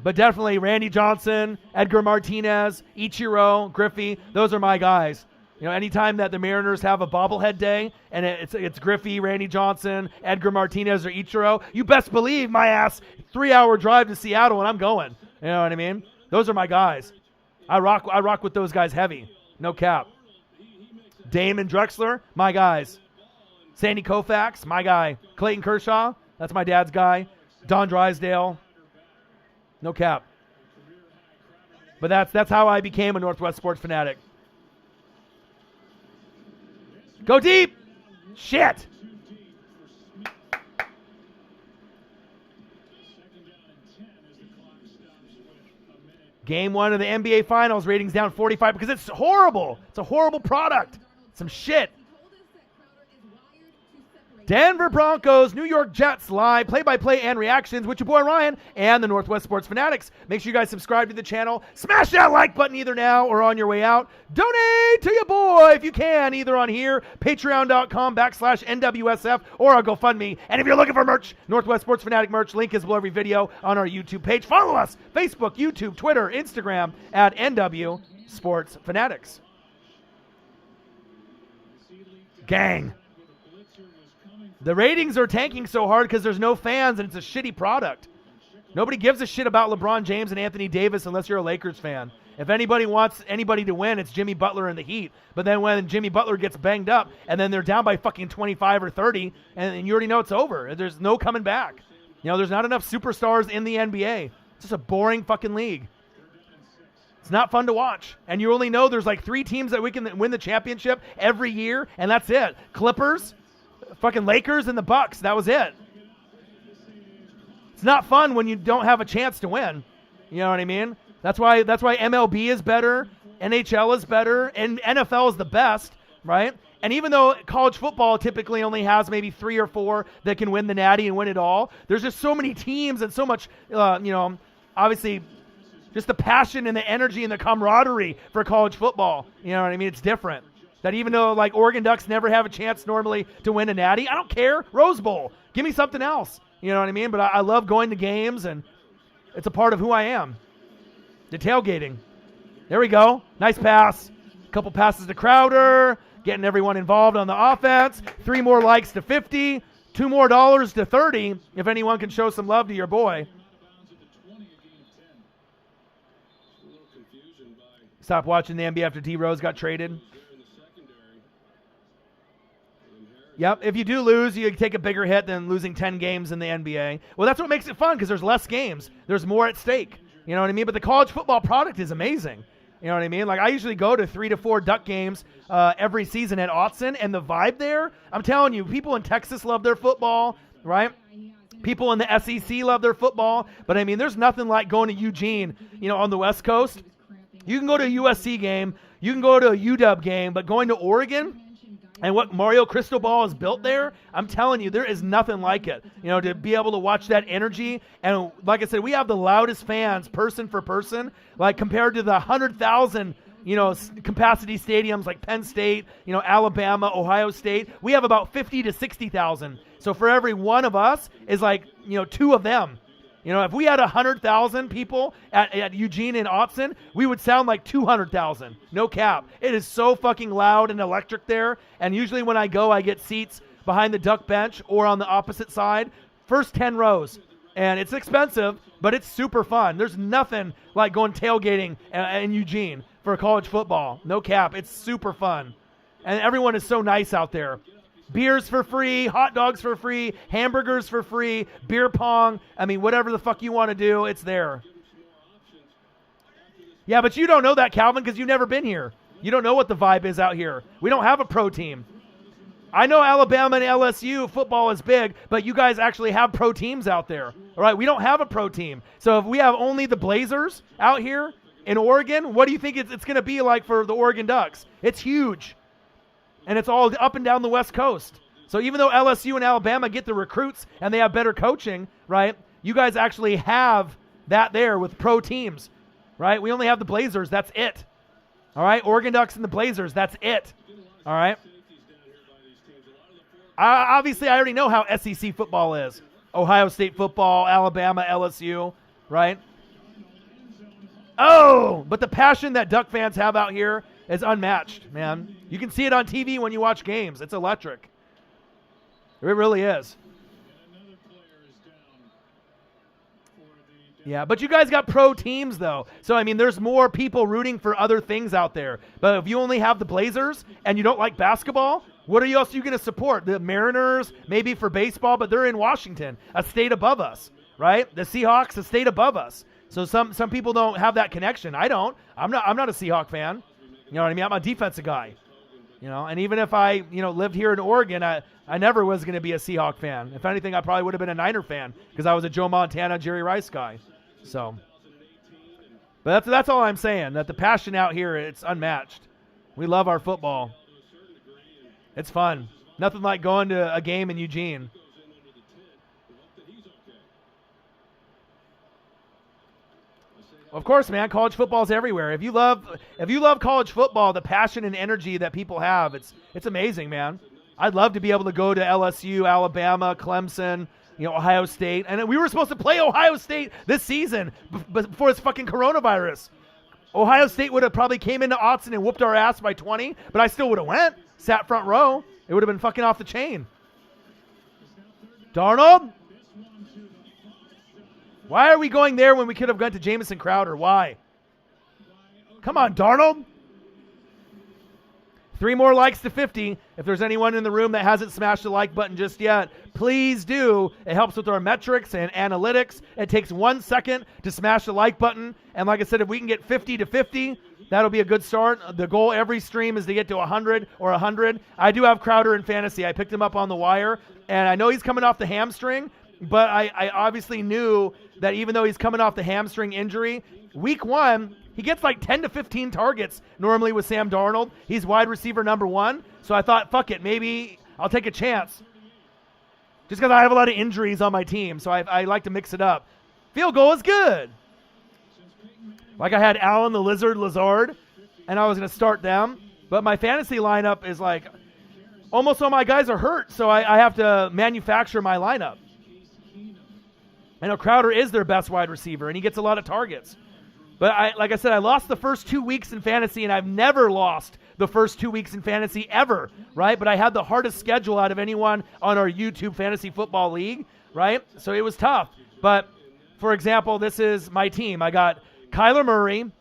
But definitely Randy Johnson, Edgar Martinez, Ichiro, Griffey. Those are my guys. Anytime that the Mariners have a bobblehead day and it's Griffey, Randy Johnson, Edgar Martinez, or Ichiro, you best believe my ass 3-hour drive to Seattle and I'm going. You know what I mean? Those are my guys. I rock with those guys heavy. No cap. Dame and Drexler, my guys. Sandy Koufax, my guy. Clayton Kershaw, that's my dad's guy. Don Drysdale. No cap. But that's how I became a Northwest sports fanatic. Go deep! Shit! Game 1 of the NBA Finals, ratings down 45 because it's horrible. It's a horrible product. Some shit. Denver Broncos, New York Jets live, play-by-play and reactions with your boy Ryan and the Northwest Sports Fanatics. Make sure you guys subscribe to the channel. Smash that like button either now or on your way out. Donate to your boy if you can, either on here, patreon.com/NWSF, or our GoFundMe. And if you're looking for merch, Northwest Sports Fanatic merch, link is below every video on our YouTube page. Follow us, Facebook, YouTube, Twitter, Instagram, at NW Sports Fanatics. Gang. The ratings are tanking so hard because there's no fans and it's a shitty product. Nobody gives a shit about LeBron James and Anthony Davis unless you're a Lakers fan. If anybody wants anybody to win, it's Jimmy Butler and the Heat. But then when Jimmy Butler gets banged up and then they're down by fucking 25 or 30 and you already know it's over. There's no coming back. There's not enough superstars in the NBA. It's just a boring fucking league. It's not fun to watch. And you only know there's like 3 teams that we can win the championship every year, and that's it. Clippers, fucking Lakers, and the Bucks. That was it. It's not fun when you don't have a chance to win. You know what I mean? That's why MLB is better, NHL is better, and NFL is the best, right? And even though college football typically only has maybe 3 or 4 that can win the Natty and win it all, there's just so many teams and so much, obviously just the passion and the energy and the camaraderie for college football. You know what I mean? It's different. That even though like Oregon Ducks never have a chance normally to win a Natty, I don't care. Rose Bowl. Give me something else. You know what I mean? But I love going to games, and it's a part of who I am. The tailgating. There we go. Nice pass. A couple passes to Crowder. Getting everyone involved on the offense. 3 more likes to 50. $2 more to 30 if anyone can show some love to your boy. Stop watching the NBA after D Rose got traded. Yep, if you do lose, you take a bigger hit than losing 10 games in the NBA. Well, that's what makes it fun because there's less games. There's more at stake. You know what I mean? But the college football product is amazing. You know what I mean? Like I usually go to 3 to 4 Duck games every season at Autzen, and the vibe there, I'm telling you, people in Texas love their football, right? People in the SEC love their football. But I mean, there's nothing like going to Eugene, on the West Coast. You can go to a USC game, you can go to a UW game, but going to Oregon and what Mario Cristobal has built there, I'm telling you, there is nothing like it. To be able to watch that energy. And like I said, we have the loudest fans person for person, like compared to the 100,000, capacity stadiums like Penn State, Alabama, Ohio State. We have about 50 to 60,000. So for every one of us is like, 2 of them. You know, if we had 100,000 people at Eugene and Autzen, we would sound like 200,000. No cap. It is so fucking loud and electric there. And usually when I go, I get seats behind the duck bench or on the opposite side, first 10 rows. And it's expensive, but it's super fun. There's nothing like going tailgating in Eugene for college football. No cap. It's super fun. And everyone is so nice out there. Beers for free, hot dogs for free, hamburgers for free, beer pong. I mean, whatever the fuck you want to do, it's there. Yeah, but you don't know that, Calvin, because you've never been here. You don't know what the vibe is out here. We don't have a pro team. I know Alabama and LSU football is big, but you guys actually have pro teams out there. All right, we don't have a pro team. So if we have only the Blazers out here in Oregon, what do you think it's going to be like for the Oregon Ducks? It's huge. And it's all up and down the West Coast. So even though LSU and Alabama get the recruits and they have better coaching, right, you guys actually have that there with pro teams, right? We only have the Blazers. That's it. All right? Oregon Ducks and the Blazers. That's it. All right? Obviously, I already know how SEC football is. Ohio State football, Alabama, LSU, right? Oh, but the passion that Duck fans have out here is unmatched, man. You can see it on TV when you watch games. It's electric. It really is. Yeah, but you guys got pro teams, though. So, I mean, there's more people rooting for other things out there. But if you only have the Blazers and you don't like basketball, what else are you going to support? The Mariners, maybe for baseball, but they're in Washington, a state above us, right? The Seahawks, a state above us. So some people don't have that connection. I don't. I'm not a Seahawk fan. You know what I mean? I'm a defensive guy. You know, and even if I, lived here in Oregon, I never was going to be a Seahawk fan. If anything, I probably would have been a Niner fan because I was a Joe Montana, Jerry Rice guy. So, but that's all I'm saying, that the passion out here, it's unmatched. We love our football. It's fun. Nothing like going to a game in Eugene. Of course, man, college football's everywhere. If you love college football, the passion and energy that people have, it's amazing, man. I'd love to be able to go to LSU, Alabama, Clemson, Ohio State. And we were supposed to play Ohio State this season before this fucking coronavirus. Ohio State would have probably came into Autzen and whooped our ass by 20, but I still would have went, sat front row. It would have been fucking off the chain. Darnold? Why are we going there when we could have gone to Jamison Crowder? Why? Come on, Darnold. 3 more likes to 50. If there's anyone in the room that hasn't smashed the like button just yet, please do. It helps with our metrics and analytics. It takes 1 second to smash the like button. And like I said, if we can get 50 to 50, that'll be a good start. The goal every stream is to get to 100 or 100. I do have Crowder in fantasy. I picked him up on the wire. And I know he's coming off the hamstring, but I obviously knew that even though he's coming off the hamstring injury, week 1, he gets like 10 to 15 targets normally with Sam Darnold. He's wide receiver number 1. So I thought, fuck it, maybe I'll take a chance. Just because I have a lot of injuries on my team, so I like to mix it up. Field goal is good. Like I had Allen the Lizard Lazard, and I was going to start them. But my fantasy lineup is like, almost all my guys are hurt, so I have to manufacture my lineup. I know Crowder is their best wide receiver, and he gets a lot of targets. But like I said, I lost the first 2 weeks in fantasy, and I've never lost the first 2 weeks in fantasy ever, right? But I had the hardest schedule out of anyone on our YouTube Fantasy Football League, right? So it was tough. But, for example, this is my team. I got Kyler Murray,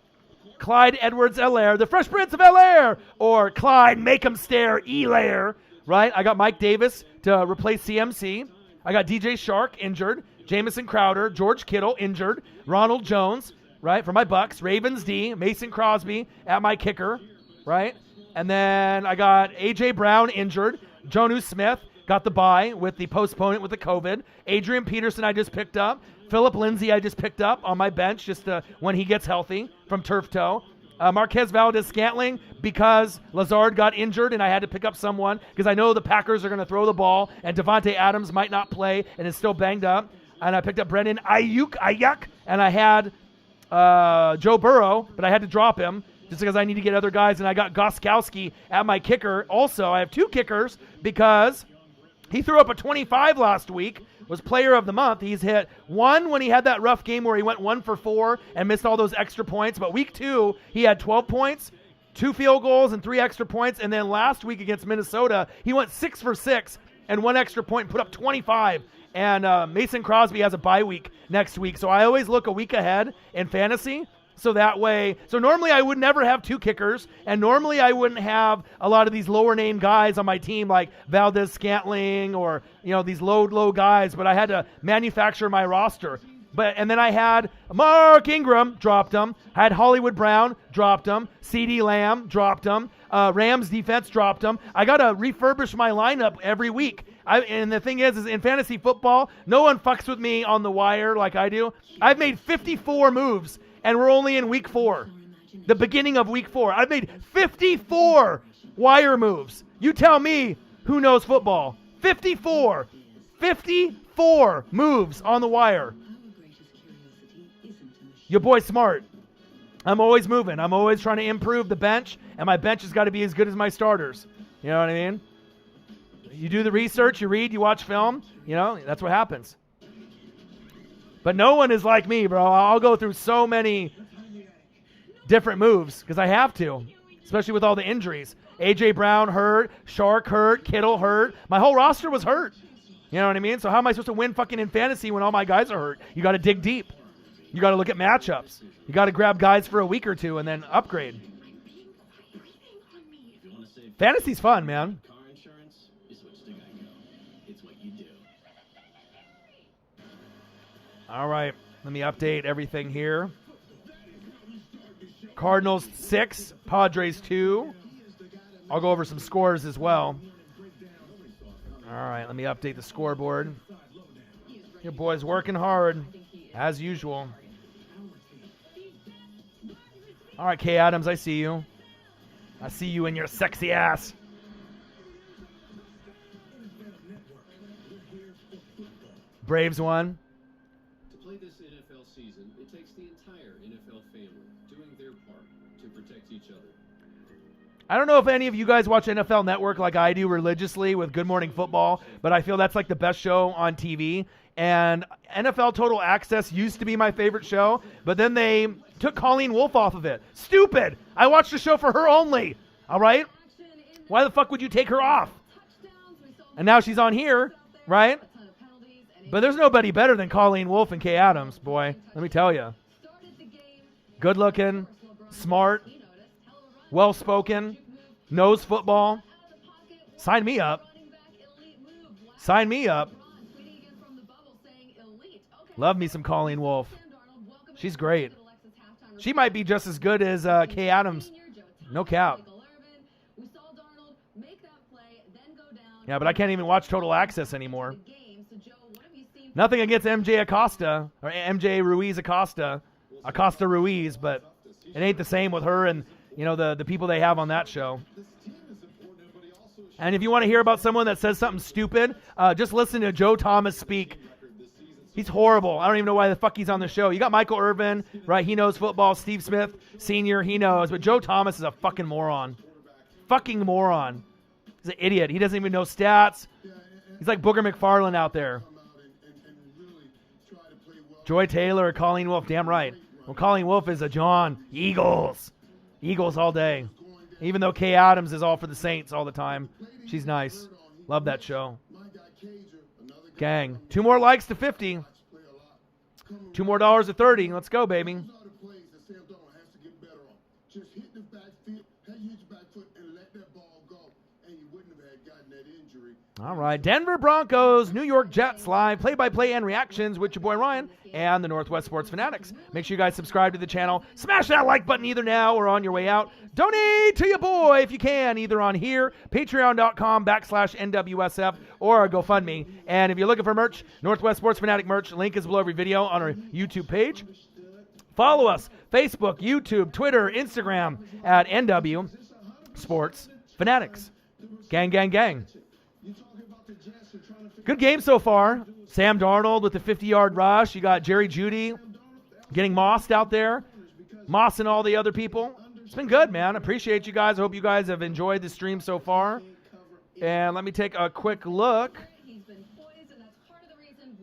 Clyde Edwards-Helaire, the Fresh Prince of Bel-Air, or Clyde Make-em-Stare-Elaire, right? I got Mike Davis to replace CMC. I got DJ Shark injured, Jamison Crowder, George Kittle injured, Ronald Jones, right, for my Bucks, Ravens D, Mason Crosby at my kicker, right? And then I got A.J. Brown injured, Jonnu Smith got the bye with the postponement with the COVID, Adrian Peterson I just picked up, Phillip Lindsay I just picked up on my bench just when he gets healthy from turf toe. Marquez Valdez-Scantling because Lazard got injured and I had to pick up someone because I know the Packers are going to throw the ball and Devontae Adams might not play and is still banged up. And I picked up Brendan Ayuk, and I had Joe Burrow, but I had to drop him just because I need to get other guys. And I got Gostkowski at my kicker. Also, I have 2 kickers because he threw up a 25 last week was player of the month. He's hit 1 when he had that rough game where he went 1 for 4 and missed all those extra points. But week 2, he had 12 points, 2 field goals, and 3 extra points. And then last week against Minnesota, he went 6 for 6 and 1 extra point and put up 25. And Mason Crosby has a bye week next week. So I always look a week ahead in fantasy. So that way, so normally I would never have 2 kickers, and normally I wouldn't have a lot of these lower name guys on my team like Valdez Scantling or, these low guys, but I had to manufacture my roster. And then I had Mark Ingram, dropped him. I had Hollywood Brown, dropped him. CeeDee Lamb, dropped him. Rams defense, dropped him. I got to refurbish my lineup every week. And the thing is in fantasy football, no one fucks with me on the wire like I do. I've made 54 moves. And we're only in week 4, the beginning of week 4. I've made 54 wire moves. You tell me who knows football. 54 moves on the wire. Your boy's smart. I'm always moving. I'm always trying to improve the bench, and my bench has got to be as good as my starters. You know what I mean? You do the research, you read, you watch film, that's what happens. But no one is like me, bro. I'll go through so many different moves because I have to, especially with all the injuries. A.J. Brown hurt, Shark hurt, Kittle hurt. My whole roster was hurt. You know what I mean? So how am I supposed to win fucking in fantasy when all my guys are hurt? You got to dig deep. You got to look at matchups. You got to grab guys for a week or 2 and then upgrade. Fantasy's fun, man. All right, let me update everything here. Cardinals 6, Padres 2. I'll go over some scores as well. All right, let me update the scoreboard. Your boy's working hard, as usual. All right, Kay Adams, I see you. I see you in your sexy ass. Braves won. This NFL season, it takes the entire NFL family doing their part to protect each other. I don't know if any of you guys watch NFL Network like I do religiously with Good Morning Football, but I feel that's like the best show on TV. And NFL Total Access used to be my favorite show, but then they took Colleen Wolfe off of it. Stupid! I watched the show for her only. All right? Why the fuck would you take her off? And now she's on here, right? But there's nobody better than Colleen Wolfe and Kay Adams, boy. Let me tell you. Good looking, smart, well-spoken, knows football. Sign me up. Sign me up. Love me some Colleen Wolfe. She's great. She might be just as good as Kay Adams. No cap. Yeah, but I can't even watch Total Access anymore. Nothing against MJ Acosta, or MJ Ruiz Acosta Ruiz, but it ain't the same with her and, the people they have on that show. And if you want to hear about someone that says something stupid, just listen to Joe Thomas speak. He's horrible. I don't even know why the fuck he's on the show. You got Michael Irvin, right? He knows football. Steve Smith, Sr., he knows. But Joe Thomas is a fucking moron. Fucking moron. He's an idiot. He doesn't even know stats. He's like Booger McFarland out there. Joy Taylor or Colleen Wolfe, damn right. Well, Colleen Wolfe is a John. Eagles. Eagles all day. Even though Kay Adams is all for the Saints all the time. She's nice. Love that show. Gang. 2 more likes to 50. 2 more dollars to 30. Let's go, baby. All right, Denver Broncos, New York Jets live, play-by-play and reactions with your boy Ryan and the Northwest Sports Fanatics. Make sure you guys subscribe to the channel. Smash that like button either now or on your way out. Donate to your boy if you can, either on here, patreon.com/NWSF, or GoFundMe. And if you're looking for merch, Northwest Sports Fanatic merch, link is below every video on our YouTube page. Follow us, Facebook, YouTube, Twitter, Instagram at NW Sports Fanatics. Gang, gang, gang. Good game so far. Sam Darnold with the 50-yard rush. You got Jerry Jeudy getting mossed out there. Moss and all the other people. It's been good, man. Appreciate you guys. I hope you guys have enjoyed the stream so far. And let me take a quick look.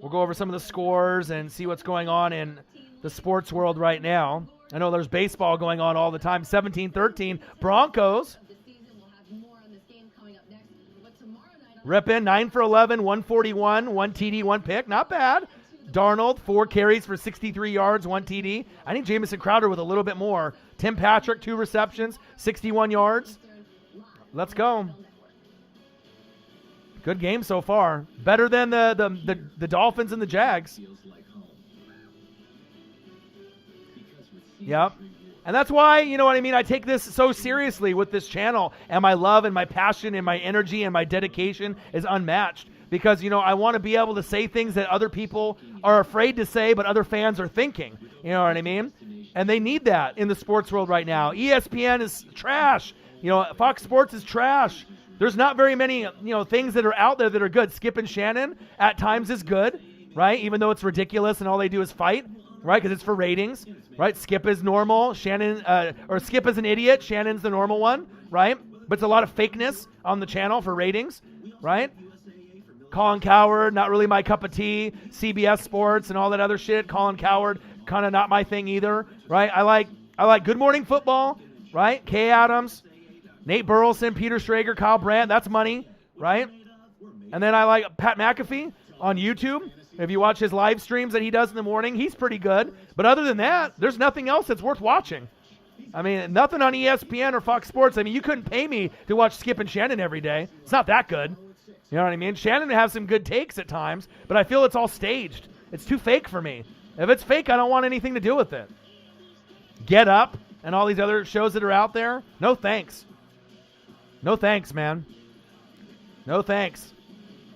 We'll go over some of the scores and see what's going on in the sports world right now. I know there's baseball going on all the time. 17-13 Broncos. Rippin, 9 for 11, 141, 1 TD, 1 pick. Not bad. Darnold, 4 carries for 63 yards, 1 TD. I think Jamison Crowder with a little bit more. Tim Patrick, 2 receptions, 61 yards. Let's go. Good game so far. Better than the Dolphins and the Jags. Yep. And that's why, you know what I mean, I take this so seriously with this channel, and my love and my passion and my energy and my dedication is unmatched. Because, you know, I want to be able to say things that other people are afraid to say, but other fans are thinking. You know what I mean? And they need that in the sports world right now. ESPN is trash. You know, Fox Sports is trash. There's not very many, you know, things that are out there that are good. Skip and Shannon at times is good, right? Even though it's ridiculous and all they do is fight, right? Because it's for ratings, right? Skip is normal. Shannon, or Skip is an idiot. Shannon's the normal one, right? But it's a lot of fakeness on the channel for ratings, right? Colin Cowherd, not really my cup of tea. CBS Sports and all that other shit. Colin Cowherd, kind of not my thing either, right? I like Good Morning Football, right? Kay Adams, Nate Burleson, Peter Schrager, Kyle Brandt. That's money, right? And then I like Pat McAfee on YouTube. If you watch his live streams that he does in the morning, he's pretty good. But other than that, there's nothing else that's worth watching. I mean, nothing on ESPN or Fox Sports. I mean, you couldn't pay me to watch Skip and Shannon every day. It's not that good. You know what I mean? Shannon has some good takes at times, but I feel it's all staged. It's too fake for me. If it's fake, I don't want anything to do with it. Get Up and all these other shows that are out there, no thanks. No thanks, man. No thanks.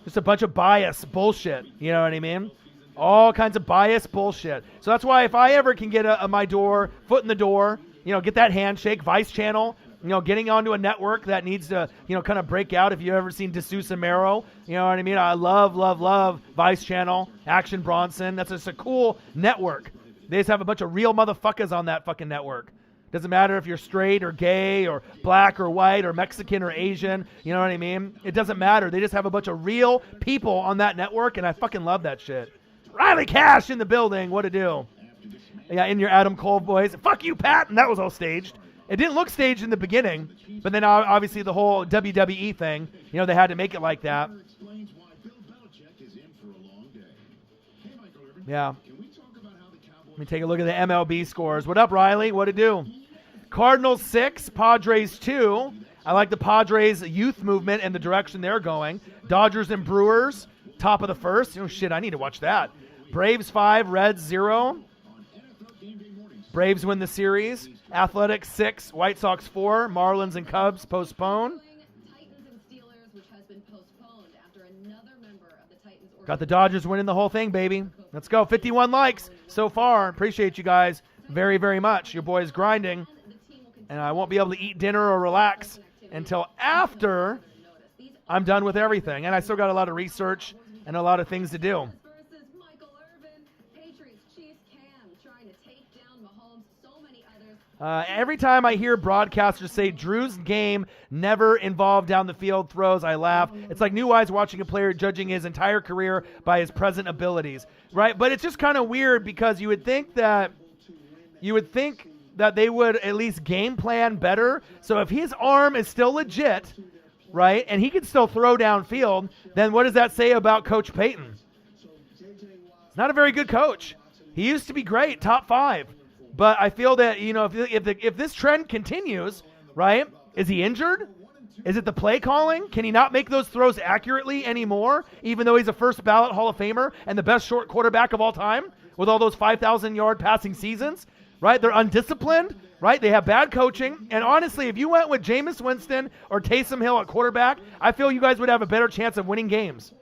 Just a bunch of bias bullshit. You know what I mean? All kinds of bias bullshit. So that's why if I ever can get my door, foot in the door, you know, get that handshake, Vice Channel, you know, getting onto a network that needs to, you know, kind of break out. If you've ever seen DeSouza Mero, you know what I mean? I love Vice Channel, Action Bronson. That's just a cool network. They just have a bunch of real motherfuckers on that fucking network. Doesn't matter if you're straight or gay or black or white or Mexican or Asian. You know what I mean? It doesn't matter. They just have a bunch of real people on that network, and I fucking love that shit. Riley Cash in the building. What to do? Yeah, in your Adam Cole voice. Fuck you, Pat. And that was all staged. It didn't look staged in the beginning, but then obviously the whole WWE thing, you know, they had to make it like that. Yeah. Let me take a look at the MLB scores. What up, Riley? What to do? Cardinals 6, Padres 2. I like the Padres youth movement and the direction they're going. Dodgers and Brewers, top of the first. Oh, shit, I need to watch that. Braves 5, Reds 0. Braves win the series. Athletics 6, White Sox 4. Marlins and Cubs postponed. Got the Dodgers winning the whole thing, baby. Let's go. 51 likes so far. Appreciate you guys very, very much. Your boy's grinding. And I won't be able to eat dinner or relax until after I'm done with everything. And I still got a lot of research and a lot of things to do. Every time I hear broadcasters say Drew's game never involved down the field throws, I laugh. It's like new eyes watching a player judging his entire career by his present abilities, right? But it's just kind of weird because you would think that they would at least game plan better. So if his arm is still legit, right, and he can still throw downfield, then what does that say about Coach Payton? He's not a very good coach. He used to be great, top 5. But I feel that, you know, if this trend continues, right, is he injured? Is it the play calling? Can he not make those throws accurately anymore, even though he's a first ballot Hall of Famer and the best short quarterback of all time with all those 5,000-yard passing seasons, right? They're undisciplined, right? They have bad coaching. And honestly, if you went with Jameis Winston or Taysom Hill at quarterback, I feel you guys would have a better chance of winning games.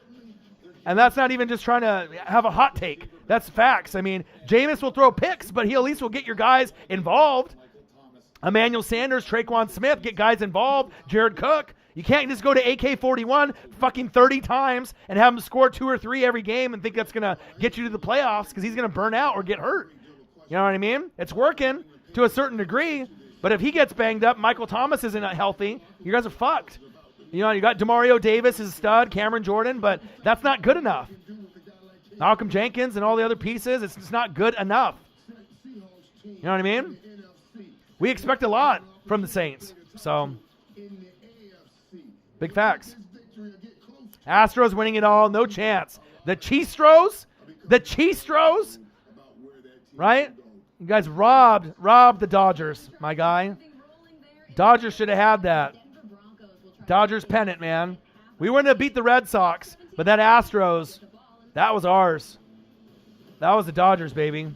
And that's not even just trying to have a hot take. That's facts. I mean, Jameis will throw picks, but he at least will get your guys involved. Emmanuel Sanders, Traquan Smith, get guys involved. Jared Cook. You can't just go to AK-41 fucking 30 times and have him score 2 or 3 every game and think that's going to get you to the playoffs because he's going to burn out or get hurt. You know what I mean? It's working to a certain degree, but if he gets banged up, Michael Thomas isn't healthy, you guys are fucked. You know, you got Demario Davis as a stud, Cameron Jordan, but that's not good enough. Malcolm Jenkins and all the other pieces. It's just not good enough. You know what I mean? We expect a lot from the Saints. So, big facts. Astros winning it all, no chance. The Cheestros, right? You guys robbed the Dodgers, my guy. Dodgers should have had that. Dodgers pennant, man. We wouldn't have beat the Red Sox, but that Astros, that was ours. That was the Dodgers, baby.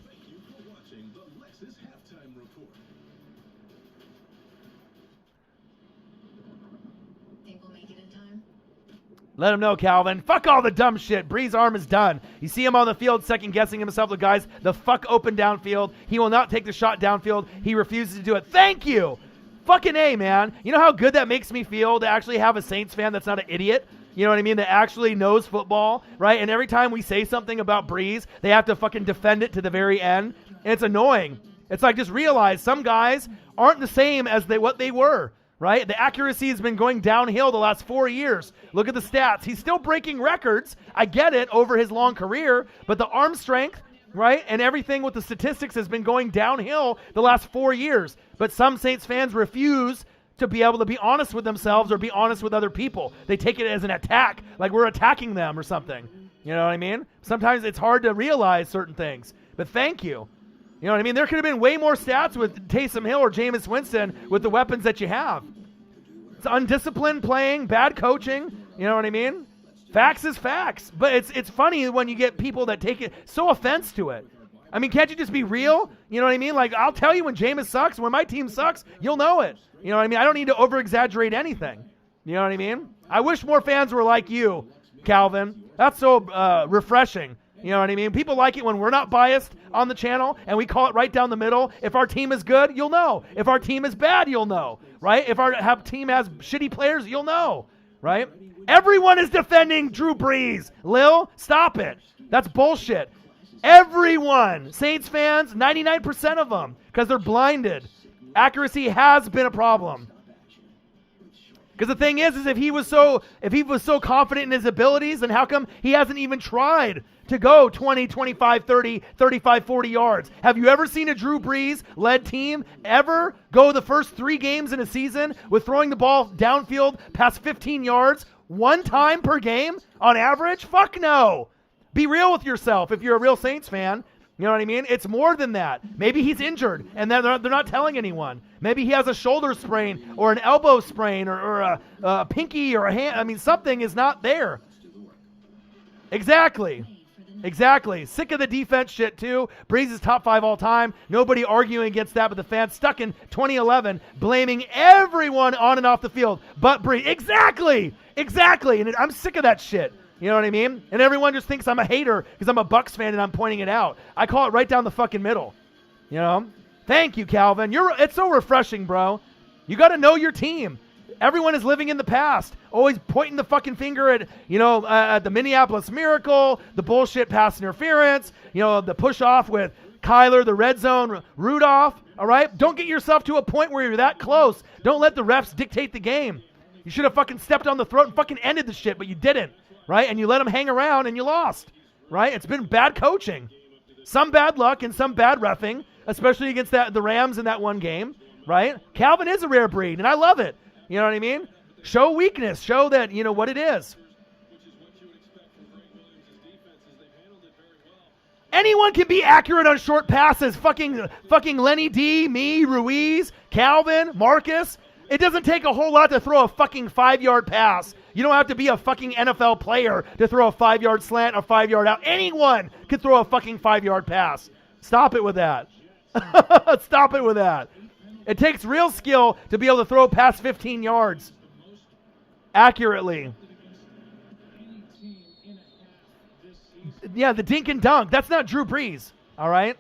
Let him know, Calvin. Fuck all the dumb shit. Bree's arm is done. You see him on the field second-guessing himself with guys the fuck open downfield. He will not take the shot downfield. He refuses to do it. Thank you. Fucking A, man. You know how good that makes me feel to actually have a Saints fan that's not an idiot? You know what I mean? That actually knows football, right? And every time we say something about Breeze, they have to fucking defend it to the very end. And it's annoying. It's like, just realize some guys aren't the same as what they were. Right? The accuracy has been going downhill the last 4 years. Look at the stats. He's still breaking records. I get it over his long career, but the arm strength, right, and everything with the statistics has been going downhill the last 4 years. But some Saints fans refuse to be able to be honest with themselves or be honest with other people. They take it as an attack, like we're attacking them or something. You know what I mean? Sometimes it's hard to realize certain things. But thank you. You know what I mean? There could have been way more stats with Taysom Hill or Jameis Winston with the weapons that you have. It's undisciplined playing, bad coaching. You know what I mean? Facts is facts. But it's funny when you get people that take it so offense to it. I mean, can't you just be real? You know what I mean? Like, I'll tell you when Jameis sucks, when my team sucks, you'll know it. You know what I mean? I don't need to over-exaggerate anything. You know what I mean? I wish more fans were like you, Calvin. That's so refreshing. You know what I mean? People like it when we're not biased on the channel and we call it right down the middle. If our team is good, you'll know. If our team is bad, you'll know. Right? If our team has shitty players, you'll know. Right? Everyone is defending Drew Brees. Lil, stop it. That's bullshit. Everyone. Saints fans, 99% of them, because they're blinded. Accuracy has been a problem. Because the thing is if he was so confident in his abilities, then how come he hasn't even tried to go 20, 25, 30, 35, 40 yards? Have you ever seen a Drew Brees-led team ever go the first 3 games in a season with throwing the ball downfield past 15 yards one time per game on average? Fuck no. Be real with yourself if you're a real Saints fan. You know what I mean? It's more than that. Maybe he's injured, and they're not telling anyone. Maybe he has a shoulder sprain or an elbow sprain or a pinky or a hand. I mean, something is not there. Exactly. Sick of the defense shit, too. Breeze is top 5 all time. Nobody arguing against that, but the fans stuck in 2011 blaming everyone on and off the field but Breeze. Exactly. And I'm sick of that shit. You know what I mean? And everyone just thinks I'm a hater because I'm a Bucs fan and I'm pointing it out. I call it right down the fucking middle. You know? Thank you, Calvin. It's so refreshing, bro. You got to know your team. Everyone is living in the past, always pointing the fucking finger at, at the Minneapolis Miracle, the bullshit pass interference, the push off with Kyler, the red zone, Rudolph, all right? Don't get yourself to a point where you're that close. Don't let the refs dictate the game. You should have fucking stepped on the throat and fucking ended the shit, but you didn't. Right? And you let them hang around and you lost. Right? It's been bad coaching. Some bad luck and some bad reffing, especially against the Rams in that one game. Right? Calvin is a rare breed, and I love it. You know what I mean? Show weakness. Show that, what it is. Anyone can be accurate on short passes. Fucking Lenny D, me, Ruiz, Calvin, Marcus. It doesn't take a whole lot to throw a fucking 5-yard pass. You don't have to be a fucking NFL player to throw a 5-yard slant or 5-yard out. Anyone can throw a fucking 5-yard pass. Stop it with that. Stop it with that. It takes real skill to be able to throw past 15 yards accurately. Yeah, the dink and dunk. That's not Drew Brees, all right?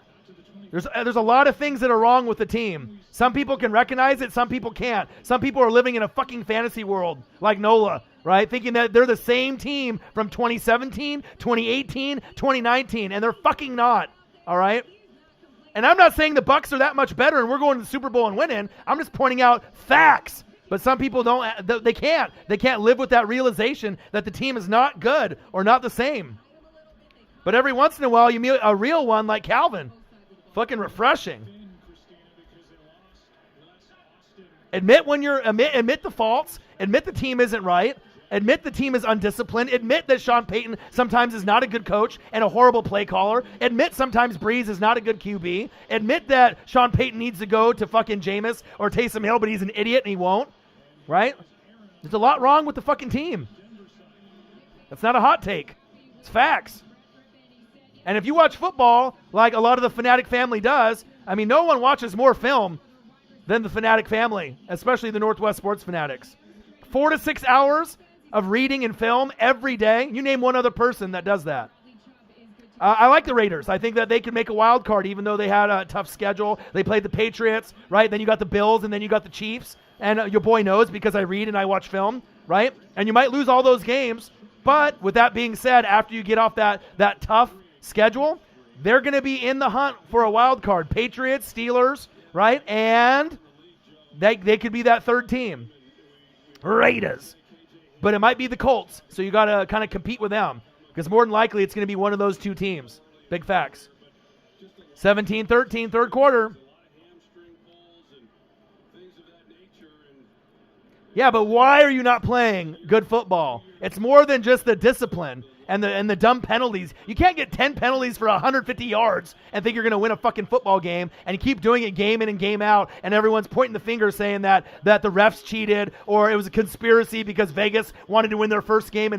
There's a lot of things that are wrong with the team. Some people can recognize it, some people can't. Some people are living in a fucking fantasy world like Nola, right? Thinking that they're the same team from 2017, 2018, 2019, and they're fucking not, all right? And I'm not saying the Bucs are that much better and we're going to the Super Bowl and winning. I'm just pointing out facts. But some people don't, they can't live with that realization that the team is not good or not the same. But every once in a while, you meet a real one like Calvin. Fucking refreshing. Admit the faults. Admit the team isn't right. Admit the team is undisciplined. Admit that Sean Payton sometimes is not a good coach and a horrible play caller. Admit sometimes Breeze is not a good QB. Admit that Sean Payton needs to go to fucking Jameis or Taysom Hill, but he's an idiot and he won't. Right? There's a lot wrong with the fucking team. That's not a hot take. It's facts. And if you watch football like a lot of the Fanatic family does, I mean, no one watches more film than the Fanatic family, especially the Northwest Sports Fanatics. 4 to 6 hours of reading and film every day. You name one other person that does that. I like the Raiders. I think that they could make a wild card, even though they had a tough schedule. They played the Patriots, right? Then you got the Bills, and then you got the Chiefs. And your boy knows because I read and I watch film, right? And you might lose all those games. But with that being said, after you get off that tough schedule, they're going to be in the hunt for a wild card. Patriots, Steelers, right? And they could be that third team. Raiders. But it might be the Colts, so you got to kind of compete with them. Because more than likely, it's going to be one of those two teams. Big facts. 17-13, third quarter. Yeah, but why are you not playing good football? It's more than just the discipline and the dumb penalties. You can't get 10 penalties for 150 yards and think you're going to win a fucking football game, and you keep doing it game in and game out, and everyone's pointing the finger saying that the refs cheated or it was a conspiracy because Vegas wanted to win their first game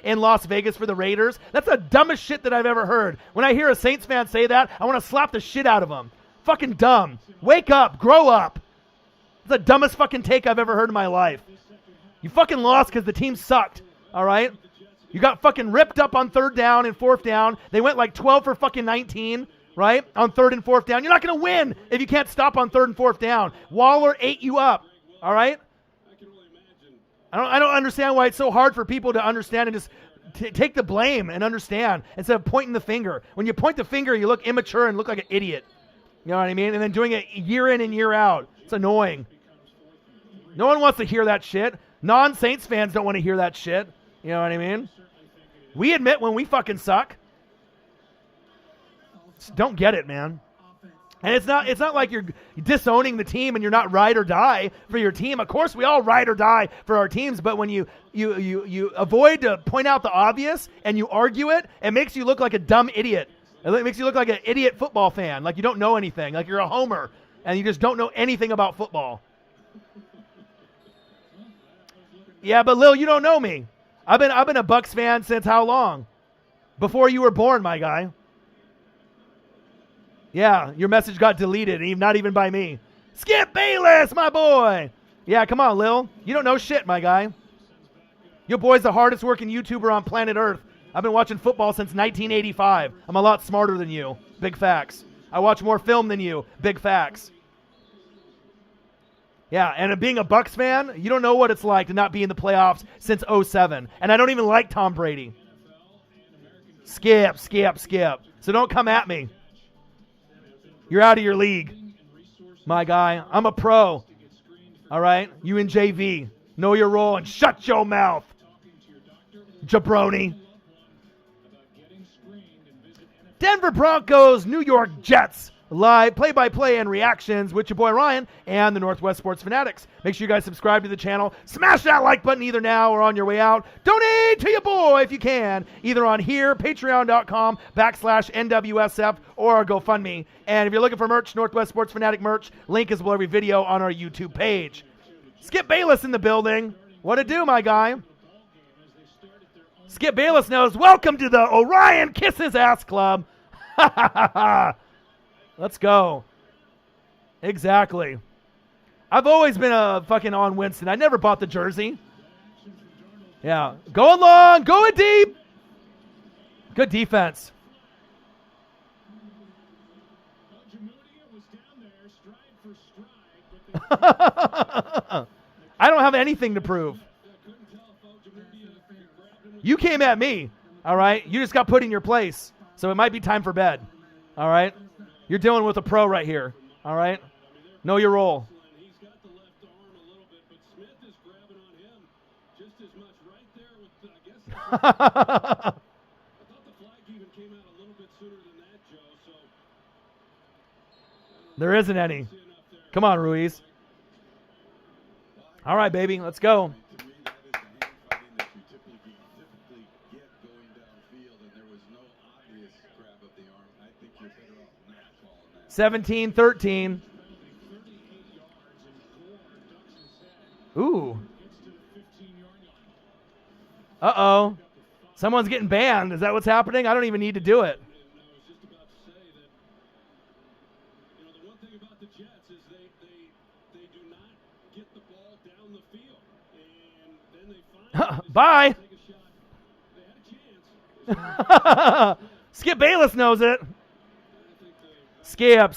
in Las Vegas for the Raiders. That's the dumbest shit that I've ever heard. When I hear a Saints fan say that, I want to slap the shit out of them. Fucking dumb. Wake up. Grow up. It's the dumbest fucking take I've ever heard in my life. You fucking lost because the team sucked, all right? You got fucking ripped up on third down and fourth down. They went like 12 for fucking 19, right? On third and fourth down. You're not going to win if you can't stop on third and fourth down. Waller ate you up, all right? I don't understand why it's so hard for people to understand and just take the blame and understand instead of pointing the finger. When you point the finger, you look immature and look like an idiot. You know what I mean? And then doing it year in and year out. It's annoying. No one wants to hear that shit. Non-Saints fans don't want to hear that shit. You know what I mean? We admit when we fucking suck. Just don't get it, man. And it's not like you're disowning the team and you're not ride or die for your team. Of course, we all ride or die for our teams, but when you avoid to point out the obvious and you argue it, it makes you look like a dumb idiot. It makes you look like an idiot football fan, like you don't know anything, like you're a homer and you just don't know anything about football. Yeah, but Lil, you don't know me. I've been a Bucks fan since how long? Before you were born, my guy. Yeah, your message got deleted, not even by me. Skip Bayless, my boy. Yeah, come on, Lil. You don't know shit, my guy. Your boy's the hardest working YouTuber on planet Earth. I've been watching football since 1985. I'm a lot smarter than you. Big facts. I watch more film than you. Big facts. Yeah, and being a Bucks fan, you don't know what it's like to not be in the playoffs since 2007. And I don't even like Tom Brady. Skip. So don't come at me. You're out of your league, my guy. I'm a pro. All right? You in JV. Know your role and shut your mouth, jabroni. Denver Broncos, New York Jets. Live play-by-play and reactions with your boy Ryan and the Northwest Sports Fanatics. Make sure you guys subscribe to the channel. Smash that like button either now or on your way out. Donate to your boy if you can, either on here, patreon.com/NWSF, or our GoFundMe. And if you're looking for merch, Northwest Sports Fanatic merch, link is below every video on our YouTube page. Skip Bayless in the building. What it do, my guy? Skip Bayless knows. Welcome to the Orion Kiss His Ass Club. Ha ha ha ha. Let's go. Exactly. I've always been a fucking on Winston. I never bought the jersey. Yeah. Going long. Going deep. Good defense. I don't have anything to prove. You came at me. All right. You just got put in your place. So it might be time for bed. All right. You're dealing with a pro right here, all right? Know your role. He's got the left arm a little bit, but Smith is grabbing on him just as much right there with, I guess. I thought the flag even There isn't any. Come on, Ruiz. All right, baby, let's go. 17-13. Ooh. Uh-oh. Someone's getting banned. Is that what's happening? I don't even need to do it. Bye. Skip Bayless knows it. Skip.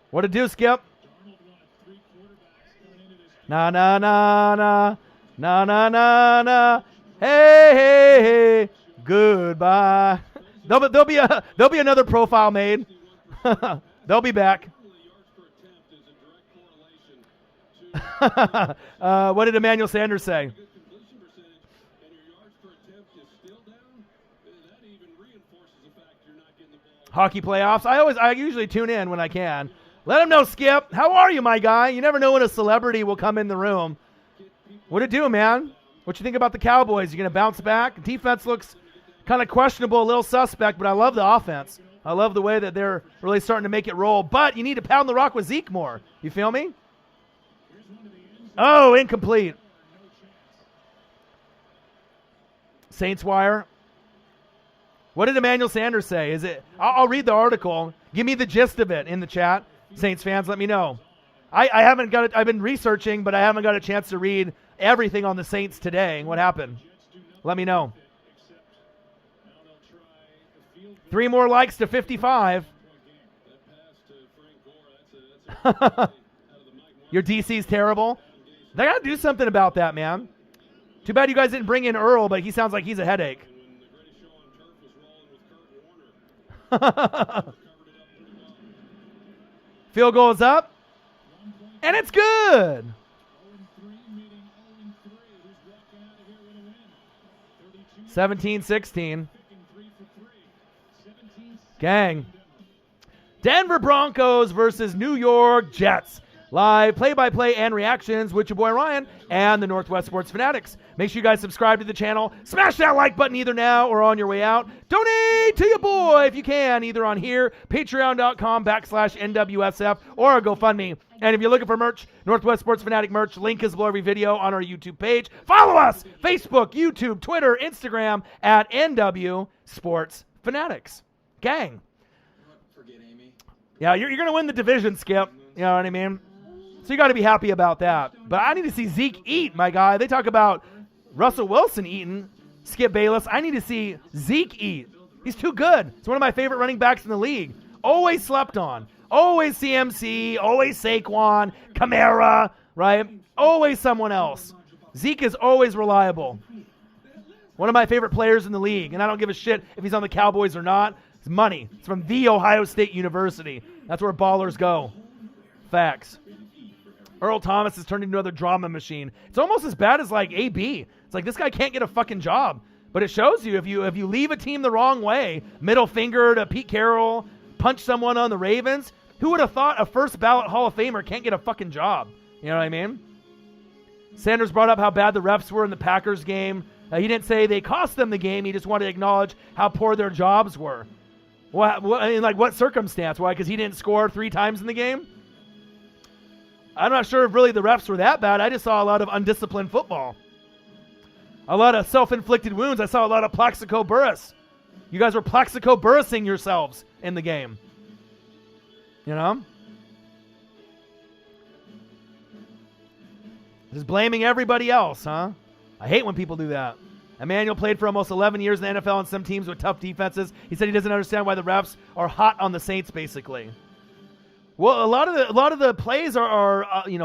What it do, Skip? Na na na na na na na na. Hey. Goodbye. There'll be another profile made. They'll be back. What did Emmanuel Sanders say? Hockey playoffs. I usually tune in when I can. Let him know, Skip. How are you, my guy? You never know when a celebrity will come in the room. What it do, man? What you think about the Cowboys? You gonna bounce back? Defense looks kind of questionable, a little suspect, but I love the offense. I love the way that they're really starting to make it roll. But you need to pound the rock with Zeke more. You feel me? Oh, incomplete. Saints wire. What did Emmanuel Sanders say? Is it? I'll read the article. Give me the gist of it in the chat. Saints fans, let me know. I haven't got it. I've been researching, but I haven't got a chance to read everything on the Saints today. What happened? Let me know. 3 more likes to 55. Your DC's terrible. They got to do something about that, man. Too bad you guys didn't bring in Earl, but he sounds like he's a headache. Field goal is up. And it's good. 17-16. Gang. Denver Broncos versus New York Jets. Live play-by-play and reactions with your boy Ryan and the Northwest Sports Fanatics. Make sure you guys subscribe to the channel. Smash that like button either now or on your way out. Donate to your boy if you can, either on here, patreon.com/NWSF, or our GoFundMe. And if you're looking for merch, Northwest Sports Fanatic merch, link is below every video on our YouTube page. Follow us, Facebook, YouTube, Twitter, Instagram, at NW Sports Fanatics. Gang. Yeah, you're going to win the division, Skip. You know what I mean? So you got to be happy about that. But I need to see Zeke eat, my guy. They talk about Russell Wilson eating, Skip Bayless. I need to see Zeke eat. He's too good. He's one of my favorite running backs in the league. Always slept on. Always CMC. Always Saquon. Kamara, right? Always someone else. Zeke is always reliable. One of my favorite players in the league. And I don't give a shit if he's on the Cowboys or not. It's money. It's from The Ohio State University. That's where ballers go. Facts. Earl Thomas has turned into another drama machine. It's almost as bad as like AB. It's like this guy can't get a fucking job. But it shows you if you leave a team the wrong way, middle finger to Pete Carroll, punch someone on the Ravens, who would have thought a first ballot Hall of Famer can't get a fucking job? You know what I mean? Sanders brought up how bad the refs were in the Packers game. He didn't say they cost them the game. He just wanted to acknowledge how poor their jobs were. In what circumstance? Why? Because he didn't score 3 times in the game? I'm not sure if really the refs were that bad. I just saw a lot of undisciplined football. A lot of self-inflicted wounds. I saw a lot of Plaxico Burress. You guys were Plaxico Burressing yourselves in the game. You know? Just blaming everybody else, huh? I hate when people do that. Emmanuel played for almost 11 years in the NFL on some teams with tough defenses. He said he doesn't understand why the refs are hot on the Saints, basically. Well, a lot of the plays are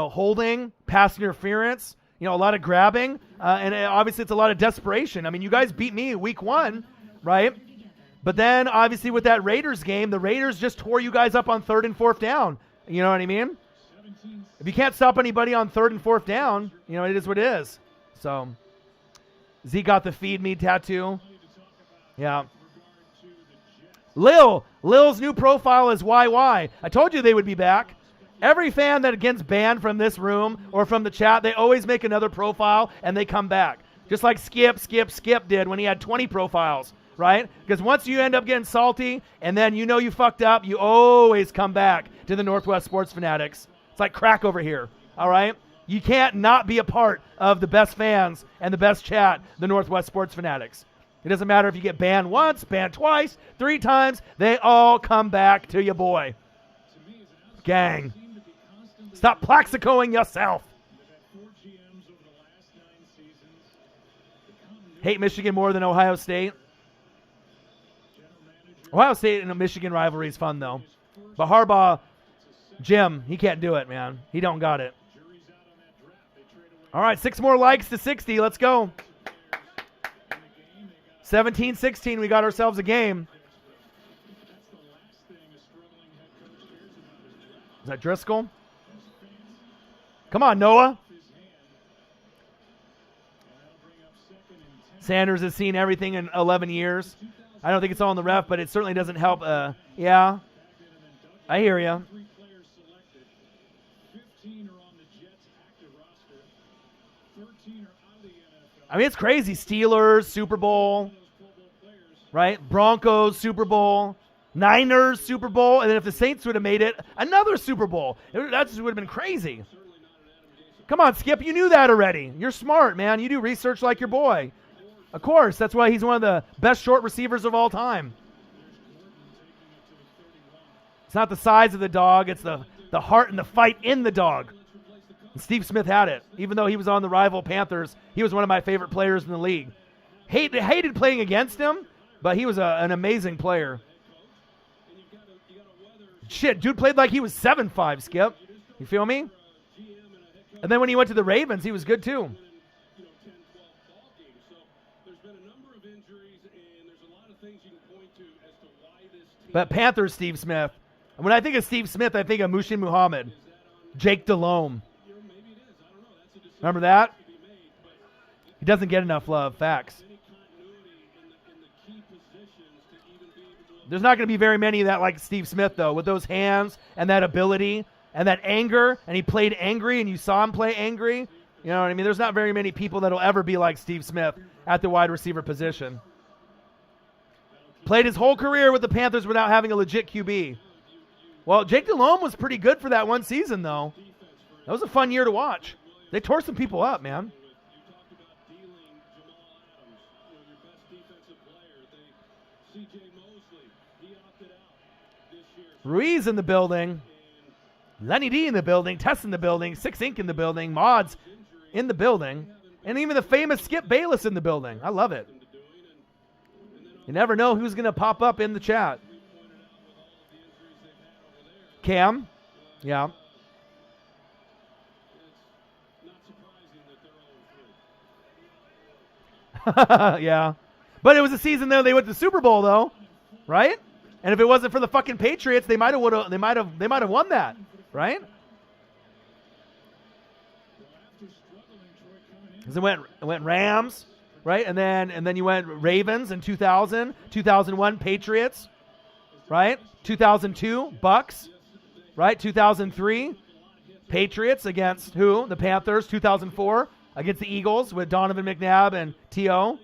holding, pass interference, a lot of grabbing, and obviously it's a lot of desperation. I mean, you guys beat me week 1, right? But then obviously with that Raiders game, the Raiders just tore you guys up on 3rd and 4th down. You know what I mean? If you can't stop anybody on 3rd and 4th down, it is what it is. So Zeke got the feed me tattoo. Yeah. Lil's new profile is YY. I told you they would be back. Every fan that gets banned from this room or from the chat, they always make another profile and they come back. Just like Skip did when he had 20 profiles, right? Because once you end up getting salty and then you know you fucked up, you always come back to the Northwest Sports Fanatics. It's like crack over here, all right? You can't not be a part of the best fans and the best chat, the Northwest Sports Fanatics. It doesn't matter if you get banned once, banned twice, 3 times, they all come back to you, boy. Gang. Stop plaxicoing yourself. Hate Michigan more than Ohio State. Ohio State and a Michigan rivalry is fun, though. But Harbaugh, Jim, he can't do it, man. He don't got it. All right, 6 more likes to 60. Let's go. 17-16, we got ourselves a game. Is that Driscoll? Come on, Noah. Sanders has seen everything in 11 years. I don't think it's all on the ref, but it certainly doesn't help. Yeah, I hear you. I mean, it's crazy. Steelers, Super Bowl, right? Broncos, Super Bowl. Niners, Super Bowl. And then if the Saints would have made it, another Super Bowl. That just would have been crazy. Come on, Skip. You knew that already. You're smart, man. You do research like your boy. Of course. That's why he's one of the best short receivers of all time. It's not the size of the dog. It's the heart and the fight in the dog. And Steve Smith had it. Even though he was on the rival Panthers, he was one of my favorite players in the league. Hated playing against him, but he was an amazing player. Shit, dude played like he was 7'5", Skip. You feel me? And then when he went to the Ravens, he was good too. But Panthers, Steve Smith. And when I think of Steve Smith, I think of Mushin Muhammad, Jake Delhomme. Remember that? He doesn't get enough love. Facts. There's not going to be very many that like Steve Smith, though, with those hands and that ability and that anger. And he played angry, and you saw him play angry. You know what I mean? There's not very many people that will ever be like Steve Smith at the wide receiver position. Played his whole career with the Panthers without having a legit QB. Well, Jake Delhomme was pretty good for that one season, though. That was a fun year to watch. They tore some people up, man. Ruiz in the building. Lenny D in the building. Tess in the building. 6 Inc in the building. Mods in the building. And even the famous Skip Bayless in the building. I love it. You never know who's going to pop up in the chat. Cam. Yeah. Yeah. But it was a season though they went to the Super Bowl though, right? And if it wasn't for the fucking Patriots, they might have won that, right? Because it went Rams, right? And then you went Ravens in 2000, 2001 Patriots, right? 2002 Bucks, right? 2003 Patriots against who? The Panthers. 2004 against the Eagles with Donovan McNabb and T.O.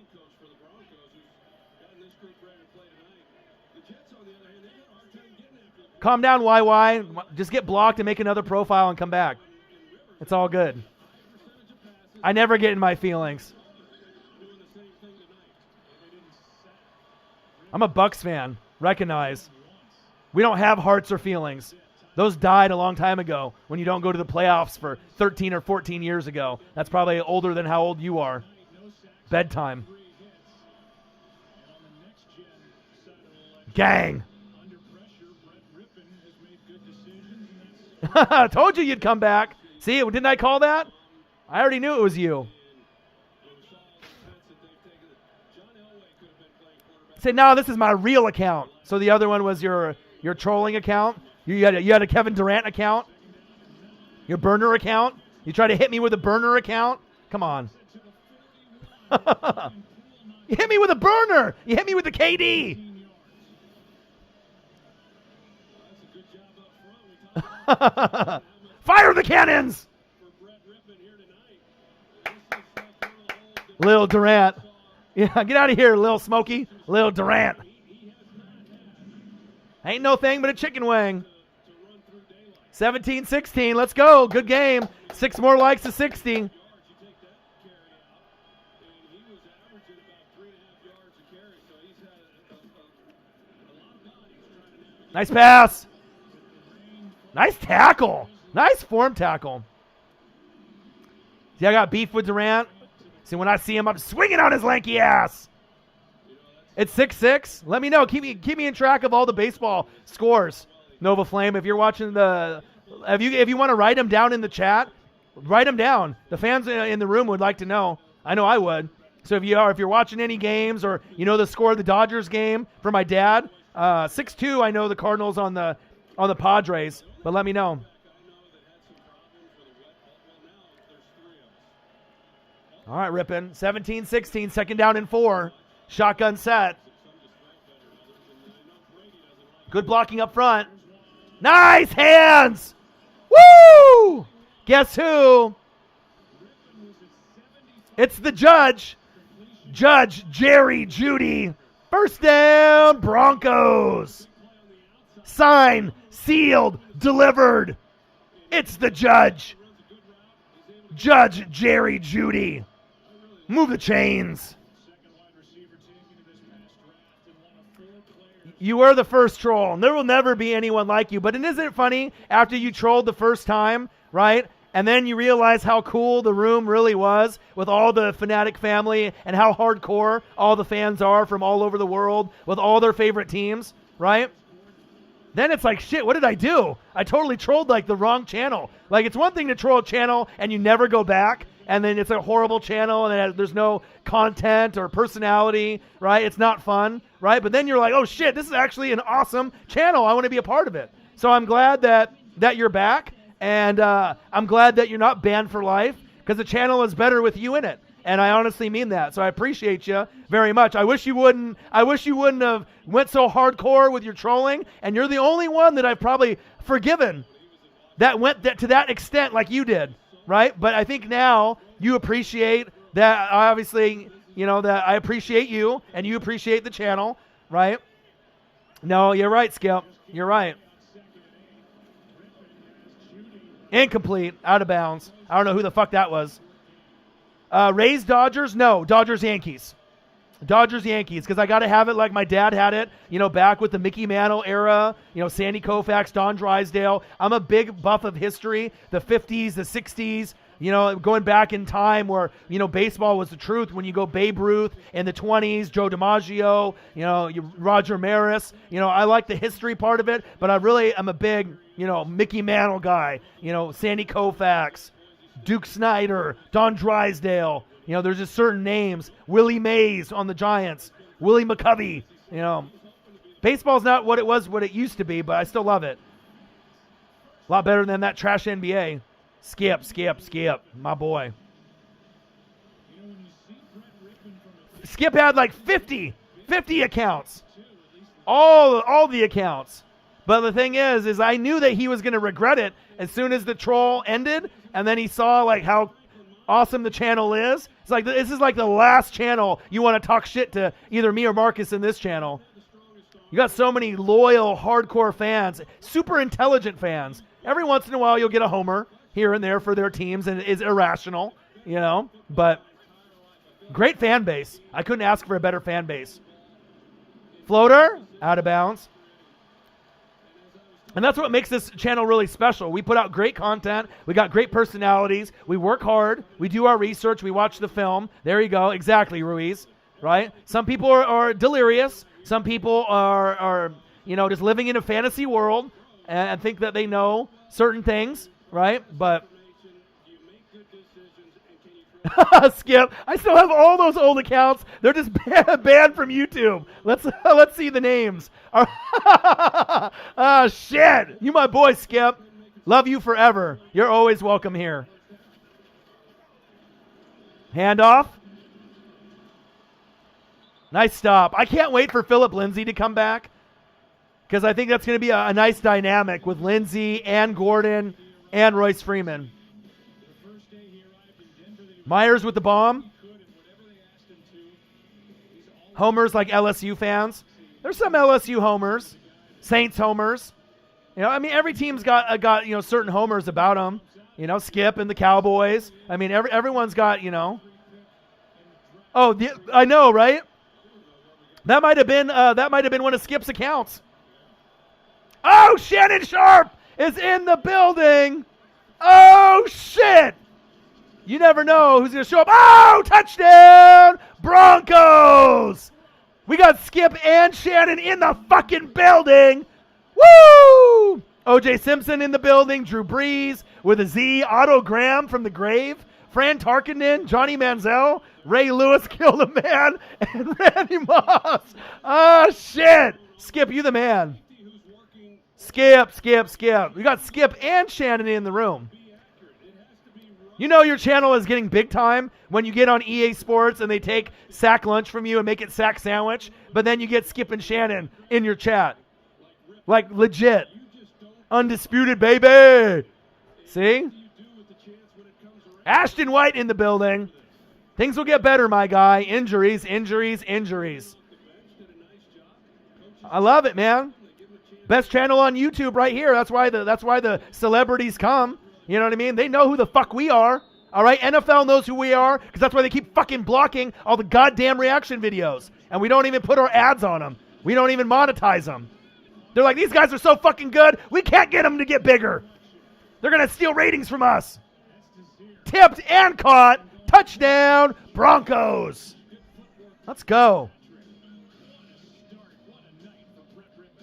Calm down, YY. Just get blocked and make another profile and come back. It's all good. I never get in my feelings. I'm a Bucks fan. Recognize. We don't have hearts or feelings. Those died a long time ago when you don't go to the playoffs for 13 or 14 years ago. That's probably older than how old you are. Bedtime. Gang. I told you you'd come back. See, didn't I call that? I already knew it was you. Say, no, this is my real account. So the other one was your trolling account. You had a Kevin Durant account. Your burner account. You try to hit me with a burner account. Come on. You hit me with a burner. You hit me with the KD. Fire the cannons. Lil Durant. Yeah, get out of here, Lil Smokey. Lil Durant. Ain't no thing but a chicken wing. 17-16. Let's go. Good game. 6 more likes to 60. Nice pass. Nice tackle. Nice form tackle. See, I got beef with Durant. See, when I see him, I'm swinging on his lanky ass. It's 6-6. Let me know. Keep me in track of all the baseball scores. Nova Flame, if you're watching if you want to write them down in the chat, write them down. The fans in the room would like to know. I know I would. So if you're watching any games, or you know the score of the Dodgers game for my dad, 6-2. I know the Cardinals on the Padres, but let me know. All right, Rippin. 17-16, second down and 4. Shotgun set. Good blocking up front. Nice hands. Woo! Guess who? It's the judge. Judge Jerry Jeudy. First down, Broncos. Signed, sealed, delivered. It's the judge. Judge Jerry Jeudy. Move the chains. You were the first troll, and there will never be anyone like you. But isn't it funny, after you trolled the first time, right? And then you realize how cool the room really was with all the Fanatic family and how hardcore all the fans are from all over the world with all their favorite teams, right? Then it's like, shit, what did I do? I totally trolled like the wrong channel. Like, it's one thing to troll a channel and you never go back, and then it's a horrible channel and there's no content or personality, right? It's not fun, right? But then you're like, oh shit, this is actually an awesome channel. I want to be a part of it. So I'm glad that you're back, and I'm glad that you're not banned for life, because the channel is better with you in it. And I honestly mean that. So I appreciate you very much. I wish you wouldn't have went so hardcore with your trolling, and you're the only one that I've probably forgiven that went to that extent like you did, right? But I think now you appreciate that. Obviously, you know that I appreciate you and you appreciate the channel, right? No, you're right, Skip. You're right. Incomplete, out of bounds. I don't know who the fuck that was. Rays, Dodgers? No, Dodgers, Yankees. Dodgers, Yankees, because I got to have it like my dad had it, you know, back with the Mickey Mantle era, you know, Sandy Koufax, Don Drysdale. I'm a big buff of history, the 50s, the 60s, you know, going back in time where, you know, baseball was the truth. When you go Babe Ruth in the 20s, Joe DiMaggio, you know, Roger Maris, you know, I like the history part of it, but I really am a big, you know, Mickey Mantle guy, you know, Sandy Koufax, Duke Snyder, Don Drysdale. You know, there's just certain names. Willie Mays on the Giants. Willie McCovey. You know, baseball's not what it used to be, but I still love it. A lot better than that trash NBA. Skip, my boy. Skip had like 50 accounts. All the accounts. But the thing is I knew that he was going to regret it as soon as the troll ended, and then he saw like how awesome the channel is. It's like, this is like the last channel you want to talk shit to either me or Marcus in this channel. You got so many loyal, hardcore fans, super intelligent fans. Every once in a while you'll get a homer here and there for their teams, and it is irrational, you know, but great fan base. I couldn't ask for a better fan base. Floater, out of bounds. And that's what makes this channel really special. We put out great content. We got great personalities. We work hard. We do our research. We watch the film. There you go. Exactly, Ruiz. Right? Some people are delirious. Some people are you know, just living in a fantasy world and think that they know certain things. Right? But Skip, I still have all those old accounts. They're just banned from YouTube. Let's see the names. Oh, shit. You my boy, Skip. Love you forever. You're always welcome here. Handoff. Nice stop. I can't wait for Philip Lindsay to come back because I think that's going to be a nice dynamic with Lindsay and Gordon and Royce Freeman. Myers with the bomb. Homers like LSU fans. There's some LSU homers. Saints homers. You know, I mean, every team's got certain homers about them. You know, Skip and the Cowboys. I mean, everyone's got, you know. Oh, I know, right? That might have been one of Skip's accounts. Oh, Shannon Sharp is in the building. Oh, shit. You never know who's going to show up. Oh, touchdown, Broncos. We got Skip and Shannon in the fucking building. Woo! O.J. Simpson in the building. Drew Brees with a Z. Otto Graham from the grave. Fran Tarkenton, Johnny Manziel, Ray Lewis killed a man, and Randy Moss. Oh, shit. Skip, you the man. Skip. We got Skip and Shannon in the room. You know your channel is getting big time when you get on EA Sports and they take sack lunch from you and make it sack sandwich, but then you get Skip and Shannon in your chat. Like legit. Undisputed, baby. See? Ashton White in the building. Things will get better, my guy. Injuries. I love it, man. Best channel on YouTube right here. That's why the celebrities come. You know what I mean? They know who the fuck we are. All right? NFL knows who we are because that's why they keep fucking blocking all the goddamn reaction videos. And we don't even put our ads on them. We don't even monetize them. They're like, these guys are so fucking good, we can't get them to get bigger. They're going to steal ratings from us. Tipped and caught. Touchdown, Broncos. Let's go.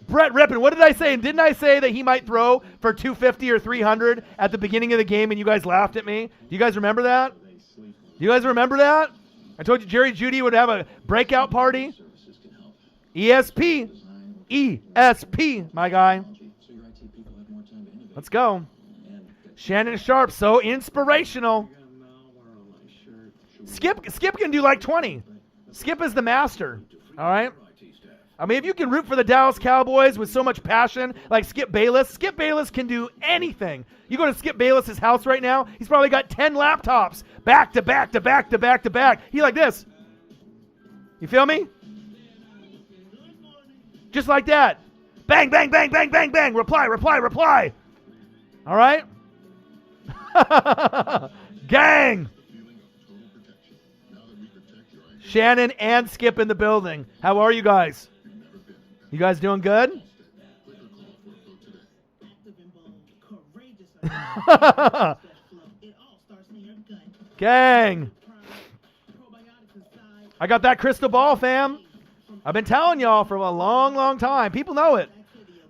Brett Rippon, what did I say? And didn't I say that he might throw for 250 or 300 at the beginning of the game and you guys laughed at me? Do you guys remember that? I told you Jerry Jeudy would have a breakout party. ESP, my guy. Let's go. Shannon Sharp, so inspirational. Skip can do like 20. Skip is the master. All right? I mean, if you can root for the Dallas Cowboys with so much passion, like Skip Bayless can do anything. You go to Skip Bayless's house right now, he's probably got 10 laptops back to back. He like this. You feel me? Just like that. Bang. Reply. All right? Gang. Shannon and Skip in the building. How are you guys? You guys doing good? Gang. I got that crystal ball, fam. I've been telling y'all for a long time. People know it.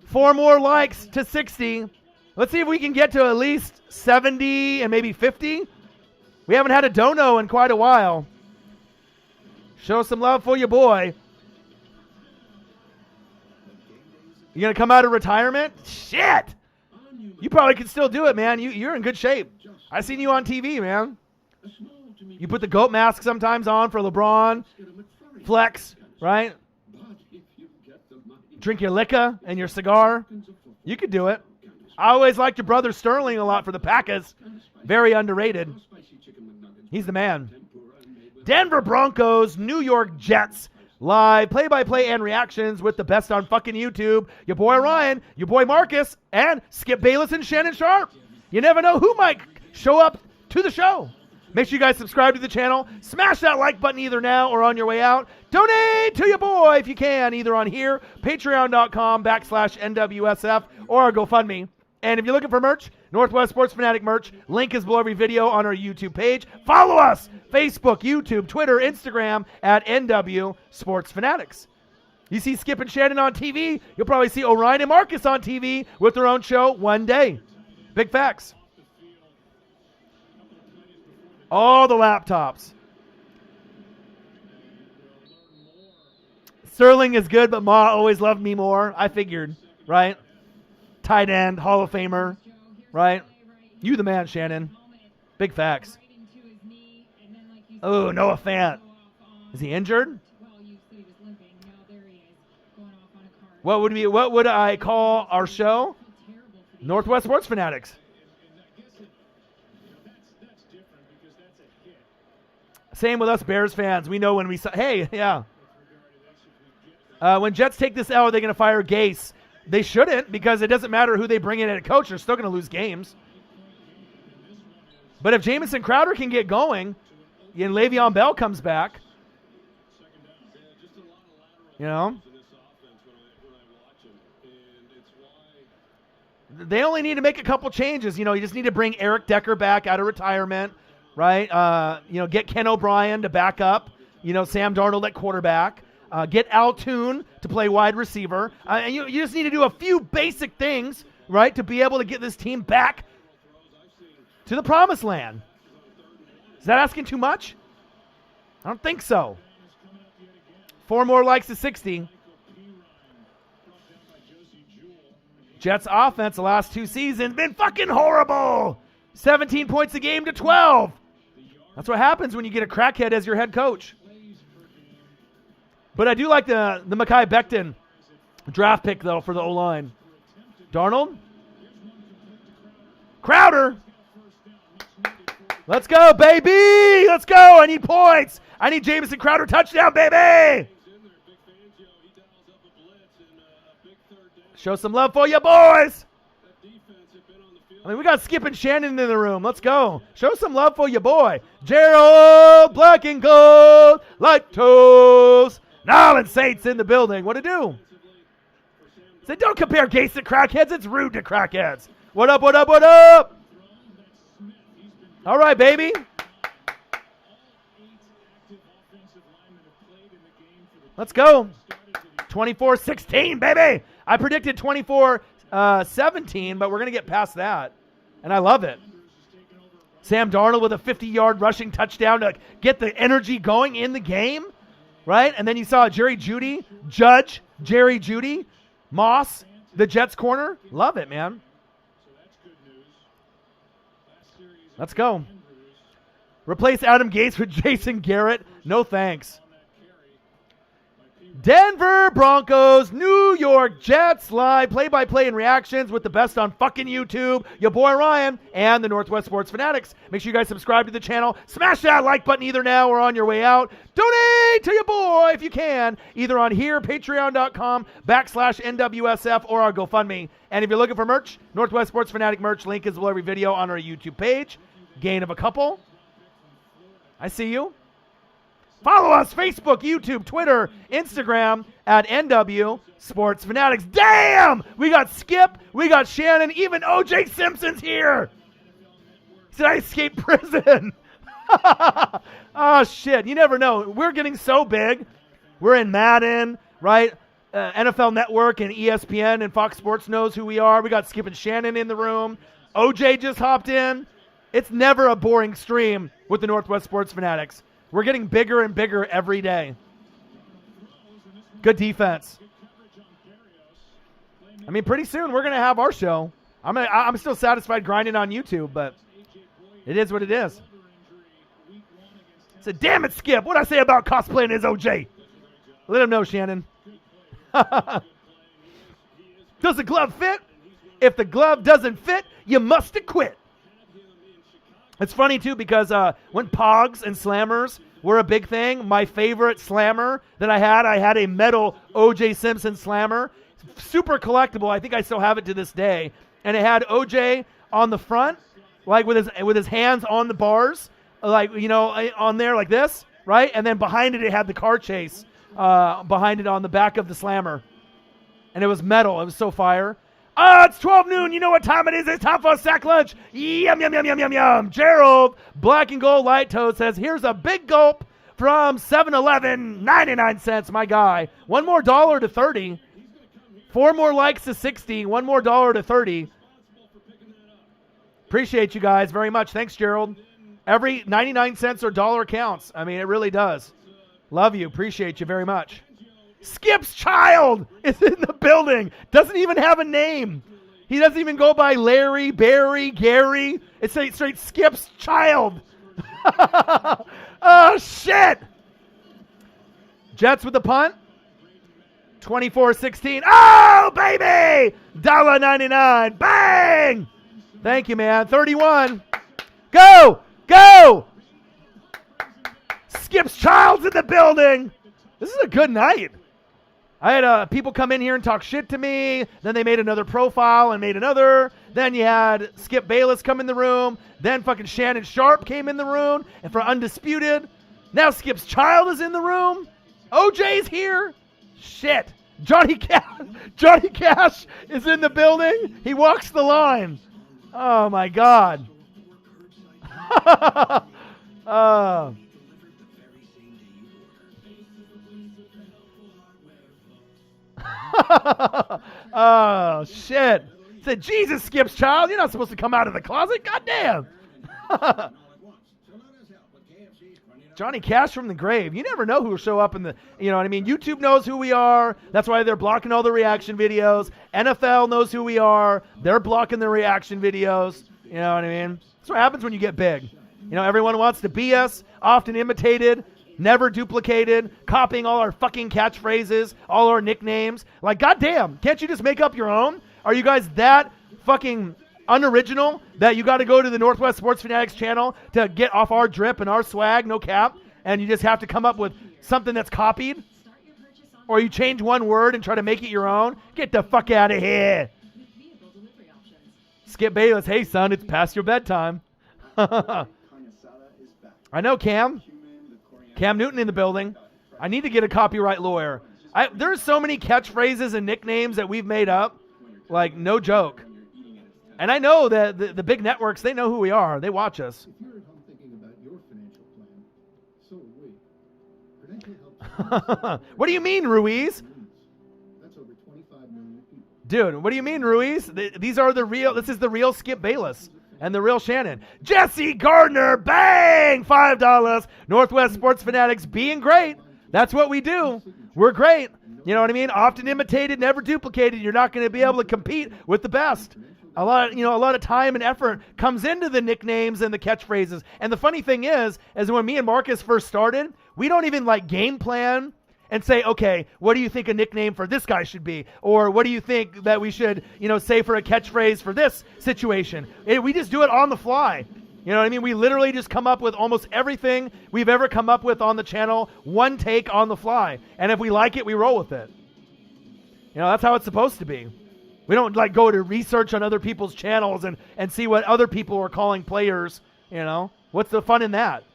4 more likes to 60. Let's see if we can get to at least 70 and maybe 50. We haven't had a dono in quite a while. Show some love for your boy. You going to come out of retirement? Shit! You probably can still do it, man. You're in good shape. I seen you on TV, man. You put the goat mask sometimes on for LeBron. Flex, right? Drink your liquor and your cigar. You could do it. I always liked your brother Sterling a lot for the Packers. Very underrated. He's the man. Denver Broncos, New York Jets. Live play-by-play and reactions with the best on fucking YouTube. Your boy Ryan, your boy Marcus, and Skip Bayless and Shannon Sharp. You never know who might show up to the show. Make sure you guys subscribe to the channel. Smash that like button either now or on your way out. Donate to your boy if you can, either on here, patreon.com/NWSF, or our GoFundMe. And if you're looking for merch, Northwest Sports Fanatic merch, link is below every video on our YouTube page. Follow us, Facebook, YouTube, Twitter, Instagram, at NW Sports Fanatics. You see Skip and Shannon on TV, you'll probably see Orion and Marcus on TV with their own show one day. Big facts. All the laptops. Sterling is good, but Ma always loved me more. I figured, right? Tight end, Hall of Famer, right? You the man, Shannon. Big facts. Oh, Noah Fant. Is he injured? What would I call our show? Northwest Sports Fanatics. Same with us Bears fans. We know when we hey, yeah. When Jets take this L, are they going to fire Gase? They shouldn't, because it doesn't matter who they bring in at a coach. They're still going to lose games. But if Jamison Crowder can get going, and Le'Veon Bell comes back, you know, they only need to make a couple changes. You know, you just need to bring Eric Decker back out of retirement, right? You know, get Ken O'Brien to back up, you know, Sam Darnold at quarterback. Get Al Toon to play wide receiver. And you just need to do a few basic things, right, to be able to get this team back to the promised land. Is that asking too much? I don't think so. 4 more likes to 60. Jets offense the last 2 seasons been fucking horrible. 17 points a game to 12. That's what happens when you get a crackhead as your head coach. But I do like the Mekhi Becton draft pick, though, for the O-line. Darnold. Crowder. Let's go, baby. Let's go. I need points. I need Jamison Crowder touchdown, baby. Show some love for you, boys. I mean, we got Skip and Shannon in the room. Let's go. Show some love for your boy. Gerald, black and gold, light toes. Nolan Saints in the building. What to do? Say, don't compare Gase to crackheads. It's rude to crackheads. What up, what up, what up? All right, baby. Let's go. 24-16, baby. I predicted 24-17, but we're going to get past that. And I love it. Sam Darnold with a 50-yard rushing touchdown to get the energy going in the game. Right? And then you saw Jerry Jeudy, Jerry Jeudy, Moss, the Jets corner. Love it, man. Let's go. Replace Adam Gase with Jason Garrett. No thanks. Denver Broncos, New York Jets live play-by-play and reactions with the best on fucking YouTube. Your boy Ryan and the Northwest Sports Fanatics. Make sure you guys subscribe to the channel. Smash that like button either now or on your way out. Donate to your boy if you can, either on here, patreon.com/NWSF, or our GoFundMe. And if you're looking for merch, Northwest Sports Fanatic merch, link is below every video on our YouTube page. Gain of a couple. I see you. Follow us, Facebook, YouTube, Twitter, Instagram, at NW Sports Fanatics. Damn! We got Skip, we got Shannon, even OJ Simpson's here. Did I escape prison? Oh, shit. You never know. We're getting so big. We're in Madden, right? NFL Network and ESPN and Fox Sports knows who we are. We got Skip and Shannon in the room. OJ just hopped in. It's never a boring stream with the Northwest Sports Fanatics. We're getting bigger and bigger every day. Good defense. I mean, pretty soon we're going to have our show. I'm still satisfied grinding on YouTube, but it is what it is. I said, damn it, Skip. What'd I say about cosplaying as OJ? Let him know, Shannon. Does the glove fit? If the glove doesn't fit, you must have quit. It's funny, too, because when Pogs and Slammers were a big thing, my favorite Slammer that I had a metal O.J. Simpson Slammer. Super collectible. I think I still have it to this day. And it had O.J. on the front, like with his hands on the bars, like, you know, on there like this, right? And then behind it had the car chase behind it on the back of the Slammer. And it was metal. It was so fire. It's 12 noon. You know what time it is. It's time for a sack lunch. Yum, yum, yum, yum, yum, yum. Gerald, black and gold light toast, says, here's a big gulp from 7-Eleven, 99 cents, my guy. One more $1 to 30. 4 more likes to 60. One more $1 to 30. Appreciate you guys very much. Thanks, Gerald. Every 99 cents or $1 counts. I mean, it really does. Love you. Appreciate you very much. Skip's child is in the building. Doesn't even have a name. He doesn't even go by Larry, Barry, Gary. It's straight Skip's child. Oh, shit. Jets with the punt. 24-16. Oh, baby! $1.99. Bang! Thank you, man. 31. Go! Go! Skip's Child's in the building. This is a good night. I had people come in here and talk shit to me. Then they made another profile and made another. Then you had Skip Bayless come in the room. Then fucking Shannon Sharp came in the room. And for Undisputed. Now Skip's Child is in the room. OJ's here. Shit. Johnny Cash is in the building. He walks the line. Oh, my God. Oh, shit. Said, Jesus, Skip's Child, you're not supposed to come out of the closet. Goddamn. Johnny Cash from the grave. You never know who will show up in the, you know what I mean? YouTube knows who we are. That's why they're blocking all the reaction videos. NFL knows who we are. They're blocking the reaction videos. You know what I mean? That's what happens when you get big. You know, everyone wants to be us, often imitated, never duplicated, copying all our fucking catchphrases, all our nicknames. Like, goddamn, can't you just make up your own? Are you guys that fucking unoriginal that you got to go to the Northwest Sports Fanatics channel to get off our drip and our swag, no cap, and you just have to come up with something that's copied? Or you change one word and try to make it your own? Get the fuck out of here. Skip Bayless, hey son, it's past your bedtime. I know, Cam Newton in the building. I need to get a copyright lawyer. There's so many catchphrases and nicknames that we've made up, like no joke. And I know that the big networks, they know who we are. They watch us. If you're at home thinking about your financial plan, so are we. Prudential helps. What do you mean, Ruiz? That's over 25 million people. Dude, what do you mean, Ruiz? These are the real, this is the real Skip Bayless and the real Shannon. Jesse Gardner, bang! $5. Northwest Sports Fanatics being great. That's what we do. We're great. You know what I mean? Often imitated, never duplicated. You're not going to be able to compete with the best. A lot of time and effort comes into the nicknames and the catchphrases. And the funny thing is when me and Marcus first started, we don't even like game plan and say, okay, what do you think a nickname for this guy should be? Or what do you think that we should, say for a catchphrase for this situation? We just do it on the fly. You know what I mean? We literally just come up with almost everything we've ever come up with on the channel, one take on the fly. And if we like it, we roll with it. That's how it's supposed to be. We don't go to research on other people's channels and see what other people are calling players. What's the fun in that?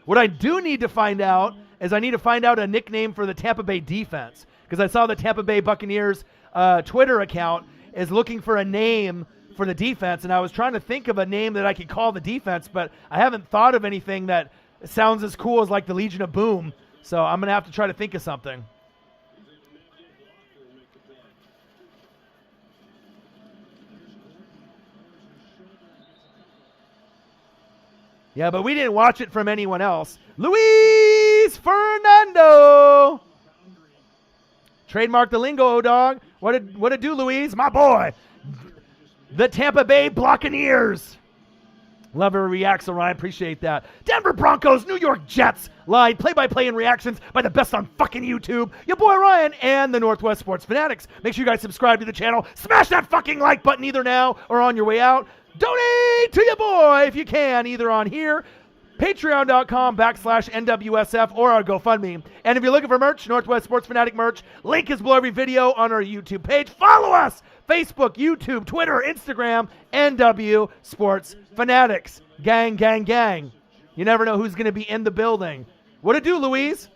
What I do need to find out is I need to find out a nickname for the Tampa Bay defense, because I saw the Tampa Bay Buccaneers Twitter account is looking for a name for the defense, and I was trying to think of a name that I could call the defense, but I haven't thought of anything that sounds as cool as like the Legion of Boom, so I'm going to have to try to think of something. Yeah, but we didn't watch it from anyone else. Luis Fernando. Trademark the lingo, dog. What it do, Luis? My boy. The Tampa Bay Buccaneers. Love her reacts, Orion. Appreciate that. Denver Broncos, New York Jets. Live play-by-play and reactions by the best on fucking YouTube. Your boy Ryan and the Northwest Sports Fanatics. Make sure you guys subscribe to the channel. Smash that fucking like button either now or on your way out. Donate to your boy if you can, either on here, patreon.com/NWSF, or our GoFundMe. And if you're looking for merch, Northwest Sports Fanatic merch, link is below every video on our YouTube page. Follow us! Facebook, YouTube, Twitter, Instagram, NW Sports Fanatics. Gang, gang, gang. You never know who's going to be in the building. What it do, Louise?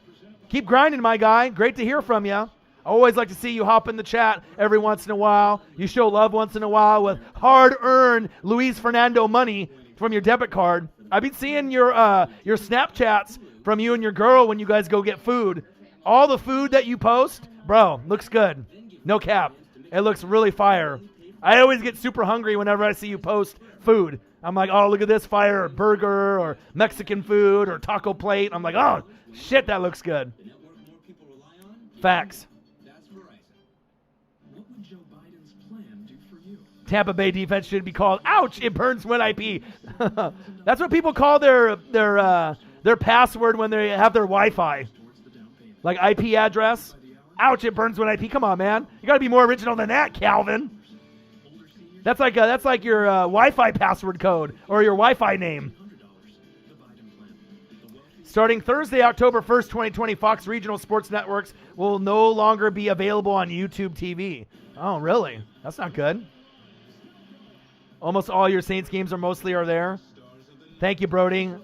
Keep grinding, my guy. Great to hear from you. I always like to see you hop in the chat every once in a while. You show love once in a while with hard-earned Luis Fernando money from your debit card. I've been seeing your Snapchats from you and your girl when you guys go get food. All the food that you post, bro, looks good. No cap. It looks really fire. I always get super hungry whenever I see you post food. I'm like, oh, look at this fire burger or Mexican food or taco plate. I'm like, oh, shit, that looks good. Facts. Tampa Bay defense should be called, ouch, it burns when I pee. That's what people call their password when they have their Wi-Fi. Like IP address. Ouch, it burns when I pee. Come on, man. You got to be more original than that, Calvin. That's like your Wi-Fi password code or your Wi-Fi name. Starting Thursday, October 1st, 2020, Fox Regional Sports Networks will no longer be available on YouTube TV. Oh, really? That's not good. Almost all your Saints games are there. Thank you, Brody.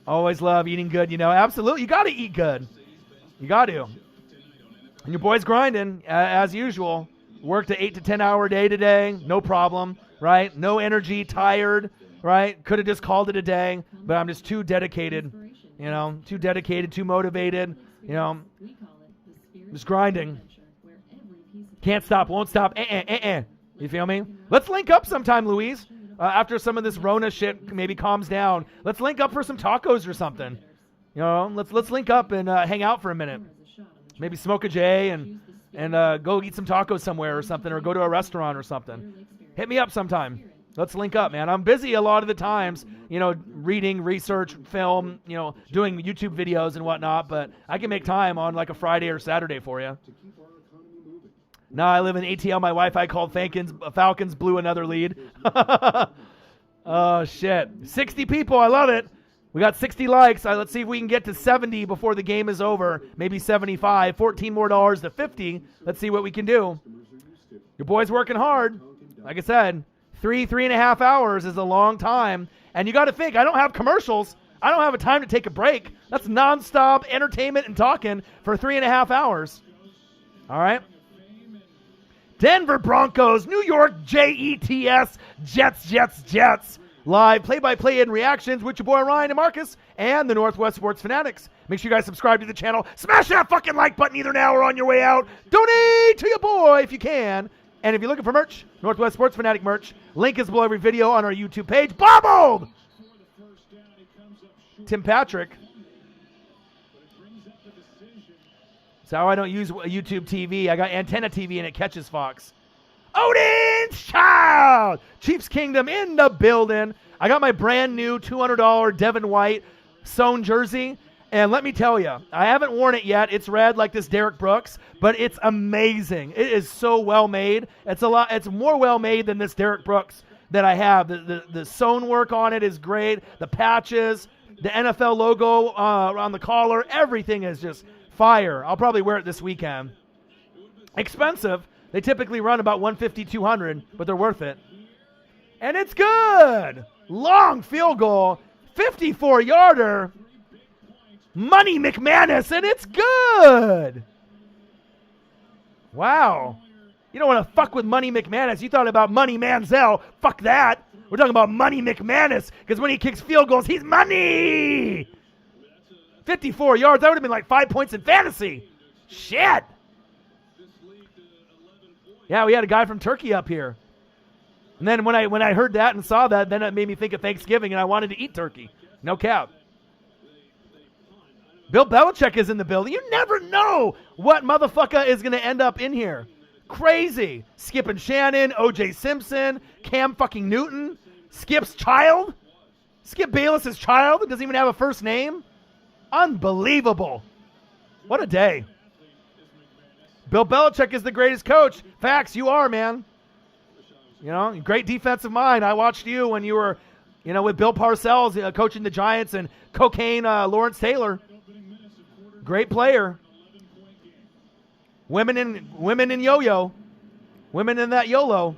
Always love eating good, Absolutely. You got to eat good. You got to. And your boy's grinding, as usual. Worked an 8 to 10 hour day today. No problem, right? No energy, tired, right? Could have just called it a day, but I'm just too dedicated, too dedicated, too motivated, just grinding. Can't stop, won't stop, You feel me? Let's link up sometime, Louise. After some of this Rona shit maybe calms down, let's link up for some tacos or something. Let's link up and hang out for a minute. Maybe smoke a J and go eat some tacos somewhere or something, or go to a restaurant or something. Hit me up sometime. Let's link up, man. I'm busy a lot of the times, reading, research, film, doing YouTube videos and whatnot, but I can make time on like a Friday or Saturday for you. No, I live in ATL. My Wi-Fi called Falcons blew another lead. Oh, shit. 60 people. I love it. We got 60 likes. Let's see if we can get to 70 before the game is over. Maybe 75. $14 more to 50. Let's see what we can do. Your boy's working hard. Like I said, 3.5 hours is a long time. And you got to think, I don't have commercials. I don't have a time to take a break. That's nonstop entertainment and talking for 3.5 hours. All right. Denver Broncos, New York Jets, Jets. Live play-by-play and reactions with your boy Ryan and Marcus and the Northwest Sports Fanatics. Make sure you guys subscribe to the channel. Smash that fucking like button either now or on your way out. Donate to your boy if you can. And if you're looking for merch, Northwest Sports Fanatic merch, link is below every video on our YouTube page. Bobbled! Tim Patrick. That's how I don't use YouTube TV. I got antenna TV and it catches Fox. Odin's Child! Chiefs Kingdom in the building. I got my brand new $200 Devin White sewn jersey. And let me tell you, I haven't worn it yet. It's red like this Derek Brooks, but it's amazing. It is so well made. It's more well made than this Derek Brooks that I have. The sewn work on it is great. The patches, the NFL logo on the collar, everything is just fire. I'll probably wear it this weekend. Expensive. They typically run about $150, $200, but they're worth it. And it's good. Long field goal. 54-yarder. Money McManus, and it's good. Wow. You don't want to fuck with Money McManus. You thought about Money Manziel. Fuck that. We're talking about Money McManus, because when he kicks field goals, he's money. 54 yards. That would have been like 5 points in fantasy. Shit. Yeah, we had a guy from Turkey up here. And then when I heard that and saw that, then it made me think of Thanksgiving, and I wanted to eat turkey. No cap. Bill Belichick is in the building. You never know what motherfucker is going to end up in here. Crazy. Skip and Shannon, O.J. Simpson, Cam fucking Newton, Skip's child. Skip Bayless's child doesn't even have a first name. Unbelievable. What a day. Bill Belichick is the greatest coach. Facts, you are, man. Great defensive mind. I watched you when you were, with Bill Parcells coaching the Giants and cocaine Lawrence Taylor. Great player. Women in yo-yo. Women in that YOLO.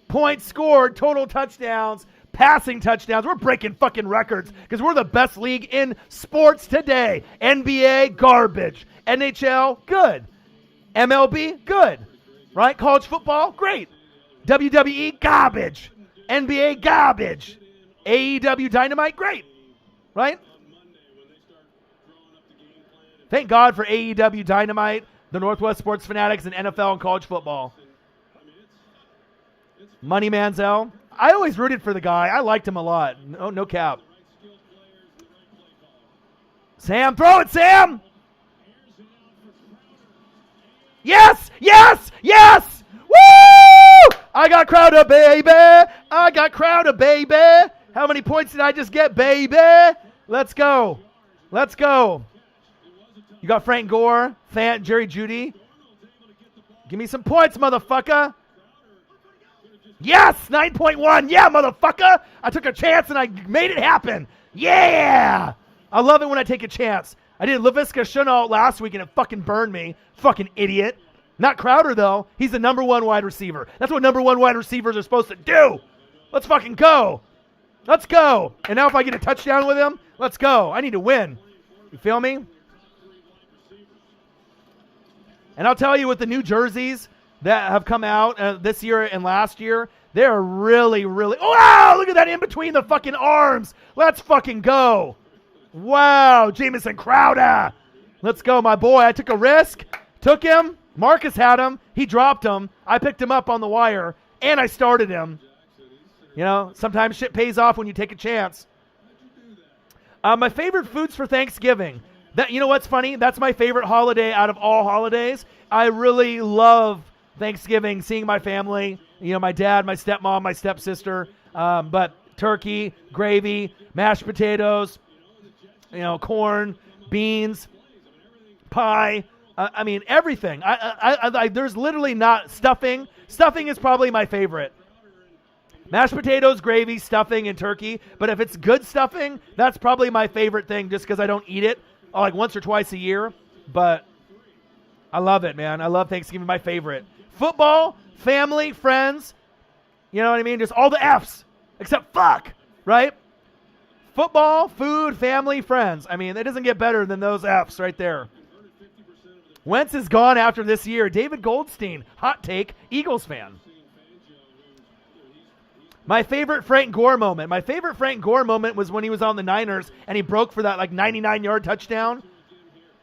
Points scored, total touchdowns, passing touchdowns. We're breaking fucking records because we're the best league in sports today. NBA, garbage. NHL, good. MLB, good. Right? College football, great. WWE, garbage. NBA, garbage. AEW, Dynamite, great. Right? Thank God for AEW, Dynamite, the Northwest Sports Fanatics, and NFL and college football. Money Manziel. I always rooted for the guy. I liked him a lot. No cap. Sam, throw it, Sam! Yes! Yes! Yes! Woo! I got Crowder, baby. I got Crowder, baby. How many points did I just get, baby? Let's go. Let's go. You got Frank Gore, Jerry Jeudy. Give me some points, motherfucker. Yes, 9.1. Yeah, motherfucker. I took a chance and I made it happen. Yeah. I love it when I take a chance. I did LaVisca Chenault last week and it fucking burned me. Fucking idiot. Not Crowder, though. He's the number one wide receiver. That's what number one wide receivers are supposed to do. Let's fucking go. Let's go. And now if I get a touchdown with him, let's go. I need to win. You feel me? And I'll tell you, with the new jerseys that have come out this year and last year, they're really, really... Wow, look at that in between the fucking arms. Let's fucking go. Wow, Jamison Crowder. Let's go, my boy. I took a risk, took him. Marcus had him. He dropped him. I picked him up on the wire, and I started him. You know, sometimes shit pays off when you take a chance. My favorite foods for Thanksgiving. You know what's funny? That's my favorite holiday out of all holidays. I really love Thanksgiving, seeing my family. You know, my dad, my stepmom, my stepsister. But turkey, gravy, mashed potatoes, you know, corn, beans, pie. I mean, everything. There's literally not stuffing. Stuffing is probably my favorite. Mashed potatoes, gravy, stuffing, and turkey. But if it's good stuffing, that's probably my favorite thing just because I don't eat it like once or twice a year. But I love it, man. I love Thanksgiving, my favorite. Football, family, friends. You know what I mean? Just all the F's except fuck, right? Football, food, family, friends. I mean, it doesn't get better than those F's right there. Wentz is gone after this year. David Goldstein, hot take, Eagles fan. My favorite Frank Gore moment. My favorite Frank Gore moment was when he was on the Niners and he broke for that like 99-yard touchdown.